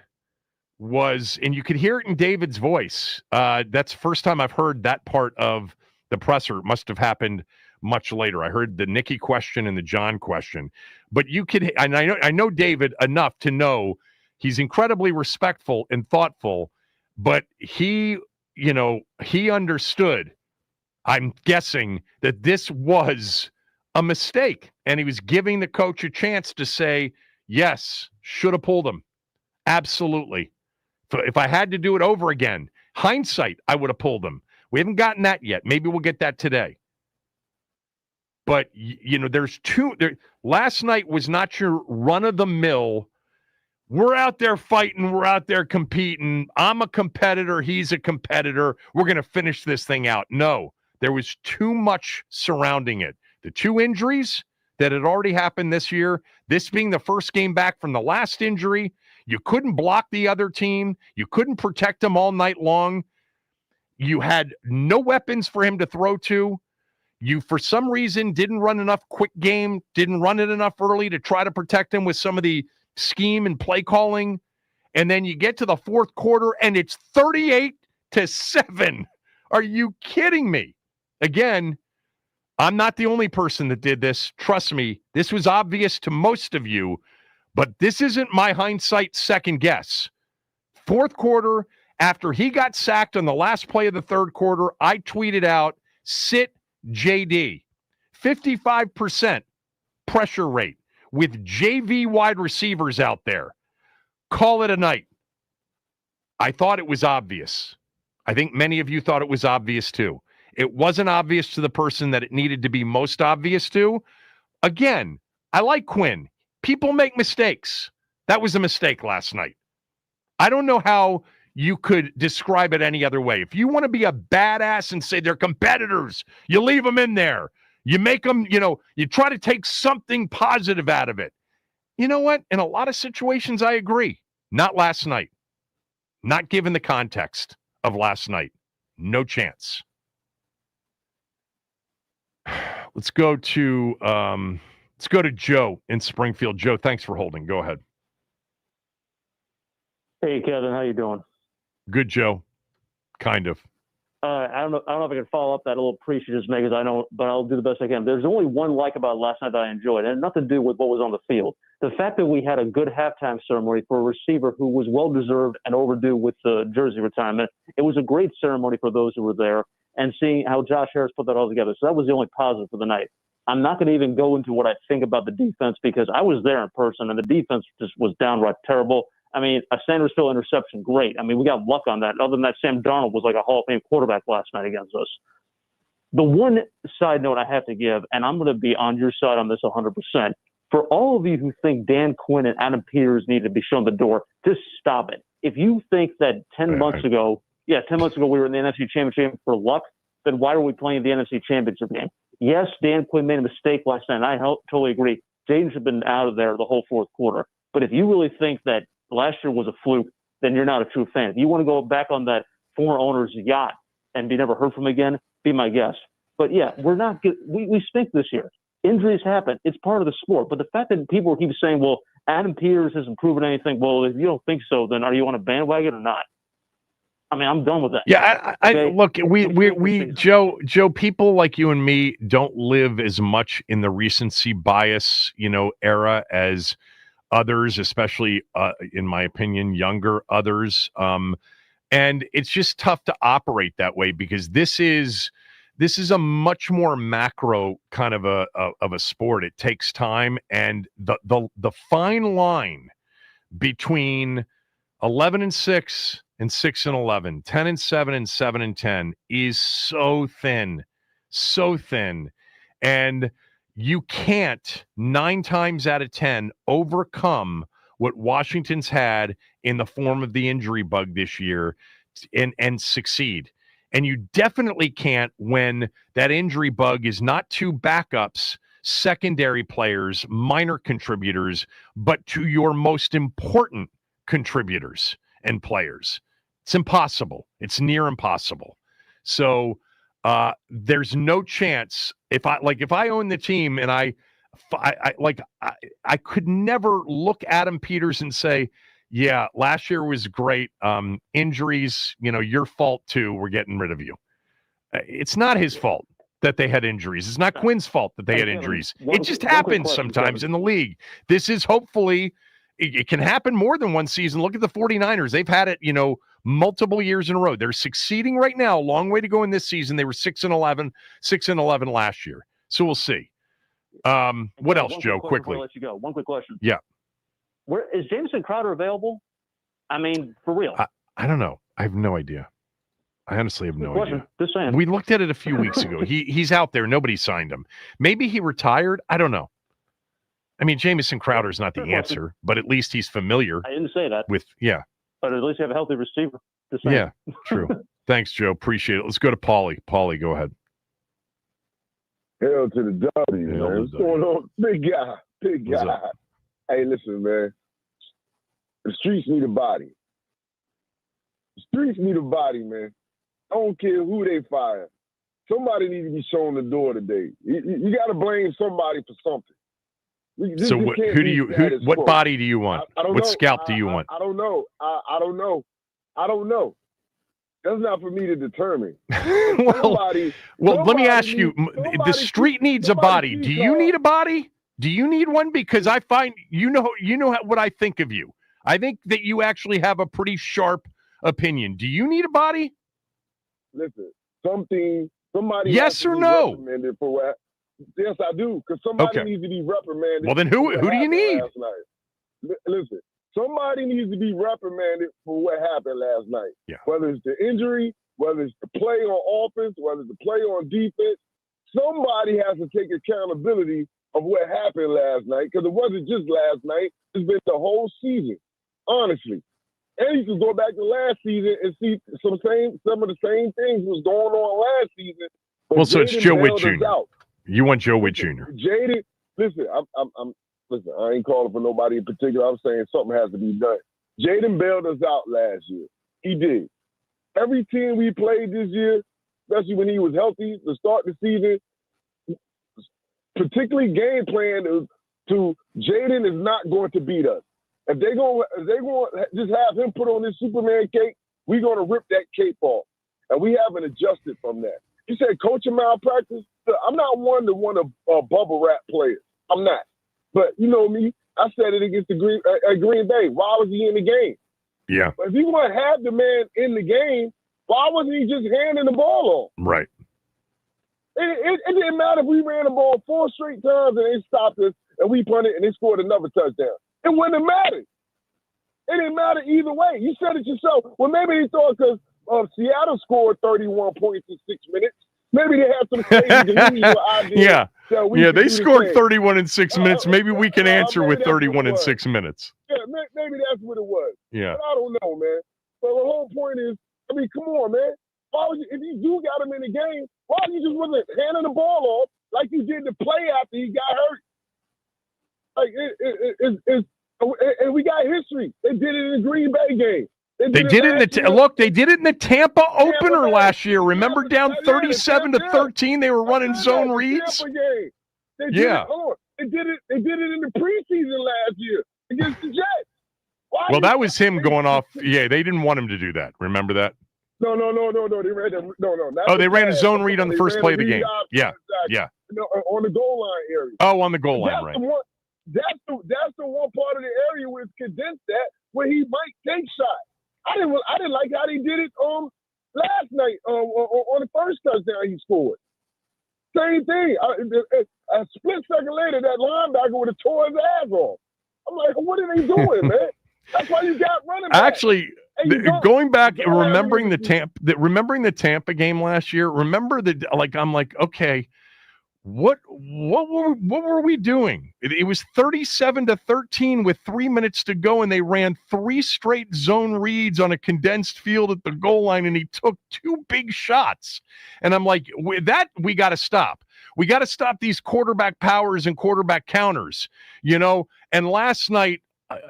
was, and you could hear it in David's voice. That's the first time I've heard that part of the presser. It must have happened much later. I heard the Nikki question and the John question. But you could, and I know David enough to know he's incredibly respectful and thoughtful, but he understood, I'm guessing, that this was a mistake. And he was giving the coach a chance to say, yes, should have pulled him. Absolutely. If I had to do it over again, hindsight, I would have pulled him. We haven't gotten that yet. Maybe we'll get that today. But, there's last night was not your run-of-the-mill, we're out there fighting, we're out there competing, I'm a competitor, he's a competitor, we're going to finish this thing out. No, there was too much surrounding it. The 2 injuries that had already happened this year, this being the first game back from the last injury, you couldn't block the other team, you couldn't protect them all night long, you had no weapons for him to throw to, you, for some reason, didn't run enough quick game, didn't run it enough early to try to protect him with some of the scheme and play calling, and then you get to the fourth quarter and it's 38-7. Are you kidding me? Again, I'm not the only person that did this. Trust me, this was obvious to most of you, but this isn't my hindsight second guess. Fourth quarter, after he got sacked on the last play of the third quarter, I tweeted out, sit JD. 55% pressure rate with JV wide receivers out there. call it a night. I thought it was obvious. I think many of you thought it was obvious too. It wasn't obvious to the person that it needed to be most obvious to. Again, I like Quinn. People make mistakes. That was a mistake last night. I don't know how you could describe it any other way. If you want to be a badass and say they're competitors, you leave them in there. You make them, you try to take something positive out of it. You know what? In a lot of situations, I agree. Not last night. Not given the context of last night. No chance. Let's go to Joe in Springfield. Joe, thanks for holding. Go ahead. Hey, Kevin, how you doing? Good, Joe. Kind of. I don't know if I can follow up that little preach you just made, but I'll do the best I can. There's only one like about last night that I enjoyed, and nothing to do with what was on the field. The fact that we had a good halftime ceremony for a receiver who was well-deserved and overdue with the jersey retirement. It was a great ceremony for those who were there, and seeing how Josh Harris put that all together. So that was the only positive for the night. I'm not going to even go into what I think about the defense because I was there in person, and the defense just was downright terrible. I mean, a Sandersville interception, great. I mean, we got luck on that. Other than that, Sam Darnold was like a Hall of Fame quarterback last night against us. The one side note I have to give, and I'm going to be on your side on this 100%, for all of you who think Dan Quinn and Adam Peters need to be shown the door, just stop it. If you think that 10 months ago we were in the NFC Championship for luck, then why are we playing the NFC Championship game? Yes, Dan Quinn made a mistake last night, and I totally agree. Jayden should have been out of there the whole fourth quarter. But if you really think that last year was a fluke, then you're not a true fan. If you want to go back on that former owner's yacht and be never heard from again, be my guest. But yeah, we're not good. We stink this year. Injuries happen. It's part of the sport. But the fact that people keep saying, well, Adam Peters hasn't proven anything. Well, if you don't think so, then are you on a bandwagon or not? I mean, I'm done with that. Yeah, look, we Joe, people like you and me don't live as much in the recency bias, era as others, especially in my opinion, younger others. And it's just tough to operate that way because this is a much more macro kind of a sport. It takes time, and the fine line between 11-6 and 6-11, 10-7 and 7-10 is so thin. And you can't 9 times out of 10 overcome what Washington's had in the form of the injury bug this year and succeed. And you definitely can't when that injury bug is not two backups, secondary players, minor contributors, but to your most important contributors and players. It's impossible. It's near impossible. So there's no chance if I own the team and I could never look Adam Peters and say, yeah, last year was great. Injuries, your fault too. We're getting rid of you. It's not his fault that they had injuries. It's not Quinn's fault that they had injuries. It just happens sometimes in the league. This is hopefully it can happen more than one season. Look at the 49ers. They've had it, multiple years in a row. They're succeeding right now. A long way to go in this season. They were 6-11 last year. So we'll see. What else, Joe? Quickly. I'll let you go. One quick question. Yeah. Where is Jamison Crowder available? I mean, for real. I don't know. I have no idea. I honestly have no idea. Just saying. We looked at it a few weeks ago. He's out there. Nobody signed him. Maybe he retired. I don't know. I mean, Jamison Crowder's not the answer, but at least he's familiar. I didn't say that. Yeah. But at least you have a healthy receiver. Just saying. Yeah, true. Thanks, Joe. Appreciate it. Let's go to Paulie. Paulie, go ahead. Hell to the W, man. What's going on? Big guy. Hey, listen, man. The streets need a body. The streets need a body, man. I don't care who they fire. Somebody needs to be shown the door today. You got to blame somebody for something. So what body do you want? What scalp do you want? I don't know. I don't know. That's not for me to determine. Let me ask you, the street needs a body. Do you need a body? Do you need one? Because I find, you know what I think of you. I think that you actually have a pretty sharp opinion. Do you need a body? Listen, somebody. Yes or no? For what? Yes, I do. Because somebody needs to be reprimanded. Well, then who do you need? Listen, Somebody needs to be reprimanded for what happened last night. Yeah. Whether it's the injury, whether it's the play on offense, whether it's the play on defense, somebody has to take accountability of what happened last night, because it wasn't just last night. It's been the whole season, honestly. And you can go back to last season and see some of the same things was going on last season. Well, so it's Joe Witt bailed us Jr. out. You want Joe Witt Jr. Jayden, listen, listen, I ain't calling for nobody in particular. I'm saying something has to be done. Jayden bailed us out last year. He did. Every team we played this year, especially when he was healthy to start the season, particularly game plan to Jayden is not going to beat us. If they're going to just have him put on this Superman cape, we're going to rip that cape off. And we haven't adjusted from that. You said coaching malpractice? I'm not one to want to bubble wrap players. I'm not. But you know me, I said it against the Green Bay. Why was he in the game? Yeah. But if you want to have the man in the game, why wasn't he just handing the ball off? Right. It didn't matter if we ran the ball 4 straight times and they stopped us and we punted and they scored another touchdown. It wouldn't have mattered. It didn't matter either way. You said it yourself. Well, maybe they thought because Seattle scored 31 points in 6 minutes. Maybe they had some crazy delusional idea. Yeah, they scored 31 in 6 minutes. Maybe we can answer with 31 in 6 minutes. Yeah, maybe that's what it was. Yeah. But I don't know, man. But the whole point is, I mean, come on, man. Why would you, if you do got him in the game, why you just wasn't handing the ball off like you did the play after he got hurt? Like and we got history. They did it in the Green Bay game. They did it in they did it in the Tampa opener last year. Remember, down 37-13, they were running zone reads. They did it in the preseason last year against the Jets. Well, that was him going off. Yeah, they didn't want him to do that. Remember that? No. They ran they ran a zone read on the first play of the game. Yeah. No, on the goal line area. Oh, on the goal line, right. That's the one part of the area where it's condensed at where he might take shots. I didn't like how they did it last night on the first touchdown he scored. Same thing. A split second later, that linebacker would have tore his ass off. I'm like, what are they doing, man? That's why you got running back. Actually, going back, remembering the Tampa game last year. Remember I'm like, okay, what were we doing? It was 37-13 with 3 minutes to go, and they ran 3 straight zone reads on a condensed field at the goal line, and he took 2 big shots. And I'm like, with that, we got to stop. We got to stop these quarterback powers and quarterback counters, And last night,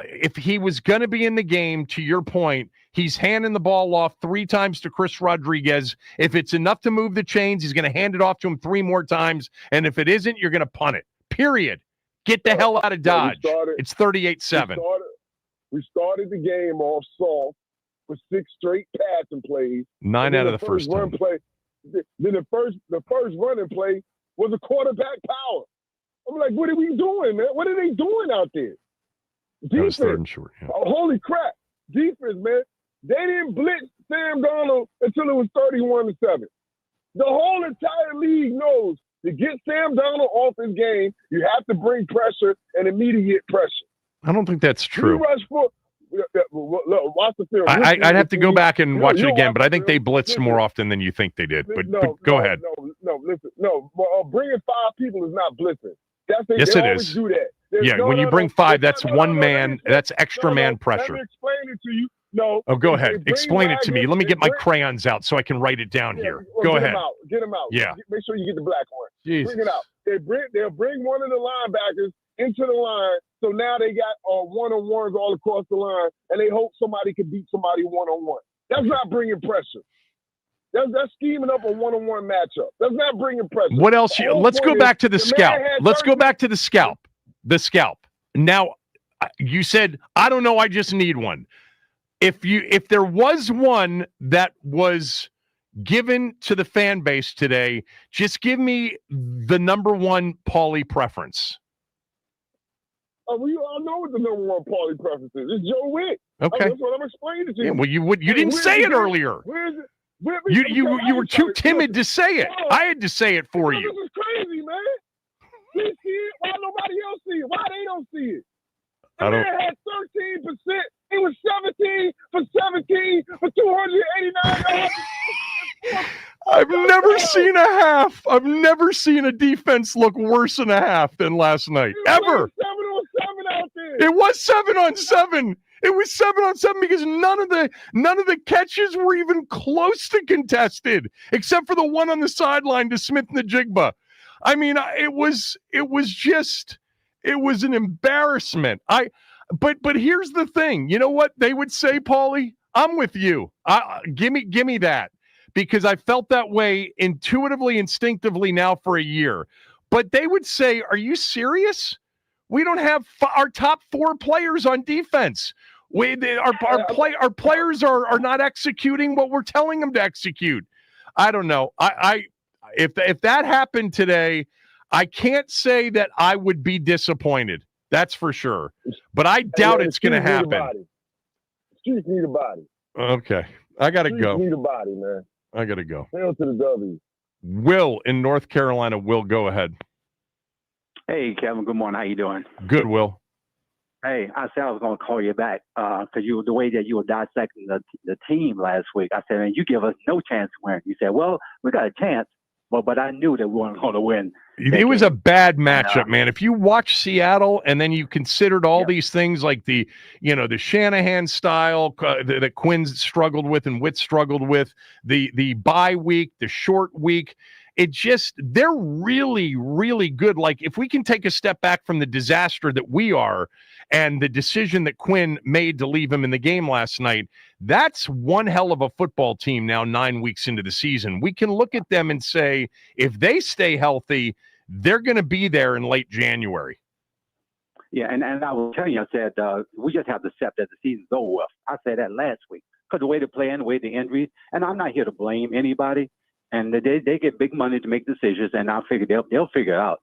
if he was going to be in the game, to your point, he's handing the ball off 3 times to Chris Rodriguez. If it's enough to move the chains, he's going to hand it off to him 3 more times. And if it isn't, you're going to punt it. Period. Get the hell out of Dodge. It's 38-7. We started the game off soft with 6 straight passing plays. 9 out of the first 10. Then the first running play was a quarterback power. I'm like, what are we doing, man? What are they doing out there? Defense. That was 3rd and short. Yeah. Oh, holy crap. Defense, man. They didn't blitz Sam Darnold until it was 31-7. The whole entire league knows to get Sam Darnold off his game, you have to bring pressure and immediate pressure. I don't think that's true. Watch the film. I'd have to go back and watch it again, but I think they blitzed more often than you think they did. But go ahead. Bringing 5 people is not blitzing. Yes, it is. Do that. When you bring 5, that's one man. That's extra man pressure. Let me explain it to you. No. Oh, go ahead. Explain it to me. Let me get my crayons out so I can write it down here. Go ahead. Get them out. Yeah. Make sure you get the black one. Jesus. Bring it out. They'll bring one of the linebackers into the line. So now they got one-on-ones all across the line, and they hope somebody can beat somebody one-on-one. That's not bringing pressure. That's scheming up a one-on-one matchup. That's not bringing pressure. What else? Let's go back to the scalp. Let's go back to the scalp. The scalp. Now, you said, I don't know, I just need one. If there was one that was given to the fan base today, just give me the number 1 Paulie preference. We all know what the number 1 Paulie preference is. It's Joe Witt. Okay. That's what I'm explaining to you. Yeah, well, you didn't say it earlier. Where is it? You were too timid to say it. I had to say it for you. This is crazy, man. We see it. Why nobody else see it? Why they don't see it? The man had 13 He was 17 for 17 for 289 yards. I've never seen a half. I've never seen a defense look worse in a half than last night. Ever. 7-on-7 out there. It was 7-on-7. It was 7-on-7 because none of the catches were even close to contested, except for the one on the sideline to Smith-Njigba. I mean, it was an embarrassment. But here's the thing. You know what they would say, Paulie? I'm with you. Give me that, because I felt that way intuitively, instinctively now for a year. But they would say, "Are you serious? We don't have our top 4 players on defense. Our players are not executing what we're telling them to execute." I don't know. If that happened today, I can't say that I would be disappointed. That's for sure. But I doubt it's going to happen. Streets need a body. Okay. I got to go. Streets need a body, man. I got to go. Hail to the W. Will in North Carolina. Will, go ahead. Hey, Kevin. Good morning. How you doing? Good, Will. Hey, I said I was going to call you back because the way that you were dissecting the team last week. I said, man, you give us no chance to win. You said, well, we got a chance, but I knew that we weren't going to win. It was a bad matchup, man. If you watch Seattle and then you considered all these things like the Shanahan style that Quinn struggled with and Witt struggled with, the bye week, the short week, they're really, really good. Like, if we can take a step back from the disaster that we are and the decision that Quinn made to leave him in the game last night, that's one hell of a football team now 9 weeks into the season. We can look at them and say, if they stay healthy, they're going to be there in late January. Yeah, and I was telling you, I said, we just have to accept that the season's over with. I said that last week because the way they're playing, the way the injuries, and I'm not here to blame anybody. And they get big money to make decisions, and I figure they'll figure it out.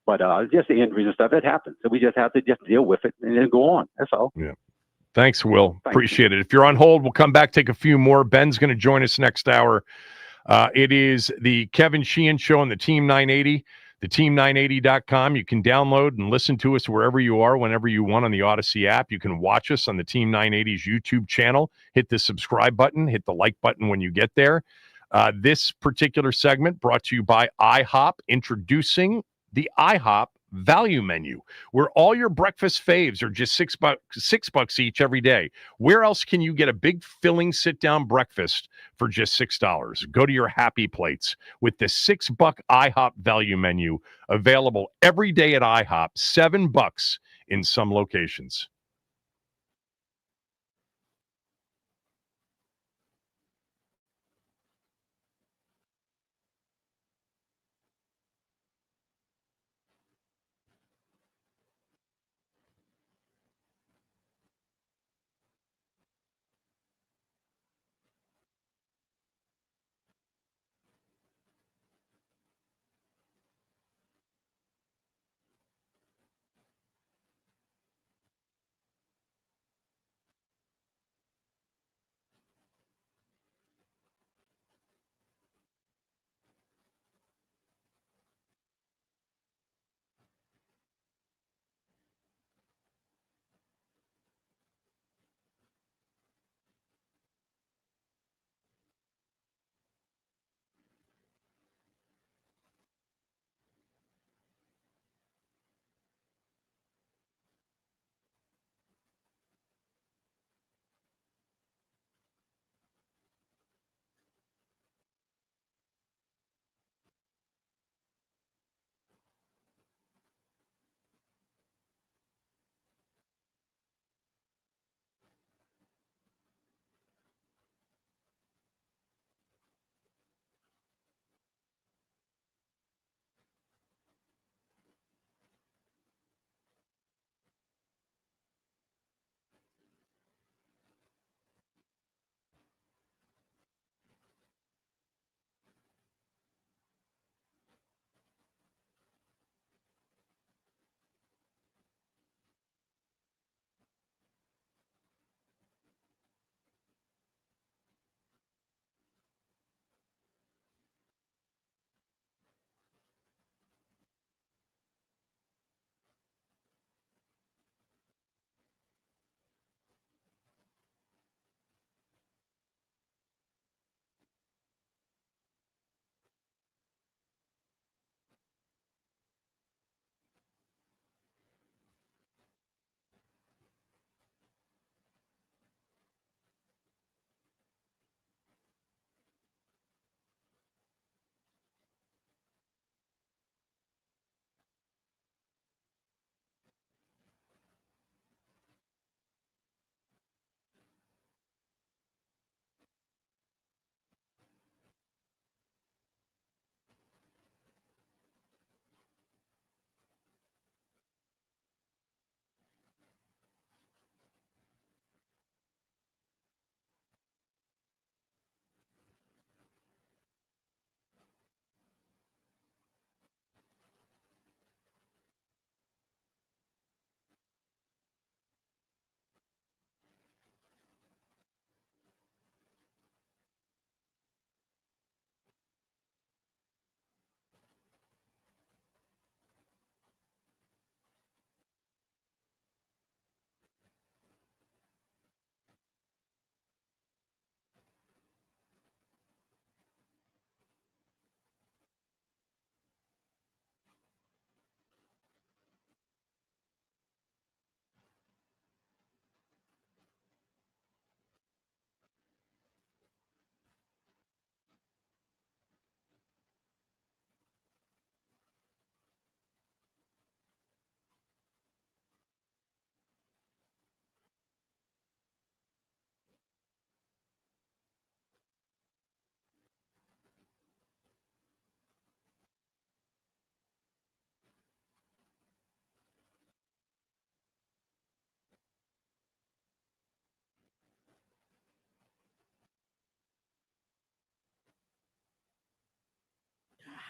But it's just the injuries and stuff that happens. So we just have to just deal with it and then go on. That's all. Yeah. Thanks, Will. Appreciate it. If you're on hold, we'll come back, take a few more. Ben's going to join us next hour. It is the Kevin Sheehan Show on the Team 980, theteam980.com. You can download and listen to us wherever you are, whenever you want on the Odyssey app. You can watch us on the Team 980's YouTube channel. Hit the subscribe button. Hit the like button when you get there. This particular segment brought to you by IHOP, introducing the IHOP value menu, where all your breakfast faves are just $6 each every day. Where else can you get a big filling sit-down breakfast for just $6? Go to your happy plates with the $6 IHOP value menu, available every day at IHOP, $7 in some locations.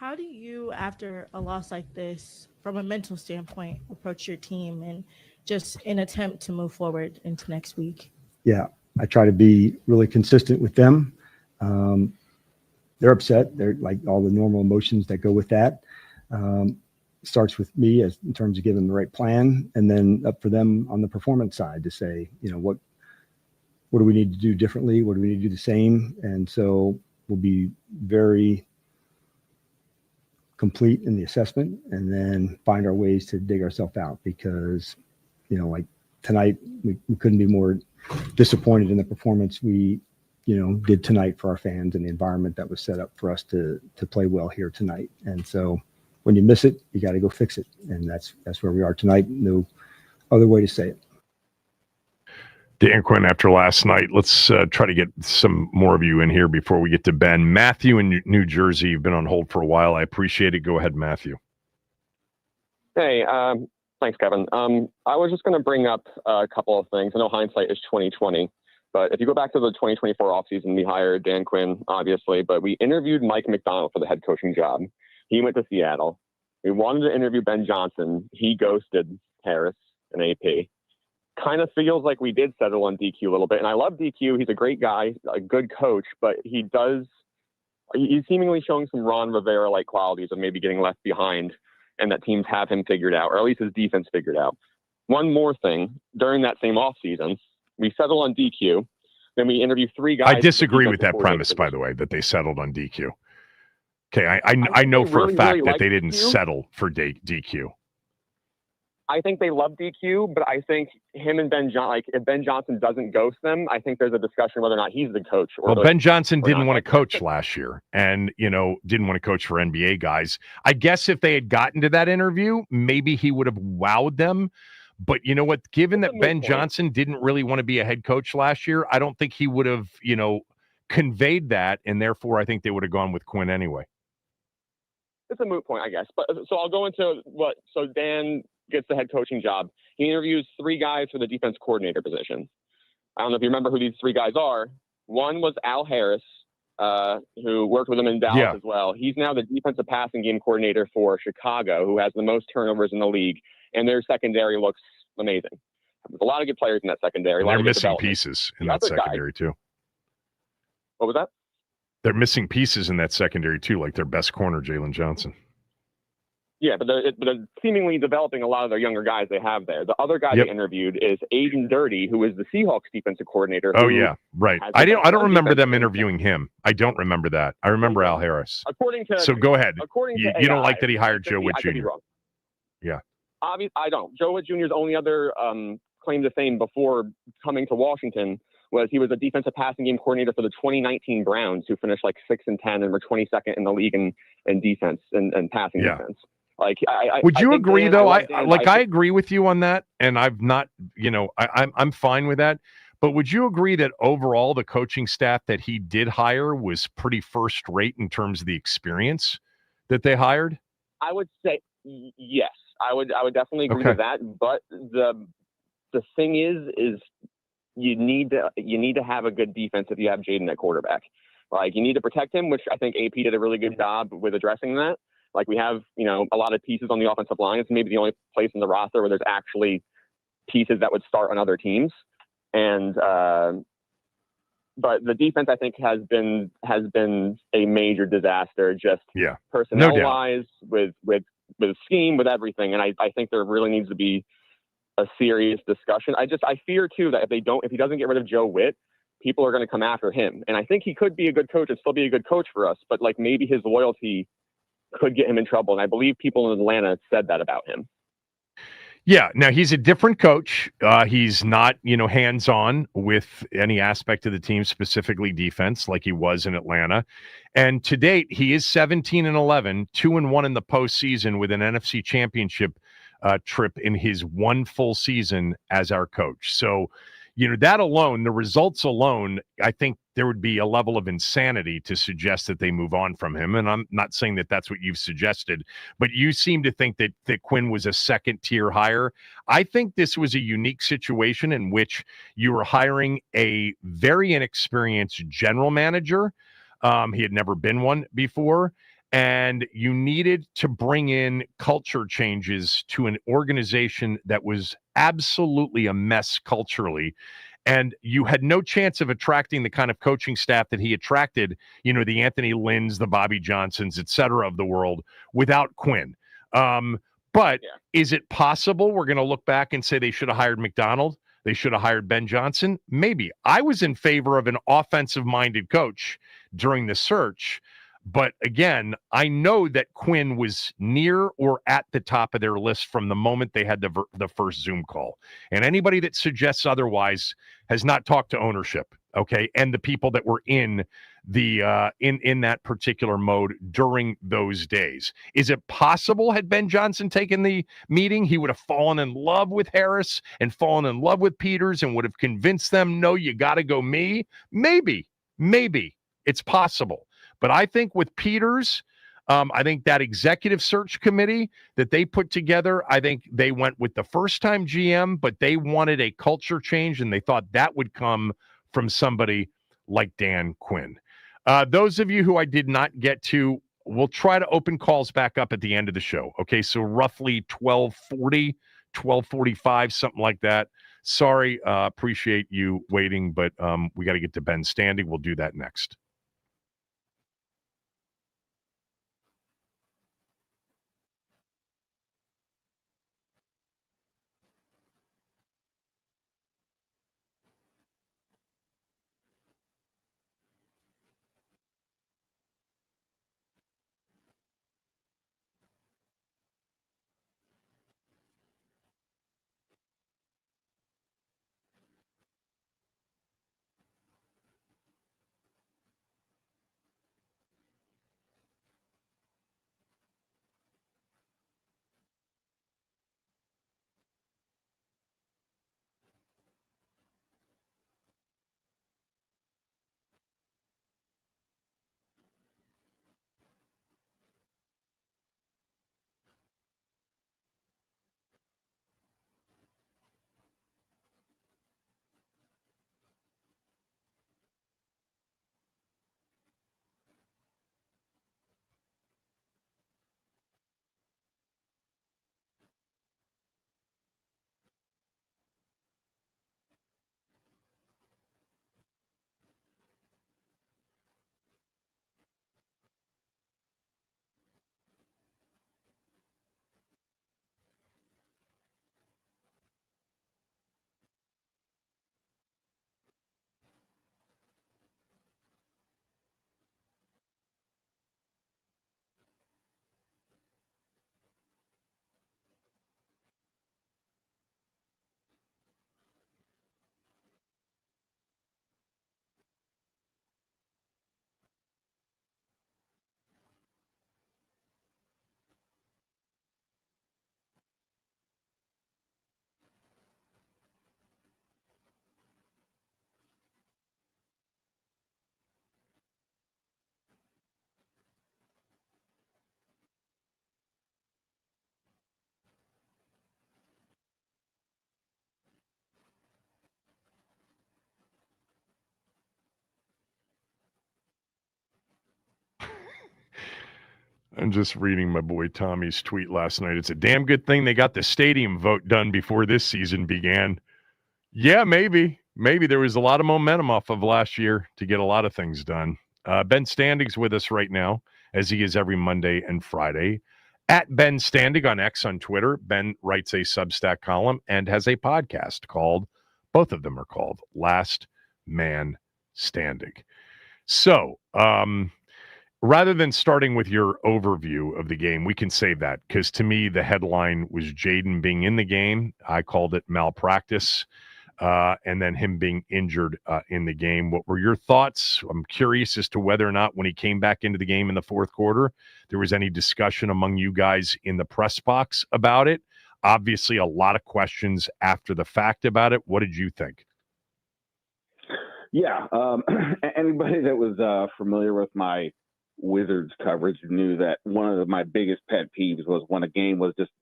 how do you, after a loss like this, from a mental standpoint, approach your team and just an attempt to move forward into next week? Yeah, I try to be really consistent with them. They're upset. They're like all the normal emotions that go with that. Starts with me as in terms of giving them the right plan, and then up for them on the performance side to say, what do we need to do differently? What do we need to do the same? And so we'll be very complete in the assessment and then find our ways to dig ourselves out because, like tonight, we couldn't be more disappointed in the performance we, did tonight for our fans and the environment that was set up for us to play well here tonight. And so when you miss it, you got to go fix it. And that's where we are tonight. No other way to say it. Dan Quinn, after last night, let's try to get some more of you in here before we get to Ben. Matthew in New Jersey, you've been on hold for a while. I appreciate it. Go ahead, Matthew. Hey, thanks, Kevin. I was just going to bring up a couple of things. I know hindsight is 20/20, but if you go back to the 2024 offseason, we hired Dan Quinn, obviously, but we interviewed Mike McDonald for the head coaching job. He went to Seattle. We wanted to interview Ben Johnson. He ghosted Harris and AP. Kind of feels like we did settle on DQ a little bit. And I love DQ. He's a great guy, a good coach, but he's seemingly showing some Ron Rivera-like qualities of maybe getting left behind and that teams have him figured out, or at least his defense figured out. One more thing, during that same offseason, we settled on DQ. Then we interviewed 3 guys. I disagree with that premise, by the way, that they settled on DQ. Okay, I know for a fact that they didn't settle for DQ. I think they love DQ, but I think him and if Ben Johnson doesn't ghost them, I think there's a discussion whether or not he's the coach. Well, Ben Johnson didn't want to coach last year and, didn't want to coach for NBA guys. I guess if they had gotten to that interview, maybe he would have wowed them. But you know what? Given that Ben Johnson didn't really want to be a head coach last year, I don't think he would have, conveyed that. And therefore, I think they would have gone with Quinn anyway. It's a moot point, I guess. But so I'll go into so Dan gets the head coaching job. He interviews 3 guys for the defense coordinator position. I don't know if you remember who these 3 guys are. One was Al Harris, who worked with him in Dallas as well. He's now the defensive passing game coordinator for Chicago, who has the most turnovers in the league, and their secondary looks amazing. There's a lot of good players in that secondary. And they're missing pieces in that secondary too. What was that? They're missing pieces in that secondary too, like their best corner, Jalen Johnson. Yeah, but they're seemingly developing a lot of their younger guys they have there. The other guy they interviewed is Aiden Dirty, who is the Seahawks defensive coordinator. Oh yeah, right. I don't remember them interviewing him. I don't remember that. I remember Al Harris. So go ahead. You don't like that he hired Joe Witt Jr. Yeah. Obviously, I don't. Joe Witt Jr.'s only other claim to fame before coming to Washington was he was a defensive passing game coordinator for the 2019 Browns, who finished like 6-10 and were 22nd in the league in defense and passing defense. Like, would you agree though? I agree with you on that, and I've not, I'm fine with that. But would you agree that overall the coaching staff that he did hire was pretty first rate in terms of the experience that they hired? I would say yes. I would definitely agree with that. But the thing is you need to have a good defense if you have Jayden at quarterback. Like, you need to protect him, which I think AP did a really good job with addressing that. Like, we have, a lot of pieces on the offensive line. It's maybe the only place in the roster where there's actually pieces that would start on other teams. And but the defense, I think, has been a major disaster, just personnel-wise, with scheme, with everything. And I think there really needs to be a serious discussion. I fear too that if he doesn't get rid of Joe Witt, people are going to come after him. And I think he could be a good coach and still be a good coach for us, but like maybe his loyalty could get him in trouble. And I believe people in Atlanta said that about him. Yeah. Now he's a different coach. He's not, hands-on with any aspect of the team, specifically defense, like he was in Atlanta. And to date, he is 17-11, 2-1 in the postseason with an NFC championship trip in his one full season as our coach. So, that alone, the results alone, I think there would be a level of insanity to suggest that they move on from him. And I'm not saying that that's what you've suggested, but you seem to think that Quinn was a second-tier hire. I think this was a unique situation in which you were hiring a very inexperienced general manager. He had never been one before. and you needed to bring in culture changes to an organization that was absolutely a mess culturally. And you had no chance of attracting the kind of coaching staff that he attracted, the Anthony Lynn's, the Bobby Johnsons, et cetera, of the world without Quinn. But is it possible we're going to look back and say they should have hired McDonald? They should have hired Ben Johnson? Maybe. I was in favor of an offensive-minded coach during the search. But again, I know that Quinn was near or at the top of their list from the moment they had the first Zoom call. And anybody that suggests otherwise has not talked to ownership, okay, and the people that were in the in that particular mode during those days. Is it possible had Ben Johnson taken the meeting, he would have fallen in love with Harris and fallen in love with Peters and would have convinced them, no, you got to go me? Maybe. It's possible. But I think with Peters, I think that executive search committee that they put together, I think they went with the first-time GM, but they wanted a culture change, and they thought that would come from somebody like Dan Quinn. Those of you who I did not get to, we'll try to open calls back up at the end of the show. Okay, so roughly 12:40, 12:45, something like that. Sorry, appreciate you waiting, but we got to get to Ben Standig. We'll do that next. I'm just reading my boy Tommy's tweet last night. It's a damn good thing they got the stadium vote done before this season began. Yeah, maybe. Maybe there was a lot of momentum off of last year to get a lot of things done. Ben Standig's with us right now, as he is every Monday and Friday. At Ben Standig on X on Twitter. Ben writes a Substack column and has a podcast called, both of them are called, Last Man Standig. So, rather than starting with your overview of the game, we can save that because to me, the headline was Jayden being in the game. I called it malpractice, and then him being injured in the game. What were your thoughts? I'm curious as to whether or not when he came back into the game in the fourth quarter, there was any discussion among you guys in the press box about it. Obviously, a lot of questions after the fact about it. What did you think? Yeah, anybody that was familiar with my Wizards coverage knew that one of my biggest pet peeves was when a game was just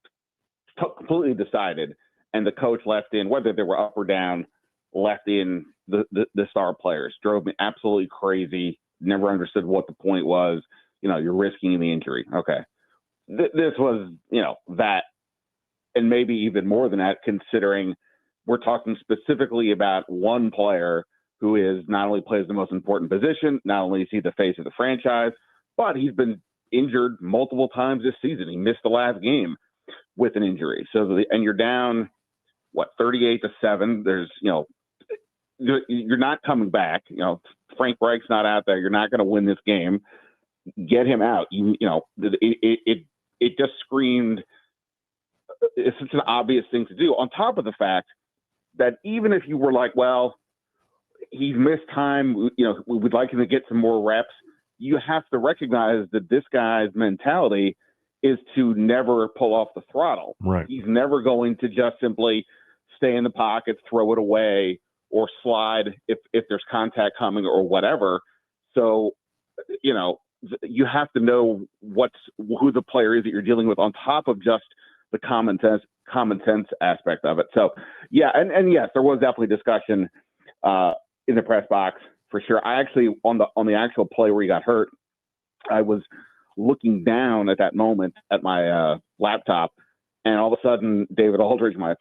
completely decided and the coach left in, whether they were up or down, left in the star players. Drove me absolutely crazy. Never understood what the point was. you're risking the injury. Okay. This was, that, and maybe even more than that, considering we're talking specifically about one player who is not only plays the most important position, not only is he the face of the franchise, but he's been injured multiple times this season. He missed the last game with an injury. And you're down, 38-7. There's, you're not coming back. Frank Reich's not out there. You're not going to win this game. Get him out. It just screamed. It's such an obvious thing to do. On top of the fact that even if you were like, well, he's missed time, we'd like him to get some more reps. You have to recognize that this guy's mentality is to never pull off the throttle. Right. He's never going to just simply stay in the pocket, throw it away, or slide if there's contact coming or whatever. So, you have to know who the player is that you're dealing with on top of just the common sense aspect of it. So, yeah, and yes, there was definitely discussion in the press box for sure. I actually, on the actual play where he got hurt, I was looking down at that moment at my laptop, and all of a sudden, David Aldridge, my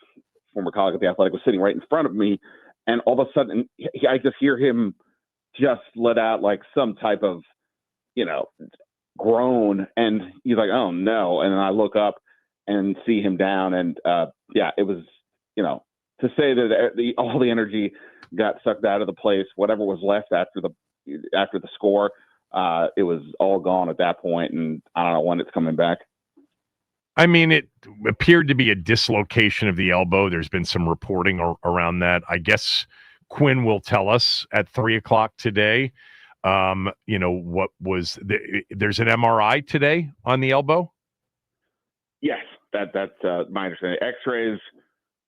former colleague at The Athletic, was sitting right in front of me, and all of a sudden, I just hear him just let out like some type of, groan, and he's like, "Oh no!" And then I look up and see him down, and it was, to say that all the energy got sucked out of the place, whatever was left after the score, it was all gone at that point, and I don't know when it's coming back. I mean, it appeared to be a dislocation of the elbow. There's been some reporting around that. I guess Quinn will tell us at 3:00 today. What was there's an MRI today on the elbow? Yes, that's my understanding. X-rays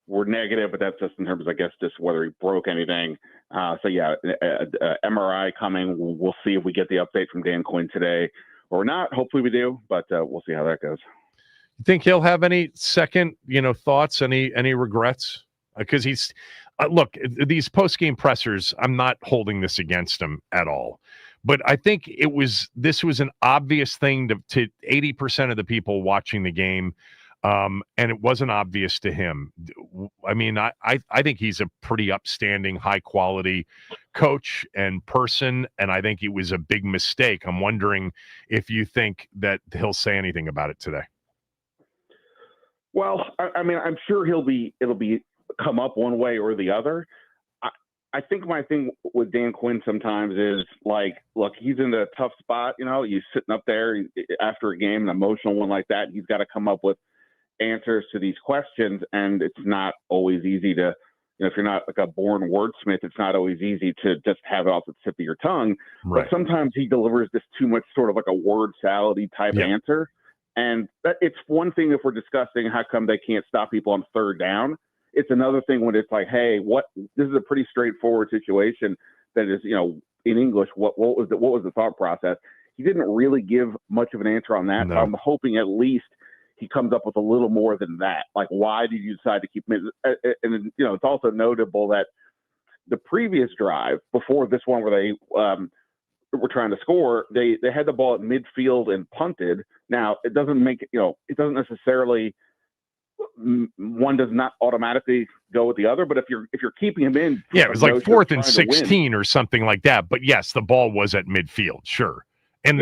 were negative, but that's just in terms of, I guess, just whether he broke anything. MRI coming. We'll see if we get the update from Dan Quinn today or not. Hopefully we do, but we'll see how that goes. You think he'll have any second, thoughts, any regrets? Because he's look, these post-game pressers, I'm not holding this against him at all. But I think this was an obvious thing to 80% of the people watching the game, and it wasn't obvious to him. I mean, I think he's a pretty upstanding, high-quality coach and person, and I think it was a big mistake. I'm wondering if you think that he'll say anything about it today. Well, I mean, I'm sure it'll be come up one way or the other. I think my thing with Dan Quinn sometimes is like, look, he's in a tough spot. He's sitting up there after a game, an emotional one like that. He's got to come up with answers to these questions, and it's not always easy to, if you're not like a born wordsmith, it's not always easy to just have it off the tip of your tongue. Right. But sometimes he delivers this too much sort of like a word salad-y type answer. And it's one thing if we're discussing how come they can't stop people on third down. It's another thing when it's like, hey, this is a pretty straightforward situation that is, in English, what was the thought process? He didn't really give much of an answer on that. No. So I'm hoping at least he comes up with a little more than that. Like, why did you decide to keep him in? And it's also notable that the previous drive before this one where they were trying to score, they had the ball at midfield and punted. Now, it doesn't make it doesn't necessarily, one does not automatically go with the other, but if you're keeping him in, it was like 4th and 16 or something like that. But yes, the ball was at midfield, sure. And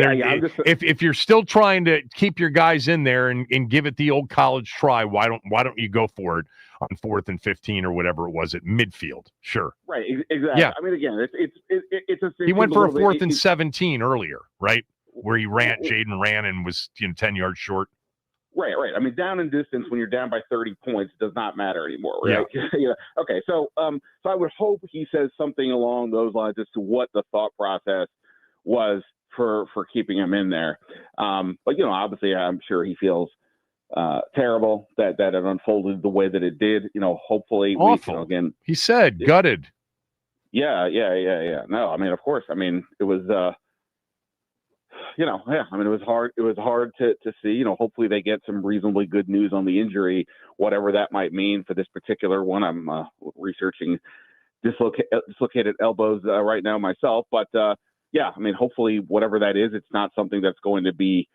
if you're still trying to keep your guys in there and give it the old college try, why don't you go for it on 4th and 15 or whatever it was at midfield? Sure. Right. Exactly. Yeah. I mean, again, it's a he went for a 4th and 17 earlier, right? Where Jayden ran and was 10 yards short. Right. I mean, down in distance when you're down by 30 points does not matter anymore, right? Yeah. Okay. So I would hope he says something along those lines as to what the thought process was for keeping him in there. But obviously, I'm sure he feels terrible that it unfolded the way that it did. Hopefully, awful. Again, he said gutted. Yeah. No, I mean, of course. I mean, it was. I mean, it was hard. It was hard to see. Hopefully they get some reasonably good news on the injury, whatever that might mean for this particular one. I'm researching dislocated elbows right now myself, but yeah, I mean, hopefully whatever that is, it's not something that's going to be,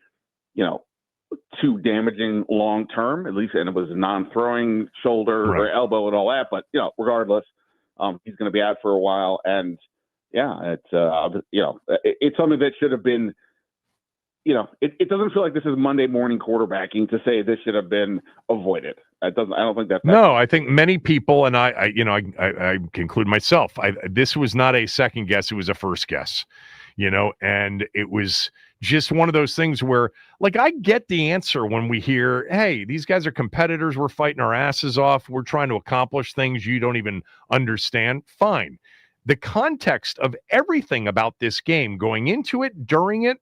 too damaging long term, at least. And it was a non-throwing shoulder or elbow and all that. But, regardless, he's going to be out for a while. And, yeah, it's something that should have been, it doesn't feel like this is Monday morning quarterbacking to say this should have been avoided. I don't think that's no. I think many people, and I conclude myself. This was not a second guess; it was a first guess. And it was just one of those things where, like, I get the answer when we hear, "Hey, these guys are competitors. We're fighting our asses off. We're trying to accomplish things you don't even understand." Fine. The context of everything about this game, going into it, during it,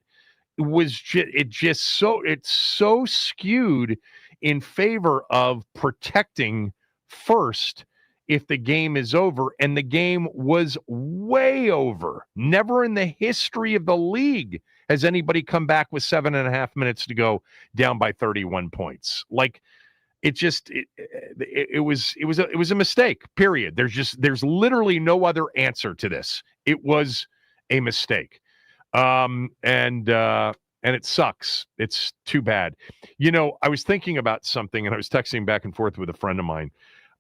was it's so skewed in favor of protecting first if the game is over, and the game was way over. Never in the history of the league has anybody come back with 7.5 minutes to go down by 31 points. Like, it was a mistake, period. There's literally no other answer to this. It was a mistake. And it sucks. It's too bad. I was thinking about something, and I was texting back and forth with a friend of mine,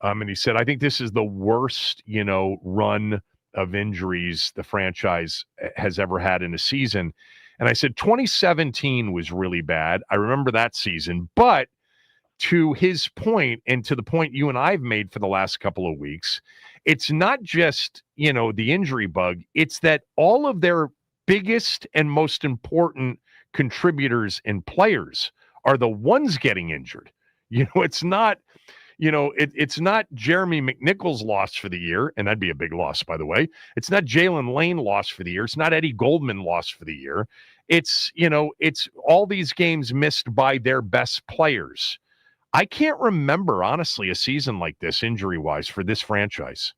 and he said, I think this is the worst, run of injuries the franchise has ever had in a season. And I said, 2017 was really bad. I remember that season. But to his point, and to the point you and I have made for the last couple of weeks, it's not just, the injury bug. It's that all of their biggest and most important contributors and players are the ones getting injured. It's not, it's not Jeremy McNichols lost for the year, and that'd be a big loss, by the way. It's not Jalen Lane lost for the year. It's not Eddie Goldman lost for the year. It's, it's all these games missed by their best players. I can't remember, honestly, a season like this injury-wise for this franchise.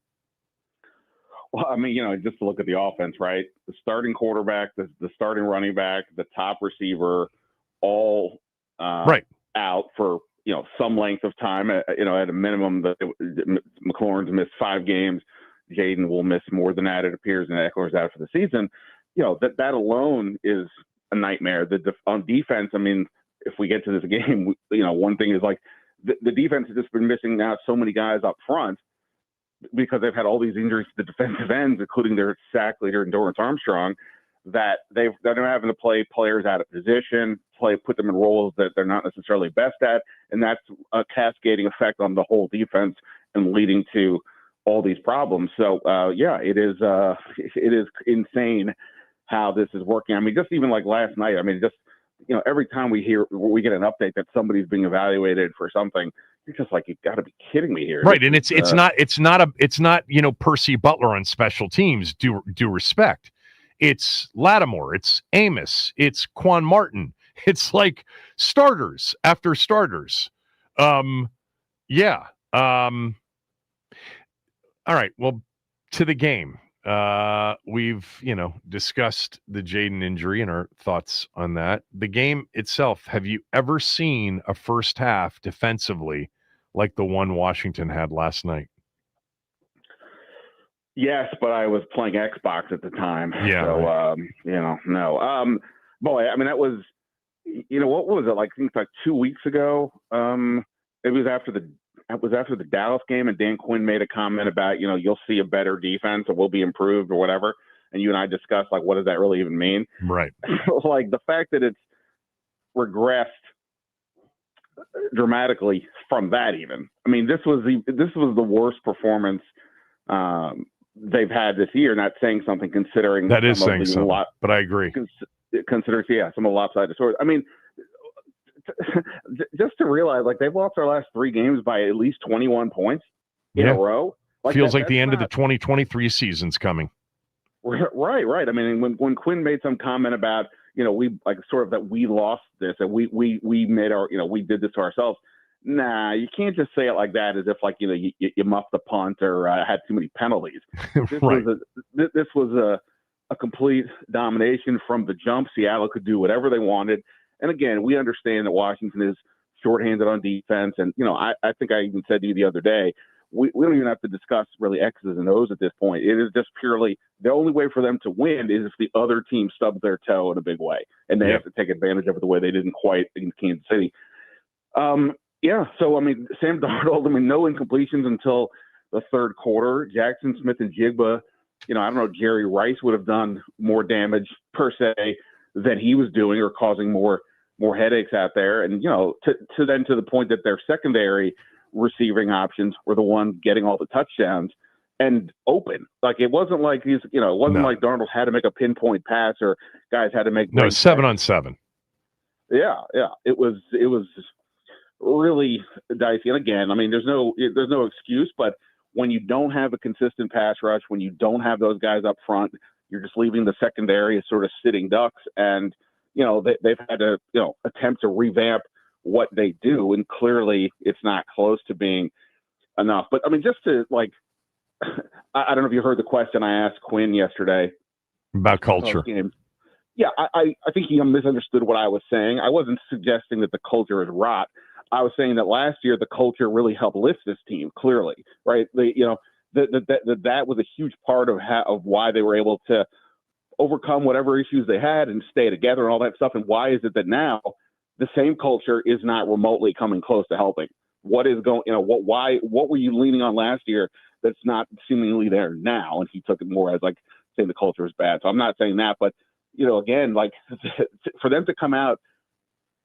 Well, I mean, just to look at the offense, right? The starting quarterback, the starting running back, the top receiver, all out for, some length of time. At a minimum, McLaurin's missed 5 games. Jayden will miss more than that, it appears, and Eckler's out for the season. That alone is a nightmare. On defense, I mean, if we get to this game, one thing is like the defense has just been missing now so many guys up front because they've had all these injuries to the defensive ends, including their sack leader, Dorrance Armstrong, that they're having to play players out of position, put them in roles that they're not necessarily best at, and that's a cascading effect on the whole defense and leading to all these problems. So, it is insane how this is working. I mean, just even like last night, I mean, just, every time we get an update that somebody's being evaluated for something, you're just like, you've got to be kidding me here. Right. And it's not, Percy Butler on special teams, due respect. It's Lattimore, it's Amos, it's Quan Martin. It's like starters after starters. All right. Well, to the game. We've, discussed the Jayden injury and our thoughts on that. The game itself, have you ever seen a first half defensively like the one Washington had last night? Yes, but I was playing Xbox at the time. Yeah. So, no. Boy, I mean, that was, what was it? Like, I think like 2 weeks ago. It was after the Dallas game, and Dan Quinn made a comment about, you'll see a better defense or will be improved or whatever. And you and I discussed, like, what does that really even mean? Right. Like, the fact that it's regressed dramatically from that even. I mean, this was the worst performance they've had this year. Not saying something considering that is saying something, but I agree. Considering, some of the lopsided stories. I mean, just to realize, like, they've lost their last 3 games by at least 21 points in a row. Feels like the end of the 2023 season's coming. Right. I mean, when Quinn made some comment about, we like sort of that we lost this and we made our, we did this to ourselves. Nah, you can't just say it like that as if, like, you muffed the punt or had too many penalties. This was a complete domination from the jump. Seattle could do whatever they wanted. And again, we understand that Washington is shorthanded on defense. And, I think I even said to you the other day, we don't even have to discuss really X's and O's at this point. It is just purely the only way for them to win is if the other team stubs their toe in a big way, and they have to take advantage of it the way they didn't quite in Kansas City. So, I mean, Sam Darnold, no incompletions until the third quarter. Jackson Smith and Jigba, I don't know, Jerry Rice would have done more damage per se than he was doing or causing more headaches out there. And, to the point that their secondary receiving options were the ones getting all the touchdowns and open. Like, it wasn't like like Darnold had to make a pinpoint pass or guys had to make 7-on-7. Yeah. It was really dicey. And again, there's no excuse, but when you don't have a consistent pass rush, when you don't have those guys up front, you're just leaving the secondary as sort of sitting ducks. And, they've had to, attempt to revamp what they do. And clearly it's not close to being enough. But just to I don't know if you heard the question I asked Quinn yesterday about culture. Yeah, I think he misunderstood what I was saying. I wasn't suggesting that the culture is rot. I was saying that last year the culture really helped lift this team. Clearly, right? That was a huge part of why they were able to overcome whatever issues they had and stay together and all that stuff. And why is it that now the same culture is not remotely coming close to helping? What is going? What were you leaning on last year that's not seemingly there now? And he took it more as saying the culture is bad. So I'm not saying that, but again, for them to come out,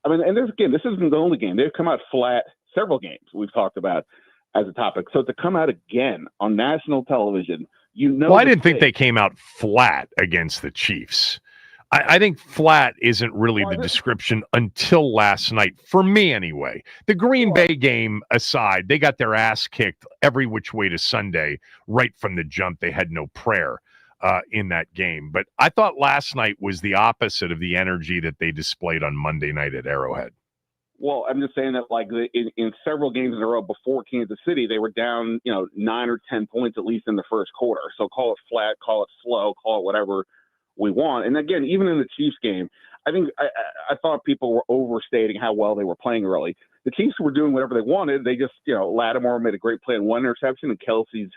and this isn't the only game. They've come out flat several games we've talked about as a topic. So to come out again on national television, Well, I didn't think they came out flat against the Chiefs. I think flat isn't really the description until last night, for me anyway. The Green Bay game aside, they got their ass kicked every which way to Sunday right from the jump. They had no prayer in that game. But I thought last night was the opposite of the energy that they displayed on Monday night at Arrowhead. Well, I'm just saying that in several games in a row before Kansas City, they were down, 9 or 10 points at least in the first quarter. So call it flat, call it slow, call it whatever we want. And again, even in the Chiefs game, I think I thought people were overstating how well they were playing early. The Chiefs were doing whatever they wanted. They just, Lattimore made a great play in one interception, and Kelsey's,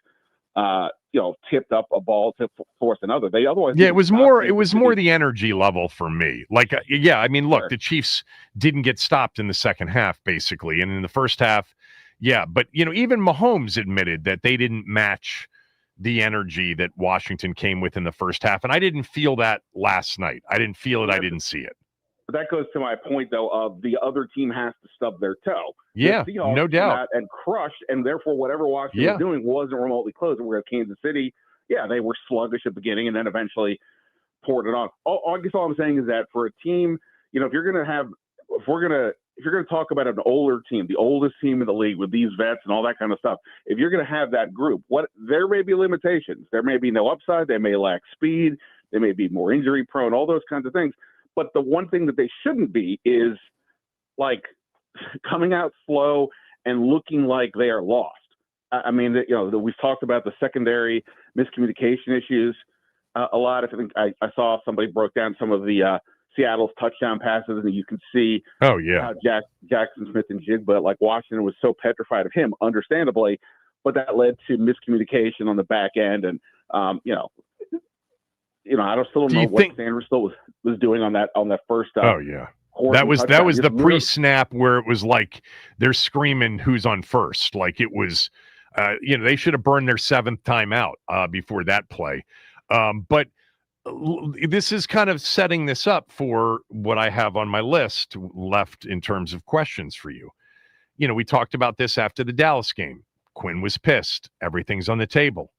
tipped up a ball to force another. They otherwise, it was more the energy level for me. The Chiefs didn't get stopped in the second half, basically, and in the first half, but even Mahomes admitted that they didn't match the energy that Washington came with in the first half, and I didn't feel that last night. I didn't feel it. I didn't see it. But that goes to my point, though, of the other team has to stub their toe. Yeah, the Seahawks no doubt. And crush, and therefore whatever Washington was doing wasn't remotely close. Whereas Kansas City, they were sluggish at the beginning and then eventually poured it on. I guess all I'm saying is that for a team, if you're going to talk about an older team, the oldest team in the league with these vets and all that kind of stuff, if you're going to have that group, there may be limitations. There may be no upside. They may lack speed. They may be more injury prone, all those kinds of things. But the one thing that they shouldn't be is coming out slow and looking like they are lost. We've talked about the secondary miscommunication issues a lot. I think I saw somebody broke down some of the Seattle's touchdown passes, and you can see how Jackson Smith and Jigba, Washington was so petrified of him, understandably, but that led to miscommunication on the back end. And, I still don't know what Sanders still was doing on that first. That was the pre-snap where it was like they're screaming who's on first. Like it was, they should have burned their seventh timeout before that play. But this is kind of setting this up for what I have on my list left in terms of questions for you. We talked about this after the Dallas game. Quinn was pissed. Everything's on the table.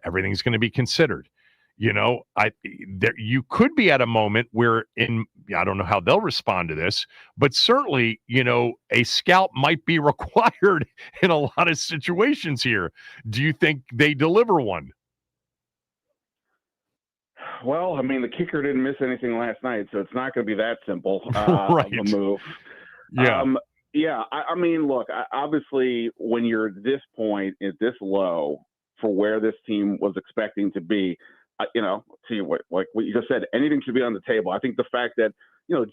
Everything's going to be considered. You could be at a moment where I don't know how they'll respond to this, but certainly, a scalp might be required in a lot of situations here. Do you think they deliver one? Well, the kicker didn't miss anything last night, so it's not going to be that simple right. of a move. Yeah. Look, obviously, when you're at this point, is this low for where this team was expecting to be, to what you just said, anything should be on the table. I think the fact that,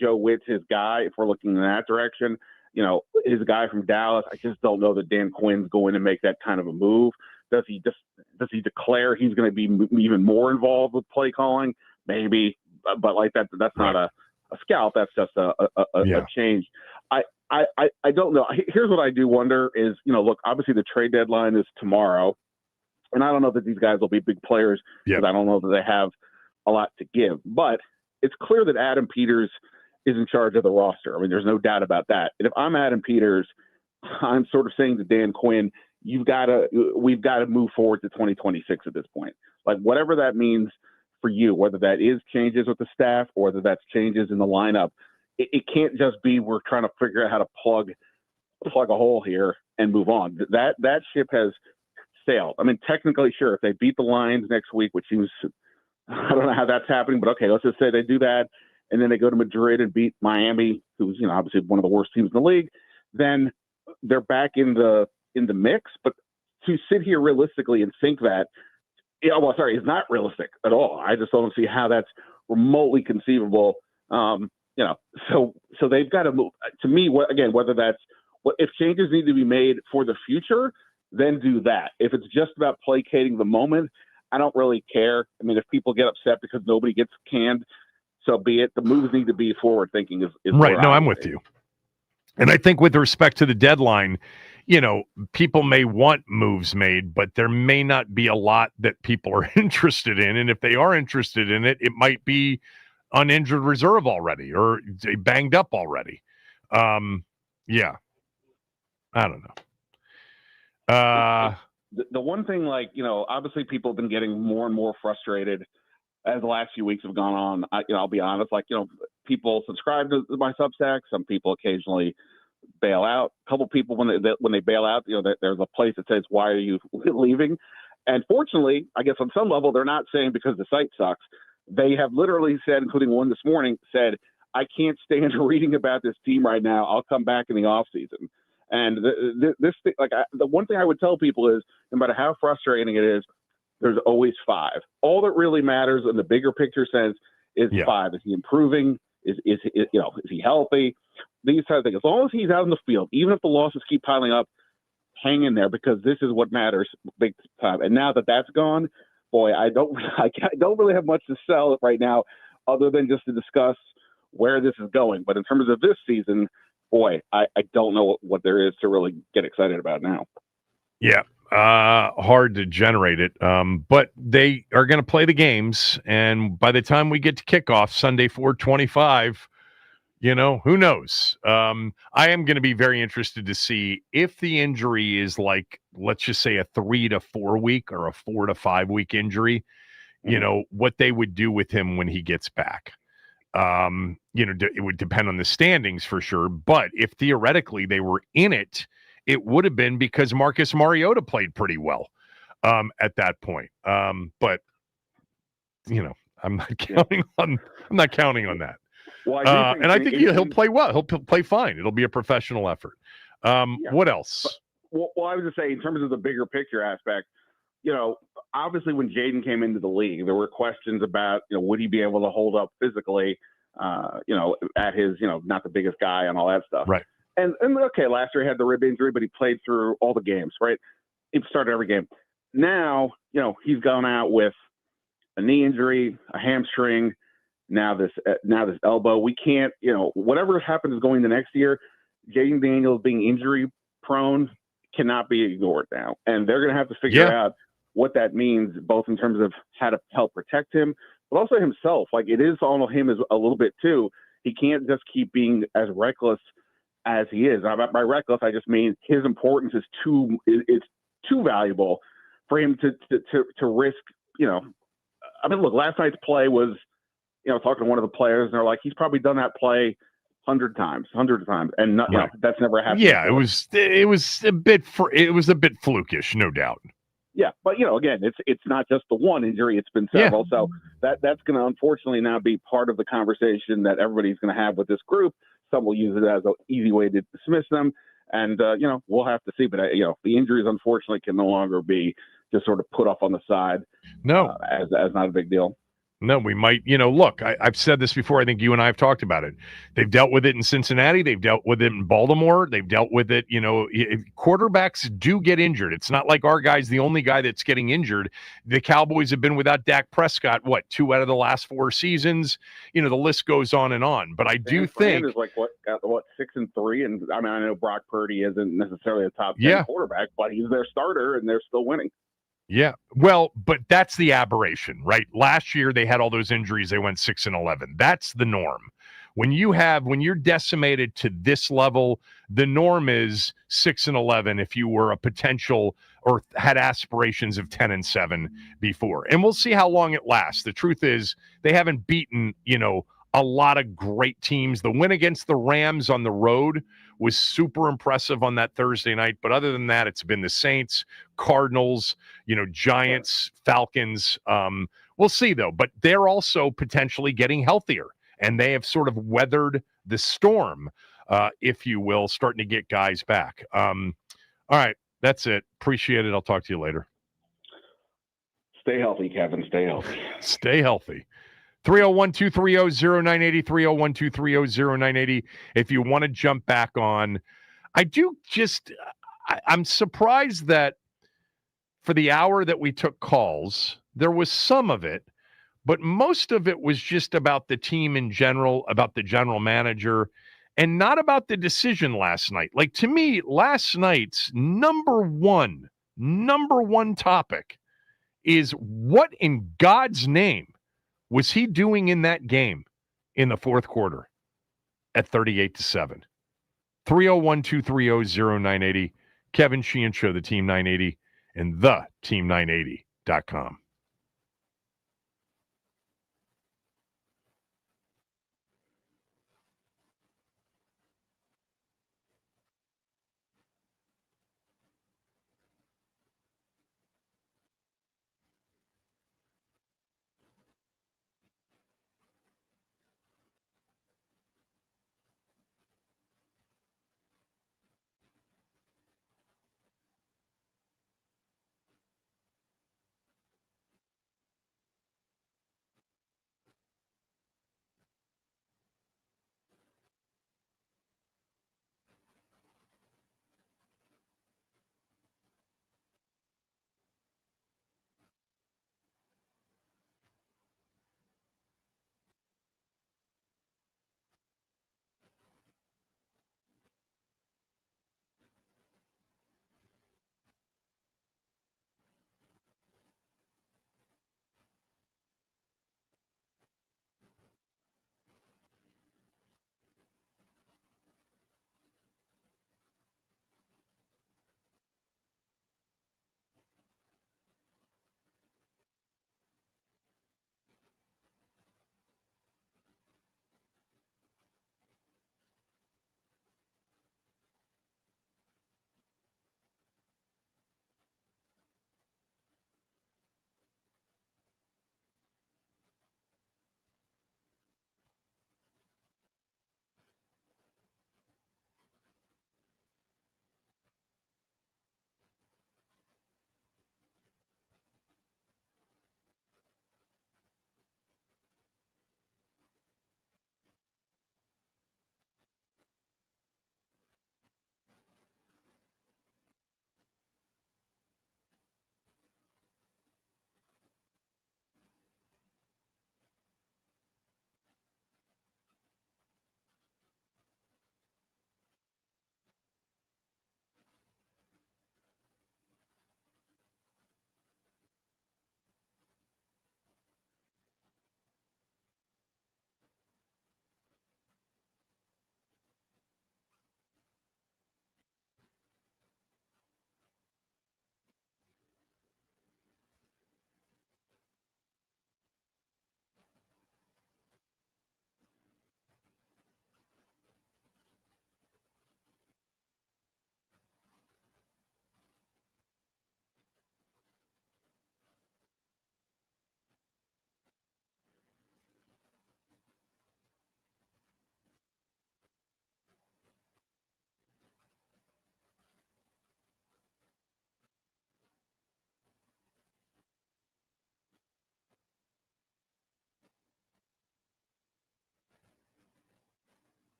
Joe Witt's his guy, if we're looking in that direction, you know, his guy from Dallas. I just don't know that Dan Quinn's going to make that kind of a move. Does he declare he's going to be even more involved with play calling? Maybe, but like that's not a scout. That's just a change. I don't know. Here's what I do wonder is, you know, look, obviously the trade deadline is tomorrow, and I don't know that these guys will be big players because I don't know that they have a lot to give. But it's clear that Adam Peters is in charge of the roster. I mean, there's no doubt about that. And if I'm Adam Peters, I'm sort of saying to Dan Quinn, we've got to move forward to 2026 at this point. Like whatever that means for you, whether that is changes with the staff or whether that's changes in the lineup, it can't just be we're trying to figure out how to plug a hole here and move on. That ship has sailed. I mean, technically, sure, if they beat the Lions next week, which seems, I don't know how that's happening, but okay, let's just say they do that, and then they go to Madrid and beat Miami, who's, you know, obviously one of the worst teams in the league, then they're back in the mix. But to sit here realistically and think that, it's not realistic at all. I just don't see how that's remotely conceivable. You know, so they've got to move. To me, whether that's if changes need to be made for the future, then do that. If it's just about placating the moment, I don't really care. I mean, if people get upset because nobody gets canned, so be it. The moves need to be forward thinking. Is right. No, I'm with you. And I think with respect to the deadline, you know, people may want moves made, but there may not be a lot that people are interested in. And if they are interested in it, it might be uninjured reserve already or banged up already. Yeah. I don't know. The one thing, like, you know, obviously people have been getting more and more frustrated as the last few weeks have gone on. I'll be honest, like, you know, people subscribe to my Substack. Some people occasionally bail out. A couple people, when they bail out, you know, there's a place that says, why are you leaving? And fortunately, I guess on some level, they're not saying because the site sucks. They have literally said, including one this morning, said, I can't stand reading about this team right now. I'll come back in the off season. And this thing, like, the one thing I would tell people is, no matter how frustrating it is, there's always five. All that really matters in the bigger picture sense is five. Is he improving? Is he healthy? These type of things. As long as he's out in the field, even if the losses keep piling up, hang in there because this is what matters big time. And now that that's gone, boy, I don't really have much to sell right now, other than just to discuss where this is going. But in terms of this season, boy, I don't know what there is to really get excited about now. Yeah. Hard to generate it. But they are going to play the games. And by the time we get to kickoff Sunday, 4:25, you know, who knows? I am going to be very interested to see if the injury is like, let's just say a 3 to 4 week or a 4 to 5 week injury, you know, what they would do with him when he gets back. You know, it would depend on the standings for sure. But if theoretically they were in it, it would have been because Marcus Mariota played pretty well at that point. But you know, I'm not counting on that. Well, and I think he'll play well. He'll play fine. It'll be a professional effort. What else? Well, I was just saying, in terms of the bigger picture aspect, you know, obviously when Jayden came into the league, there were questions about, you know, would he be able to hold up physically, you know, at his, you know, not the biggest guy and all that stuff. Right. And okay, last year he had the rib injury, but he played through all the games, right? He started every game. Now, you know, he's gone out with a knee injury, a hamstring, now this elbow. We can't, you know, whatever happens going the next year, Jayden Daniels being injury prone cannot be ignored now. And they're going to have to figure out what that means, both in terms of how to help protect him, but also himself. Like, it is on him as a little bit too. He can't just keep being as reckless as he is. Now, by reckless, I just mean his importance is too valuable for him to risk, you know. I mean, look, last night's play was, you know, talking to one of the players, and they're like, he's probably done that play 100 times, and not, you know, that's never happened. Yeah, before. it was a bit flukish, no doubt. Yeah, but, you know, again, it's not just the one injury; it's been several. Yeah. So that's going to unfortunately now be part of the conversation that everybody's going to have with this group. Some will use it as an easy way to dismiss them, and you know, we'll have to see. But you know, the injuries unfortunately can no longer be just sort of put off on the side. No, as not a big deal. No, we might, look, I've said this before. I think you and I have talked about it. They've dealt with it in Cincinnati. They've dealt with it in Baltimore. They've dealt with it, quarterbacks do get injured. It's not like our guy's the only guy that's getting injured. The Cowboys have been without Dak Prescott, 2 out of the last 4 seasons? The list goes on and on. But I do think is like 6-3, and I mean I know Brock Purdy isn't necessarily a top 10 quarterback, but he's their starter and they're still winning. Yeah. Well, but that's the aberration, right? Last year they had all those injuries. They went 6-11. That's the norm. When you're decimated to this level, the norm is 6-11 if you were a potential or had aspirations of 10-7 before. And we'll see how long it lasts. The truth is they haven't beaten, a lot of great teams. The win against the Rams on the road was super impressive on that Thursday night. But other than that, it's been the Saints, Cardinals, Giants, Falcons. We'll see, though. But they're also potentially getting healthier, and they have sort of weathered the storm, if you will, starting to get guys back. All right, that's it. Appreciate it. I'll talk to you later. Stay healthy, Kevin. Stay healthy. Stay healthy. 301-230-0980, 301-230-0980. If you want to jump back on, I'm surprised that for the hour that we took calls, there was some of it, but most of it was just about the team in general, about the general manager, and not about the decision last night. Like, to me, last night's number one topic is what in God's name was he doing in that game in the fourth quarter at 38-7? 301-230-0980. Kevin Sheehan Show, the Team 980, and the team980.com.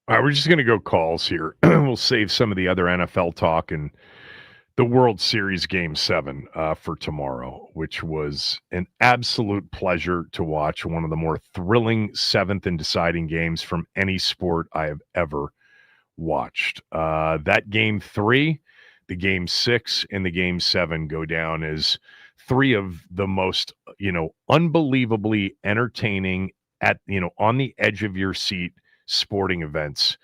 All right, we're just going to go calls here. We'll save some of the other NFL talk and the World Series Game 7 for tomorrow, which was an absolute pleasure to watch. One of the more thrilling seventh and deciding games from any sport I have ever watched. That Game 3, the Game 6, and the Game 7 go down as three of the most, unbelievably entertaining on the edge of your seat sporting events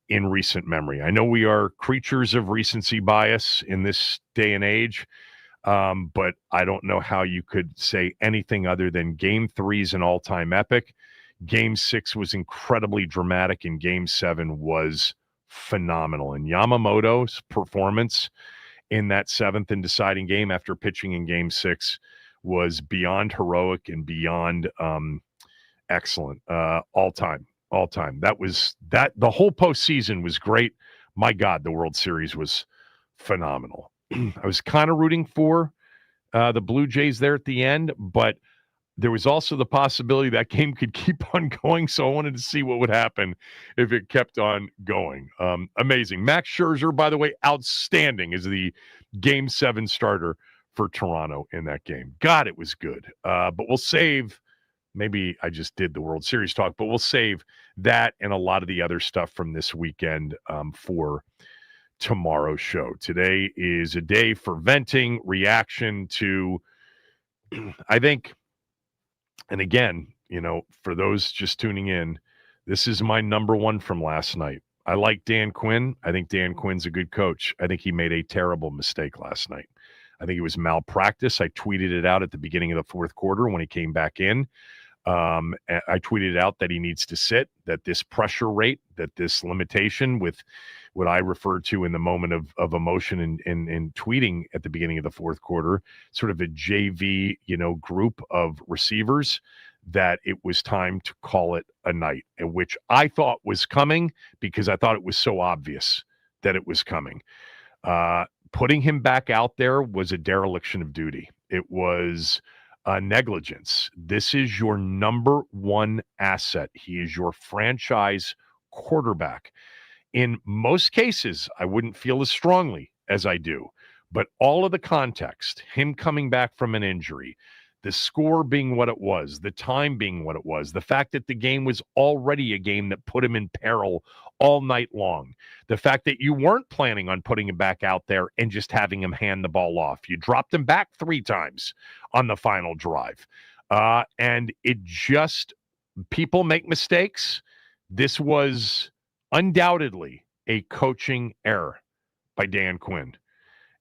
in recent memory. I know we are creatures of recency bias in this day and age, but I don't know how you could say anything other than Game 3 is an all-time epic. Game 6 was incredibly dramatic, and Game 7 was phenomenal. And Yamamoto's performance in that seventh and deciding game after pitching in Game 6 was beyond heroic and beyond excellent. All time. The whole postseason was great. My God, the World Series was phenomenal. I was kind of rooting for the Blue Jays there at the end, but there was also the possibility that game could keep on going, so I wanted to see what would happen if it kept on going. Amazing. Max Scherzer, by the way, outstanding as the Game 7 starter for Toronto in that game. God, it was good. But we'll save, maybe I just did the World Series talk, but we'll save that and a lot of the other stuff from this weekend for tomorrow's show. Today is a day for venting, reaction to, I think, and again, for those just tuning in, this is my number one from last night. I like Dan Quinn. I think Dan Quinn's a good coach. I think he made a terrible mistake last night. I think it was malpractice. I tweeted it out at the beginning of the fourth quarter when he came back in. I tweeted out that he needs to sit, that this pressure rate, that this limitation with what I referred to in the moment of emotion in tweeting at the beginning of the fourth quarter, sort of a JV, group of receivers, that it was time to call it a night, which I thought was coming because I thought it was so obvious that it was coming. Putting him back out there was a dereliction of duty. It was negligence. This is your number one asset. He is your franchise quarterback. In most cases, I wouldn't feel as strongly as I do, but all of the context, him coming back from an injury, the score being what it was, the time being what it was, the fact that the game was already a game that put him in peril all night long, the fact that you weren't planning on putting him back out there and just having him hand the ball off. You dropped him back 3 times on the final drive. And it just, people make mistakes. This was undoubtedly a coaching error by Dan Quinn.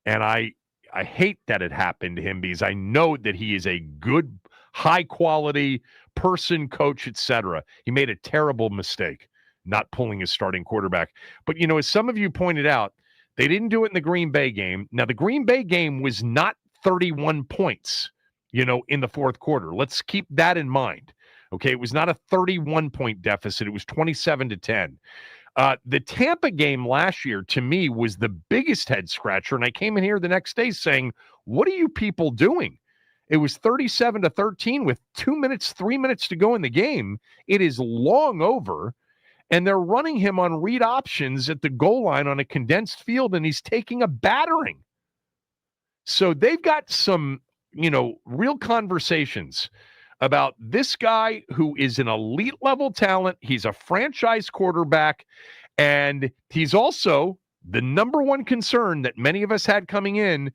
And I hate that it happened to him because I know that he is a good, high-quality person, coach, etc. He made a terrible mistake not pulling his starting quarterback. But, as some of you pointed out, they didn't do it in the Green Bay game. Now, the Green Bay game was not 31 points, in the fourth quarter. Let's keep that in mind. Okay, it was not a 31-point deficit. It was 27-10. The Tampa game last year, to me, was the biggest head scratcher. And I came in here the next day saying, what are you people doing? It was 37-13 with 2 minutes, 3 minutes to go in the game. It is long over. And they're running him on read options at the goal line on a condensed field, and he's taking a battering. So they've got some, real conversations about this guy who is an elite level talent. He's a franchise quarterback, and he's also the number one concern that many of us had coming in.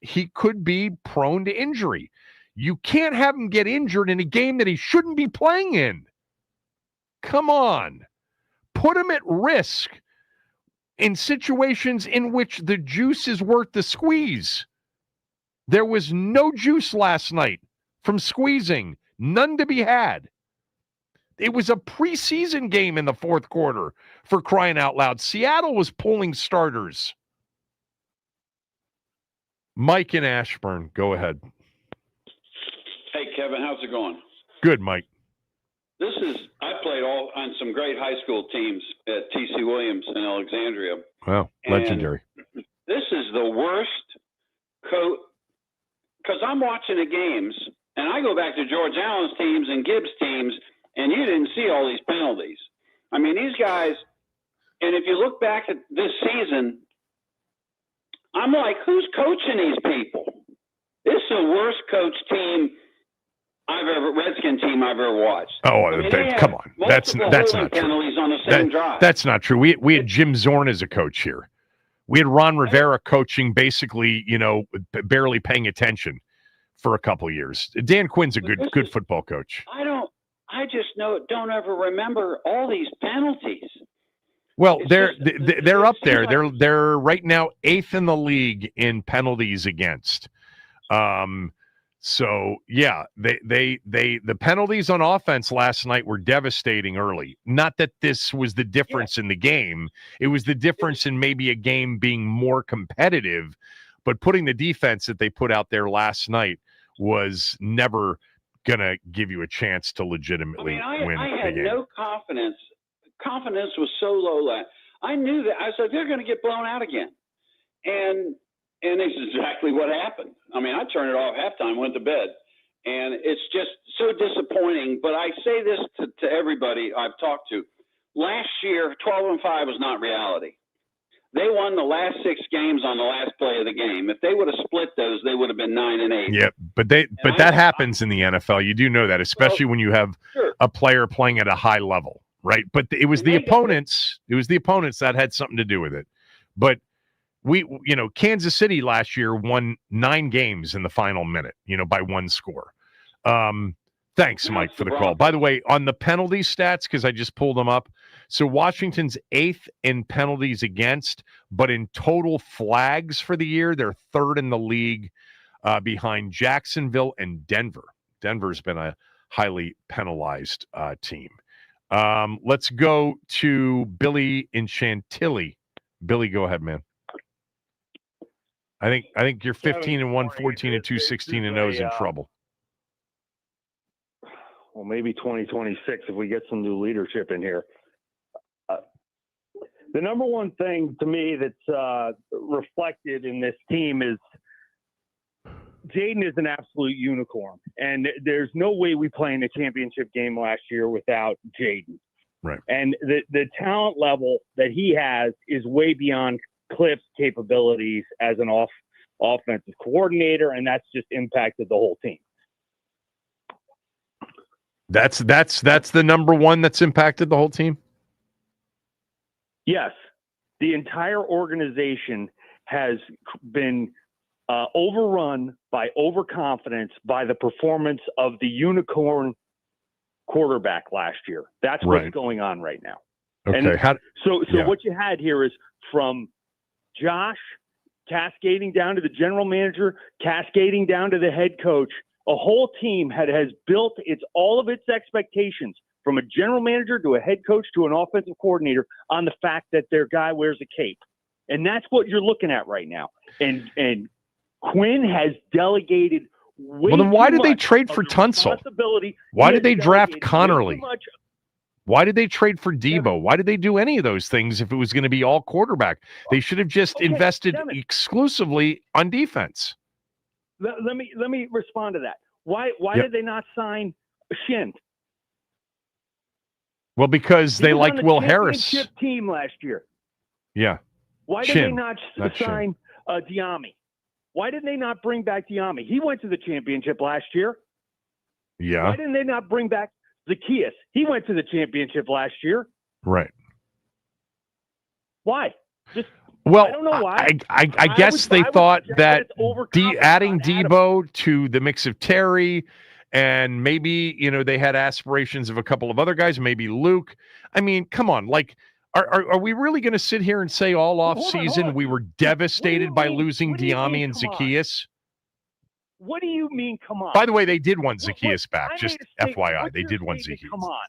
He could be prone to injury. You can't have him get injured in a game that he shouldn't be playing in. Come on. Put him at risk in situations in which the juice is worth the squeeze. There was no juice last night from squeezing, none to be had. It was a preseason game in the fourth quarter, for crying out loud. Seattle was pulling starters. Mike in Ashburn, go ahead. Hey, Kevin, how's it going? Good, Mike. I played on some great high school teams at T.C. Williams in Alexandria. Wow, legendary. This is the worst because I'm watching the games, and I go back to George Allen's teams and Gibbs' teams, and you didn't see all these penalties. I mean, these guys, and if you look back at this season, I'm like, who's coaching these people? This is the worst coached team Redskin team I've ever watched. Oh, I mean, come on. That's not true. Penalties on the same drive. That's not true. We had Jim Zorn as a coach here. We had Ron Rivera coaching, basically, barely paying attention for a couple of years. Dan Quinn's a good football coach. I just don't ever remember all these penalties. Well, they're up there. They're right now 8th in the league in penalties against. So yeah, the penalties on offense last night were devastating early. Not that this was the difference in the game. It was the difference in maybe a game being more competitive, but putting the defense that they put out there last night was never going to give you a chance to legitimately win I the had game. no confidence. Confidence was so low. I knew that. I said, they're going to get blown out again. And it's exactly what happened. I mean, I turned it off halftime, went to bed. And it's just so disappointing. But I say this to everybody I've talked to. Last year, 12-5 was not reality. They won the last 6 games on the last play of the game. If they would have split those, they would have been 9-8. Yeah, but that happens in the NFL. You do know that, especially when you have a player playing at a high level, right? But it was the opponents. It was the opponents that had something to do with it. But Kansas City last year won 9 games in the final minute, by 1 score. Thanks, Mike, for the call. By the way, on the penalty stats, because I just pulled them up. So Washington's 8th in penalties against, but in total flags for the year, they're 3rd in the league behind Jacksonville and Denver. Denver's been a highly penalized team. Let's go to Billy in Chantilly. Billy, go ahead, man. I think you're 15-1, 14-2, 16-0 is in trouble. Well, maybe 2026 if we get some new leadership in here. The number one thing to me that's reflected in this team is Jayden is an absolute unicorn, and there's no way we play in a championship game last year without Jayden. Right. And the talent level that he has is way beyond Cliff's capabilities as an offensive coordinator, and that's just impacted the whole team. That's the number one that's impacted the whole team? Yes. The entire organization has been overrun by overconfidence by the performance of the unicorn quarterback last year. That's what's going on right now. Okay. And so what you had here is from Josh cascading down to the general manager, cascading down to the head coach, a whole team has built all of its expectations from a general manager to a head coach to an offensive coordinator on the fact that their guy wears a cape. And that's what you're looking at right now. And Quinn has delegated way Well, then why too did they much trade of for the Tunsil? responsibility. Why He did they has draft delegated way Connerly? too much. Why did they trade for Debo? Why did they do any of those things if it was going to be all quarterback? They should have just invested exclusively on defense. Let me respond to that. Why did they not sign Sheehan? Well, because they He was liked on the Will Harris. championship team last year. Yeah. Why did they not sign Diami? Why did they not bring back Diami? He went to the championship last year. Yeah. Why didn't they not bring back Zacchaeus? He went to the championship last year. Right. Why? Well, I don't know why. I guess they thought that adding Debo to the mix of Terry and maybe, they had aspirations of a couple of other guys, maybe Luke. I mean, come on. Like, are we really going to sit here and say all off season we were devastated by losing Diami and Zacchaeus? What do you mean, come on? By the way, they did want Zacchaeus back. Just FYI, they did want Zacchaeus. Come on.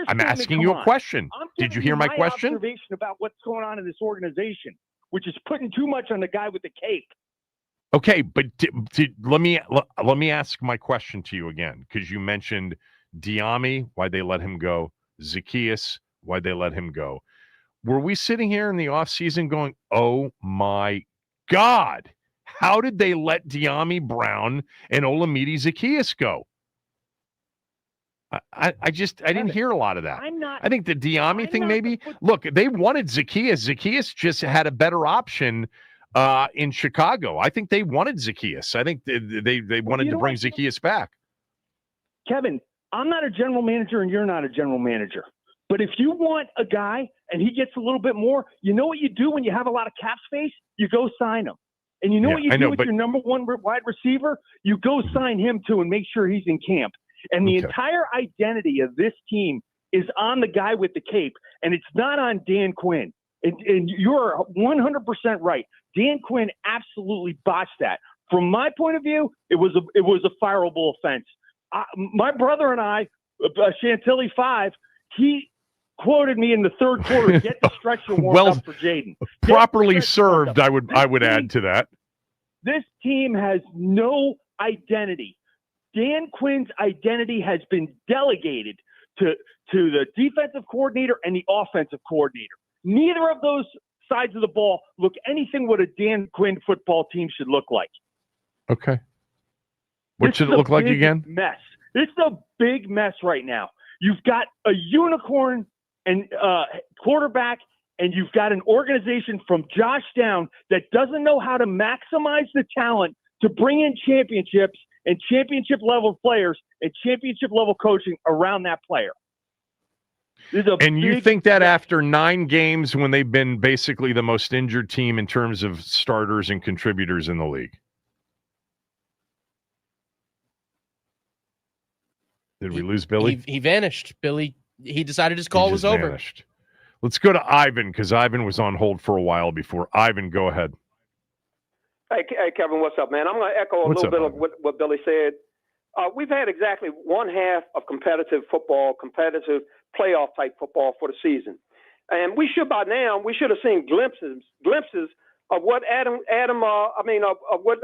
I'm asking you a question. Did you hear my question? Observation about what's going on in this organization, which is putting too much on the guy with the cape. Okay, but let me ask my question to you again, because you mentioned Diami, why they let him go, Zacchaeus, why they let him go. Were we sitting here in the offseason going, oh my God, how did they let Diami Brown and Olamide Zacchaeus go? I didn't hear a lot of that. I'm not. I think the Diami thing maybe. Look, they wanted Zacchaeus. Zacchaeus just had a better option in Chicago. I think they wanted Zacchaeus. I think they wanted to bring Zacchaeus back. Kevin, I'm not a general manager and you're not a general manager. But if you want a guy and he gets a little bit more, you know what you do when you have a lot of cap space? You go sign him. And you know what you do with your number one wide receiver? You go sign him too and make sure he's in camp. And the entire identity of this team is on the guy with the cape, and it's not on Dan Quinn. And you're 100% right. Dan Quinn absolutely botched that. From my point of view, it was a fireable offense. My brother and I, Chantilly 5, he quoted me in the third quarter, get the stretcher warmed up for Jayden. Properly served, I would add to that. This team has no identity. Dan Quinn's identity has been delegated to the defensive coordinator and the offensive coordinator. Neither of those sides of the ball look anything what a Dan Quinn football team should look like. Okay. What should it look like again? Mess. It's a big mess right now. You've got a unicorn and quarterback, and you've got an organization from Josh down that doesn't know how to maximize the talent to bring in championships and championship level players and championship level coaching around that player. And you think that after 9 games when they've been basically the most injured team in terms of starters and contributors in the league? Did we lose Billy? He vanished. Billy, he decided his call was over. Vanished. Let's go to Ivan because Ivan was on hold for a while before. Ivan, go ahead. Hey, Kevin, what's up, man? I'm going to echo a little bit of what Billy said. We've had exactly one half of competitive football, competitive playoff-type football for the season. And we should, by now, have seen glimpses of what of what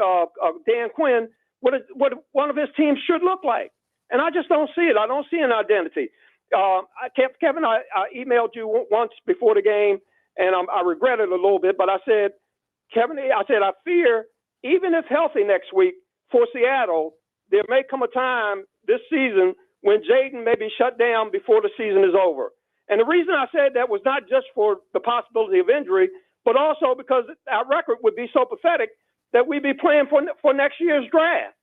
Dan Quinn, what one of his teams should look like. And I just don't see it. I don't see an identity. Kevin, I emailed you once before the game, and I regret it a little bit, but I said, Kevin, I fear, even if healthy next week for Seattle, there may come a time this season when Jayden may be shut down before the season is over. And the reason I said that was not just for the possibility of injury, but also because our record would be so pathetic that we'd be playing for next year's draft.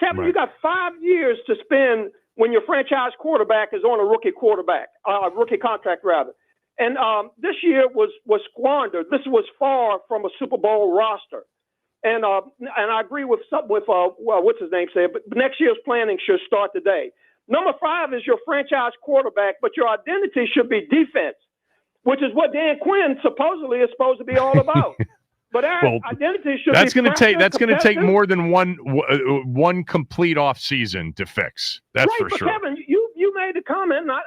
Kevin, You got 5 years to spend when your franchise quarterback is on a rookie contract rather. And this year was squandered. This was far from a Super Bowl roster. And I agree with what's his name said, but next year's planning should start today. Number 5 is your franchise quarterback, but your identity should be defense, which is what Dan Quinn supposedly is supposed to be all about. But our identity should that's be that's going to take more than one complete off season to fix. That's right, for but sure. Kevin, you made a comment, and I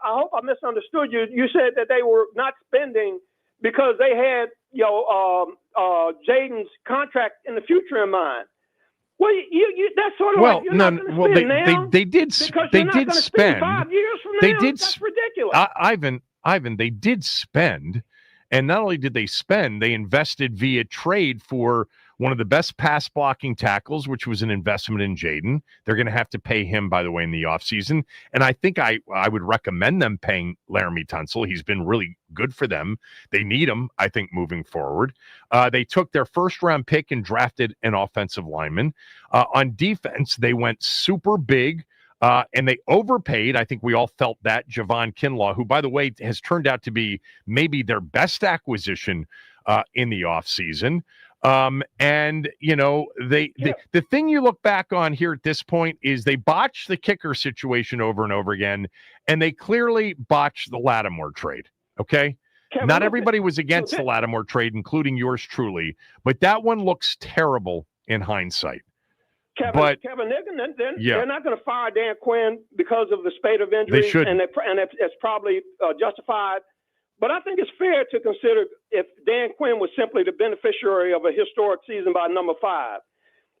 hope I misunderstood you. You said that they were not spending because they had Jayden's contract in the future in mind. Well, that's sort of like you're not going to spend now. They did spend 5 years from now. That's ridiculous. Ivan, they did spend. And not only did they spend, they invested via trade for one of the best pass blocking tackles, which was an investment in Jayden. They're going to have to pay him, by the way, in the offseason. And I think I would recommend them paying Laramie Tunsil. He's been really good for them. They need him, I think, moving forward. They took their first-round pick and drafted an offensive lineman. On defense, they went super big. And they overpaid. I think we all felt that. Javon Kinlaw, who, by the way, has turned out to be maybe their best acquisition in the offseason. And, the thing you look back on here at this point is they botched the kicker situation over and over again, and they clearly botched the Lattimore trade, okay? Kevin, not everybody was against the Lattimore trade, including yours truly, but that one looks terrible in hindsight. Kevin, they're not going to fire Dan Quinn because of the spate of injuries, and it's probably justified. But I think it's fair to consider if Dan Quinn was simply the beneficiary of a historic season by number 5.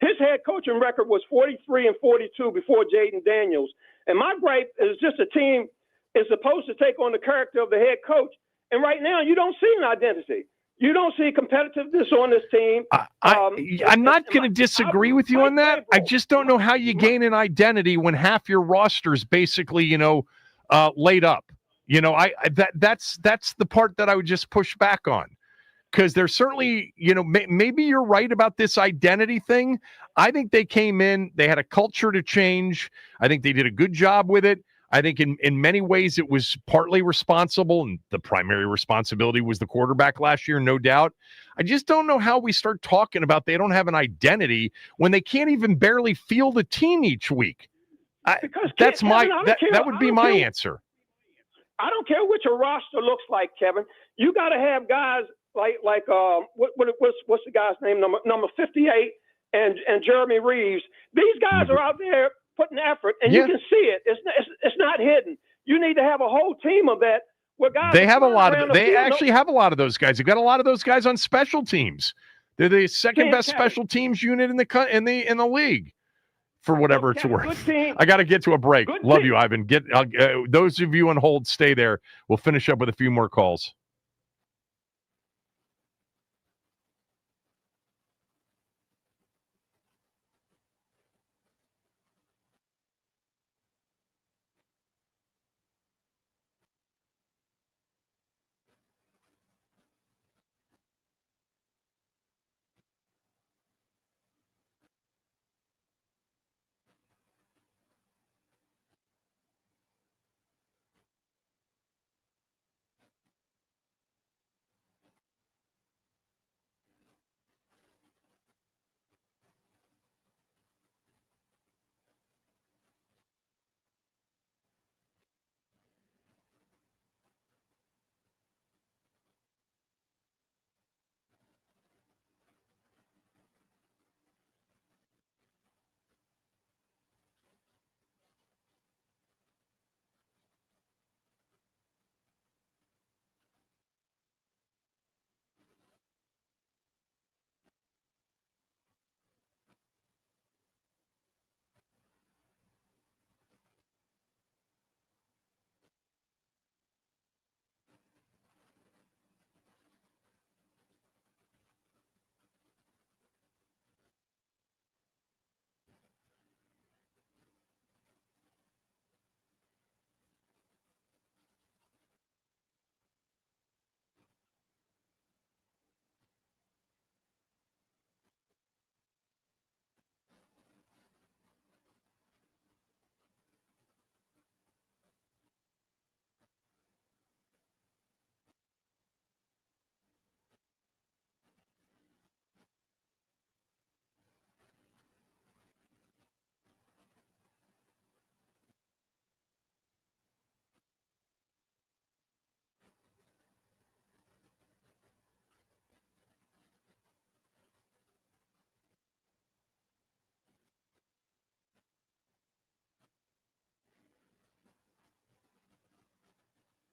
His head coaching record was 43-42 before Jayden Daniels. And my gripe is just a team is supposed to take on the character of the head coach. And right now, you don't see an identity. You don't see competitiveness on this team. I'm not going to disagree with you on that. I just don't know how you gain an identity when half your roster's basically, laid up. That's the part that I would just push back on. Because there's certainly, maybe you're right about this identity thing. I think they came in, they had a culture to change. I think they did a good job with it. I think in many ways it was partly responsible, and the primary responsibility was the quarterback last year, no doubt. I just don't know how we start talking about they don't have an identity when they can't even barely field a team each week. That would be my answer. I don't care what your roster looks like, Kevin. You got to have guys like what's the guy's name? Number 58 and Jeremy Reeves. These guys are out there putting effort, and you can see it. It's not hidden. You need to have a whole team of that. Where guys they have a lot of. They actually have a lot of those guys. They've got a lot of those guys on special teams. They're the second best special teams unit in the league. For whatever it's worth. I got to get to a break. Love you, Ivan. Those of you on hold, stay there. We'll finish up with a few more calls.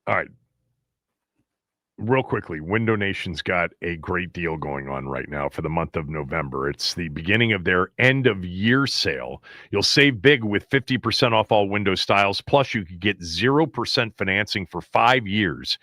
All right. Real quickly, Window Nation's got a great deal going on right now for the month of November. It's the beginning of their end-of-year sale. You'll save big with 50% off all window styles, plus you could get 0% financing for 5 years.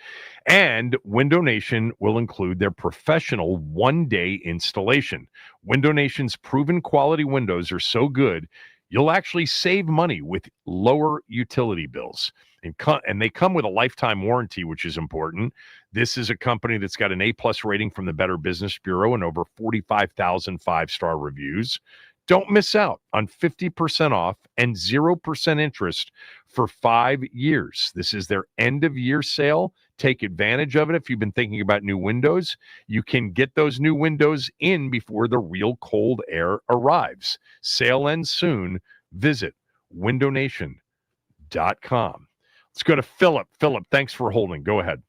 And Window Nation will include their professional one-day installation. Window Nation's proven quality windows are so good, you'll actually save money with lower utility bills. And they come with a lifetime warranty, which is important. This is a company that's got an A+ rating from the Better Business Bureau and over 45,000 five-star reviews. Don't miss out on 50% off and 0% interest for 5 years. This is their end-of-year sale. Take advantage of it. If you've been thinking about new windows, you can get those new windows in before the real cold air arrives. Sale ends soon. Visit windownation.com. Let's go to Philip. Philip, thanks for holding. Go ahead.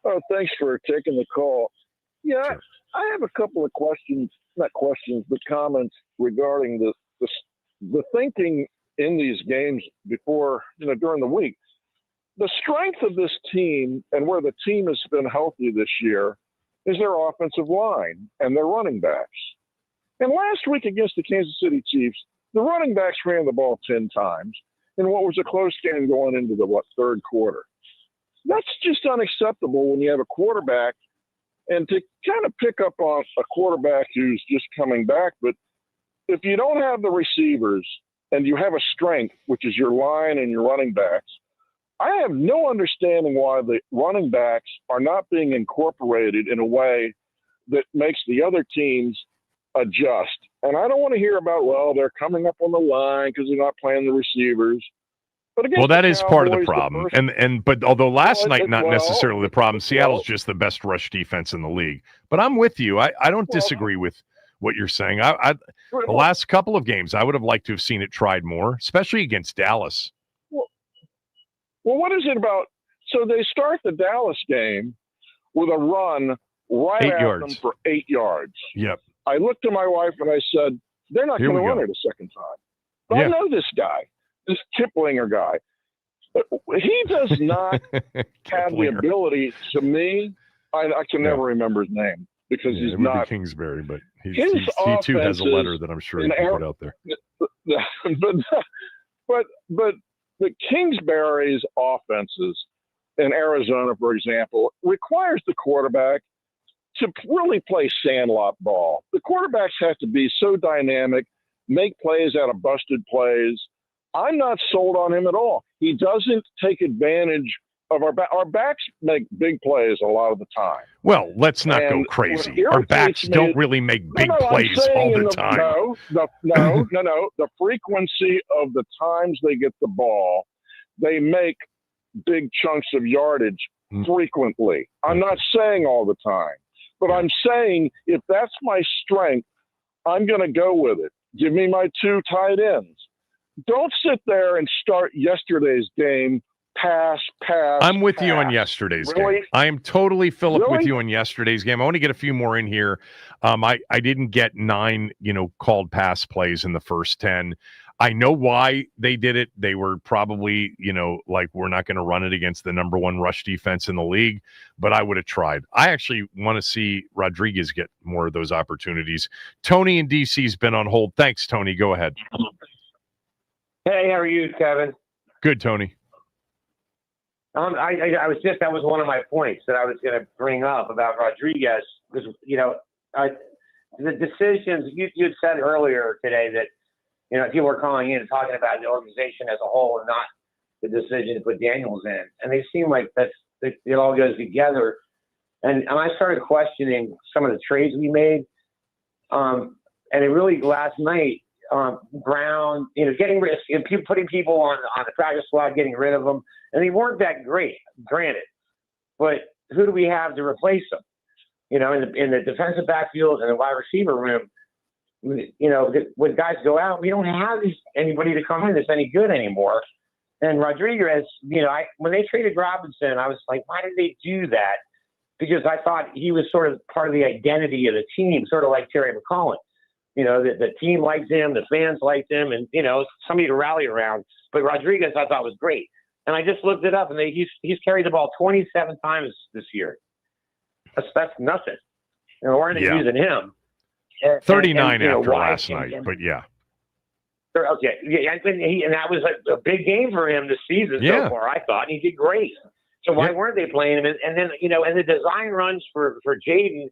Oh, thanks for taking the call. Yeah, sure. I have a couple of questions, not questions, but comments regarding the thinking in these games before, during the week. The strength of this team and where the team has been healthy this year is their offensive line and their running backs. And last week against the Kansas City Chiefs, the running backs ran the ball 10 times in what was a close game going into the third quarter. That's just unacceptable when you have a quarterback. And to kind of pick up on a quarterback who's just coming back, but if you don't have the receivers and you have a strength, which is your line and your running backs, I have no understanding why the running backs are not being incorporated in a way that makes the other teams adjust. And I don't want to hear about, well, they're coming up on the line because they're not playing the receivers. But again, well, that is part of the problem. But although last night not necessarily the problem, Seattle's just the best rush defense in the league. But I'm with you. I don't disagree with what you're saying. The last couple of games, I would have liked to have seen it tried more, especially against Dallas. Well, what is it about? So they start the Dallas game with a run right 8 at yards. them for 8 yards. Yep. I looked to my wife and I said, they're not going to run it a second time. But I know this guy, this Kiplinger guy. He does not have the ability, to me, I can never remember his name because he's it not. would be Kingsbury, but he too has a offenses letter that I'm sure he can put out there. But the Kingsbury's offenses in Arizona, for example, requires the quarterback to really play sandlot ball. The quarterbacks have to be so dynamic, make plays out of busted plays. I'm not sold on him at all. He doesn't take advantage of our backs make big plays a lot of the time. Well, let's not go crazy. Our backs don't really make big plays all the time. No. The frequency of the times they get the ball, they make big chunks of yardage frequently. I'm not saying all the time, but I'm saying if that's my strength, I'm going to go with it. Give me my 2 tight ends. Don't sit there and start yesterday's game pass. I'm with you on yesterday's game. I am totally, Philip, with you on yesterday's game. I want to get a few more in here. I didn't get 9, called pass plays in the first 10. I know why they did it. They were probably, like, we're not going to run it against the number 1 rush defense in the league, but I would have tried. I actually want to see Rodriguez get more of those opportunities. Tony in DC's been on hold. Thanks, Tony. Go ahead. Hey, how are you, Kevin? Good, Tony. That was one of my points that I was going to bring up about Rodriguez because, the decisions you had said earlier today that, people were calling in and talking about the organization as a whole and not the decision to put Daniels in. And they seem like it all goes together. And I started questioning some of the trades we made. And it really last night, Brown, getting rid of putting people on the practice squad, getting rid of them, and they weren't that great, granted. But who do we have to replace them? In the defensive backfield and the wide receiver room, when guys go out, we don't have anybody to come in that's any good anymore. And Rodriguez, when they traded Robinson, I was like, why did they do that? Because I thought he was sort of part of the identity of the team, sort of like Terry McCollum. The team likes him, the fans liked him, and, somebody to rally around. But Rodriguez, I thought, was great. And I just looked it up, and he's carried the ball 27 times this year. That's nothing. We're not using him. 39 after last night, but yeah. Okay, yeah, and that was a big game for him this season so far, I thought, and he did great. So why weren't they playing him? And then, and the design runs for Jayden,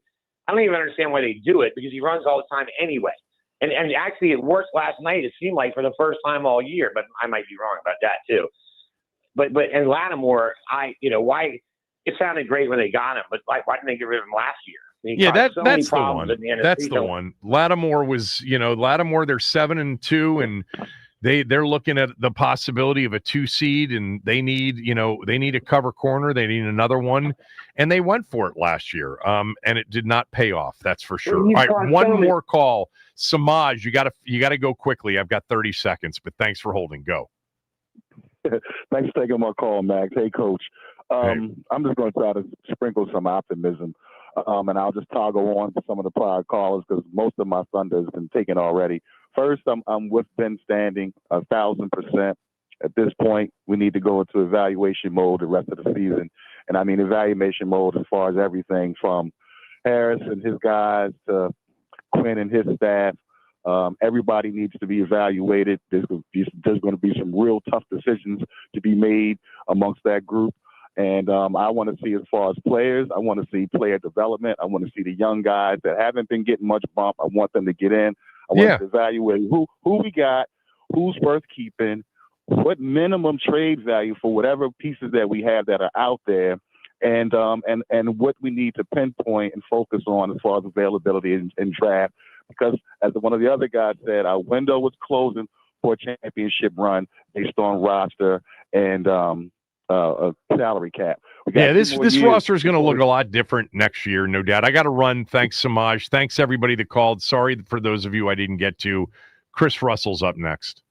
I don't even understand why they do it because he runs all the time anyway. And actually, it worked last night. It seemed like for the first time all year, but I might be wrong about that too. But Lattimore, why it sounded great when they got him, but why didn't they get rid of him last year? That's the one. That's the one. Lattimore was, Lattimore. They're 7-2, and they're looking at the possibility of a 2 seed, and they need a cover corner. They need another one, and they went for it last year. And it did not pay off. That's for sure. All right, one more call, Samaj. You got to go quickly. I've got 30 seconds, but thanks for holding. Go. Thanks for taking my call, Max. Hey, Coach. I'm just going to try to sprinkle some optimism. And I'll just toggle on to some of the prior callers because most of my thunder has been taken already. First, I'm with Ben Standig 1,000%. At this point, we need to go into evaluation mode the rest of the season. And I mean evaluation mode as far as everything from Harris and his guys to Quinn and his staff. Everybody needs to be evaluated. There's going to be some real tough decisions to be made amongst that group. And I want to see, as far as players, I want to see player development. I want to see the young guys that haven't been getting much bump. I want them to get in. I want to evaluate who we got, who's worth keeping, what minimum trade value for whatever pieces that we have that are out there, and what we need to pinpoint and focus on as far as availability and draft. Because as one of the other guys said, our window was closing for a championship run based on roster and a salary cap. This roster is going to look a lot different next year, no doubt. I got to run. Thanks, Samaj. Thanks, everybody that called. Sorry for those of you I didn't get to. Chris Russell's up next.